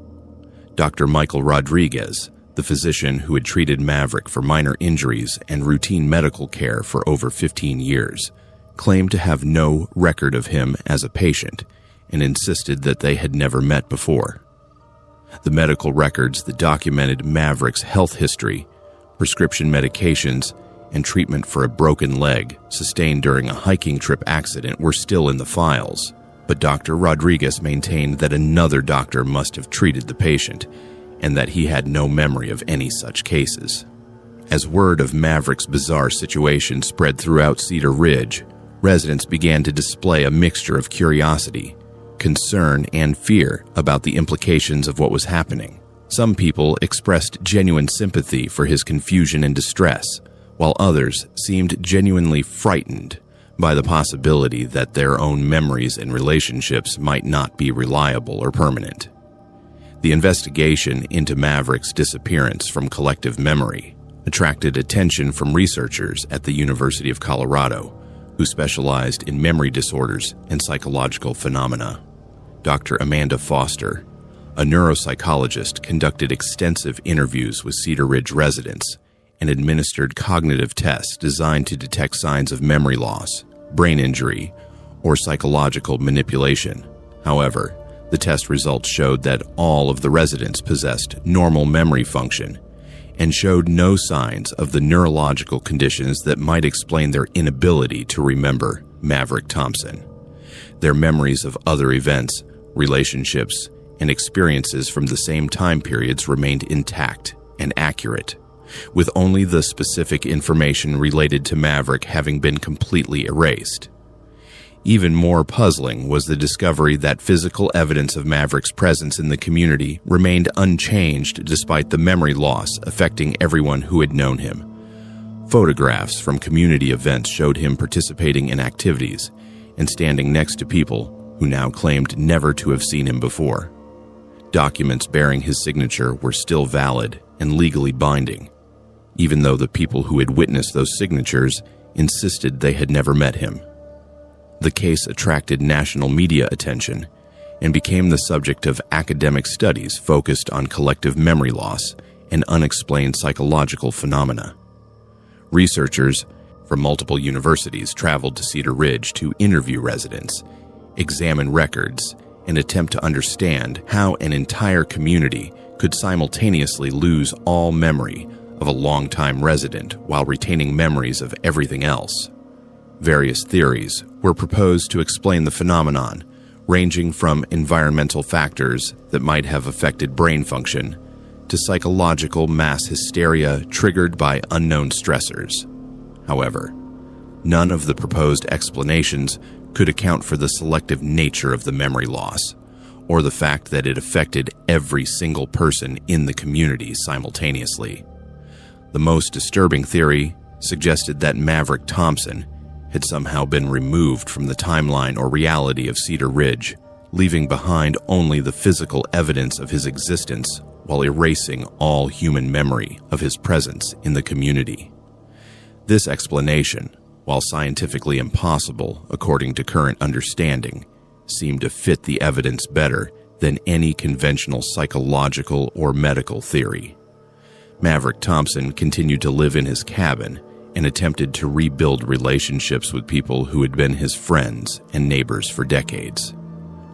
Dr. Michael Rodriguez, the physician who had treated Maverick for minor injuries and routine medical care for over 15 years, claimed to have no record of him as a patient and insisted that they had never met before. The medical records that documented Maverick's health history, prescription medications, and treatment for a broken leg sustained during a hiking trip accident were still in the files, but Dr. Rodriguez maintained that another doctor must have treated the patient and that he had no memory of any such cases. As word of Maverick's bizarre situation spread throughout Cedar Ridge, residents began to display a mixture of curiosity, concern, and fear about the implications of what was happening. Some people expressed genuine sympathy for his confusion and distress, while others seemed genuinely frightened by the possibility that their own memories and relationships might not be reliable or permanent. The investigation into Maverick's disappearance from collective memory attracted attention from researchers at the University of Colorado, who specialized in memory disorders and psychological phenomena. Dr. Amanda Foster, a neuropsychologist, conducted extensive interviews with Cedar Ridge residents and administered cognitive tests designed to detect signs of memory loss, brain injury, or psychological manipulation. However, the test results showed that all of the residents possessed normal memory function and showed no signs of the neurological conditions that might explain their inability to remember Maverick Thompson. Their memories of other events, relationships, and experiences from the same time periods remained intact and accurate, with only the specific information related to Maverick having been completely erased. Even more puzzling was the discovery that physical evidence of Maverick's presence in the community remained unchanged despite the memory loss affecting everyone who had known him. Photographs from community events showed him participating in activities and standing next to people who now claimed never to have seen him before. Documents bearing his signature were still valid and legally binding, even though the people who had witnessed those signatures insisted they had never met him. The case attracted national media attention and became the subject of academic studies focused on collective memory loss and unexplained psychological phenomena. Researchers from multiple universities traveled to Cedar Ridge to interview residents, examine records, and attempt to understand how an entire community could simultaneously lose all memory of a longtime resident while retaining memories of everything else. Various theories were proposed to explain the phenomenon, ranging from environmental factors that might have affected brain function to psychological mass hysteria triggered by unknown stressors. However, none of the proposed explanations could account for the selective nature of the memory loss, or the fact that it affected every single person in the community simultaneously. The most disturbing theory suggested that Maverick Thompson had somehow been removed from the timeline or reality of Cedar Ridge, leaving behind only the physical evidence of his existence while erasing all human memory of his presence in the community. This explanation, while scientifically impossible according to current understanding, seemed to fit the evidence better than any conventional psychological or medical theory. Maverick Thompson continued to live in his cabin and attempted to rebuild relationships with people who had been his friends and neighbors for decades.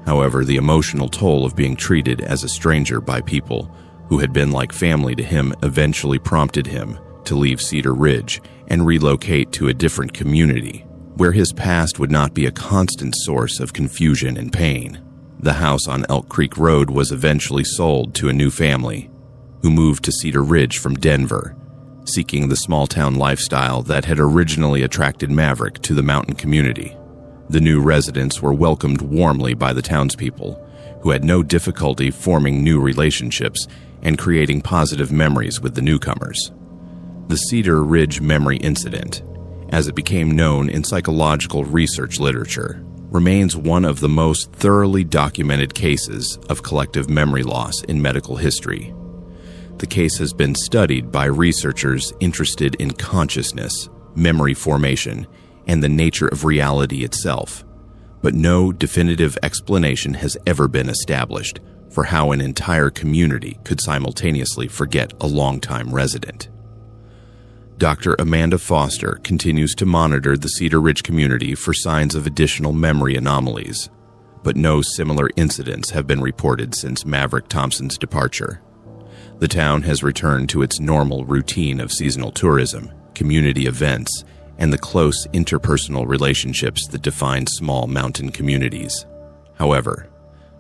However, the emotional toll of being treated as a stranger by people who had been like family to him eventually prompted him to leave Cedar Ridge and relocate to a different community, where his past would not be a constant source of confusion and pain. The house on Elk Creek Road was eventually sold to a new family, who moved to Cedar Ridge from Denver, seeking the small-town lifestyle that had originally attracted Maverick to the mountain community. The new residents were welcomed warmly by the townspeople, who had no difficulty forming new relationships and creating positive memories with the newcomers. The Cedar Ridge Memory Incident, as it became known in psychological research literature, remains one of the most thoroughly documented cases of collective memory loss in medical history. The case has been studied by researchers interested in consciousness, memory formation, and the nature of reality itself, but no definitive explanation has ever been established for how an entire community could simultaneously forget a longtime resident. Dr. Amanda Foster continues to monitor the Cedar Ridge community for signs of additional memory anomalies, but no similar incidents have been reported since Maverick Thompson's departure. The town has returned to its normal routine of seasonal tourism, community events, and the close interpersonal relationships that define small mountain communities. However,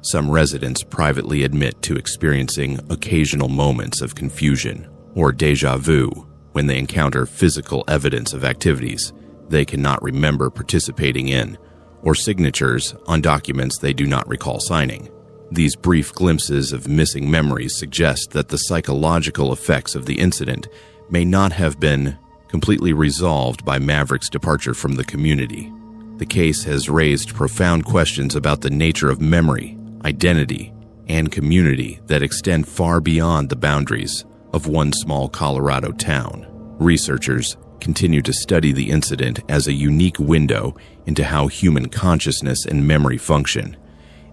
some residents privately admit to experiencing occasional moments of confusion or déjà vu when they encounter physical evidence of activities they cannot remember participating in, or signatures on documents they do not recall signing. These brief glimpses of missing memories suggest that the psychological effects of the incident may not have been completely resolved by Maverick's departure from the community. The case has raised profound questions about the nature of memory, identity, and community that extend far beyond the boundaries of one small Colorado town. Researchers continue to study the incident as a unique window into how human consciousness and memory function,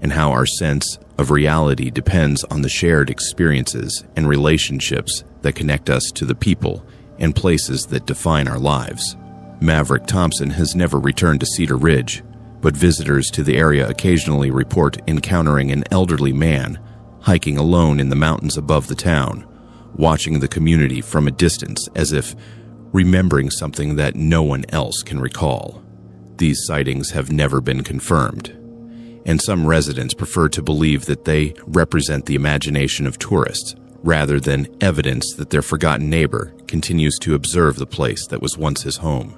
and how our sense of reality depends on the shared experiences and relationships that connect us to the people and places that define our lives. Maverick Thompson has never returned to Cedar Ridge, but visitors to the area occasionally report encountering an elderly man hiking alone in the mountains above the town, watching the community from a distance as if remembering something that no one else can recall. These sightings have never been confirmed, and some residents prefer to believe that they represent the imagination of tourists rather than evidence that their forgotten neighbor continues to observe the place that was once his home.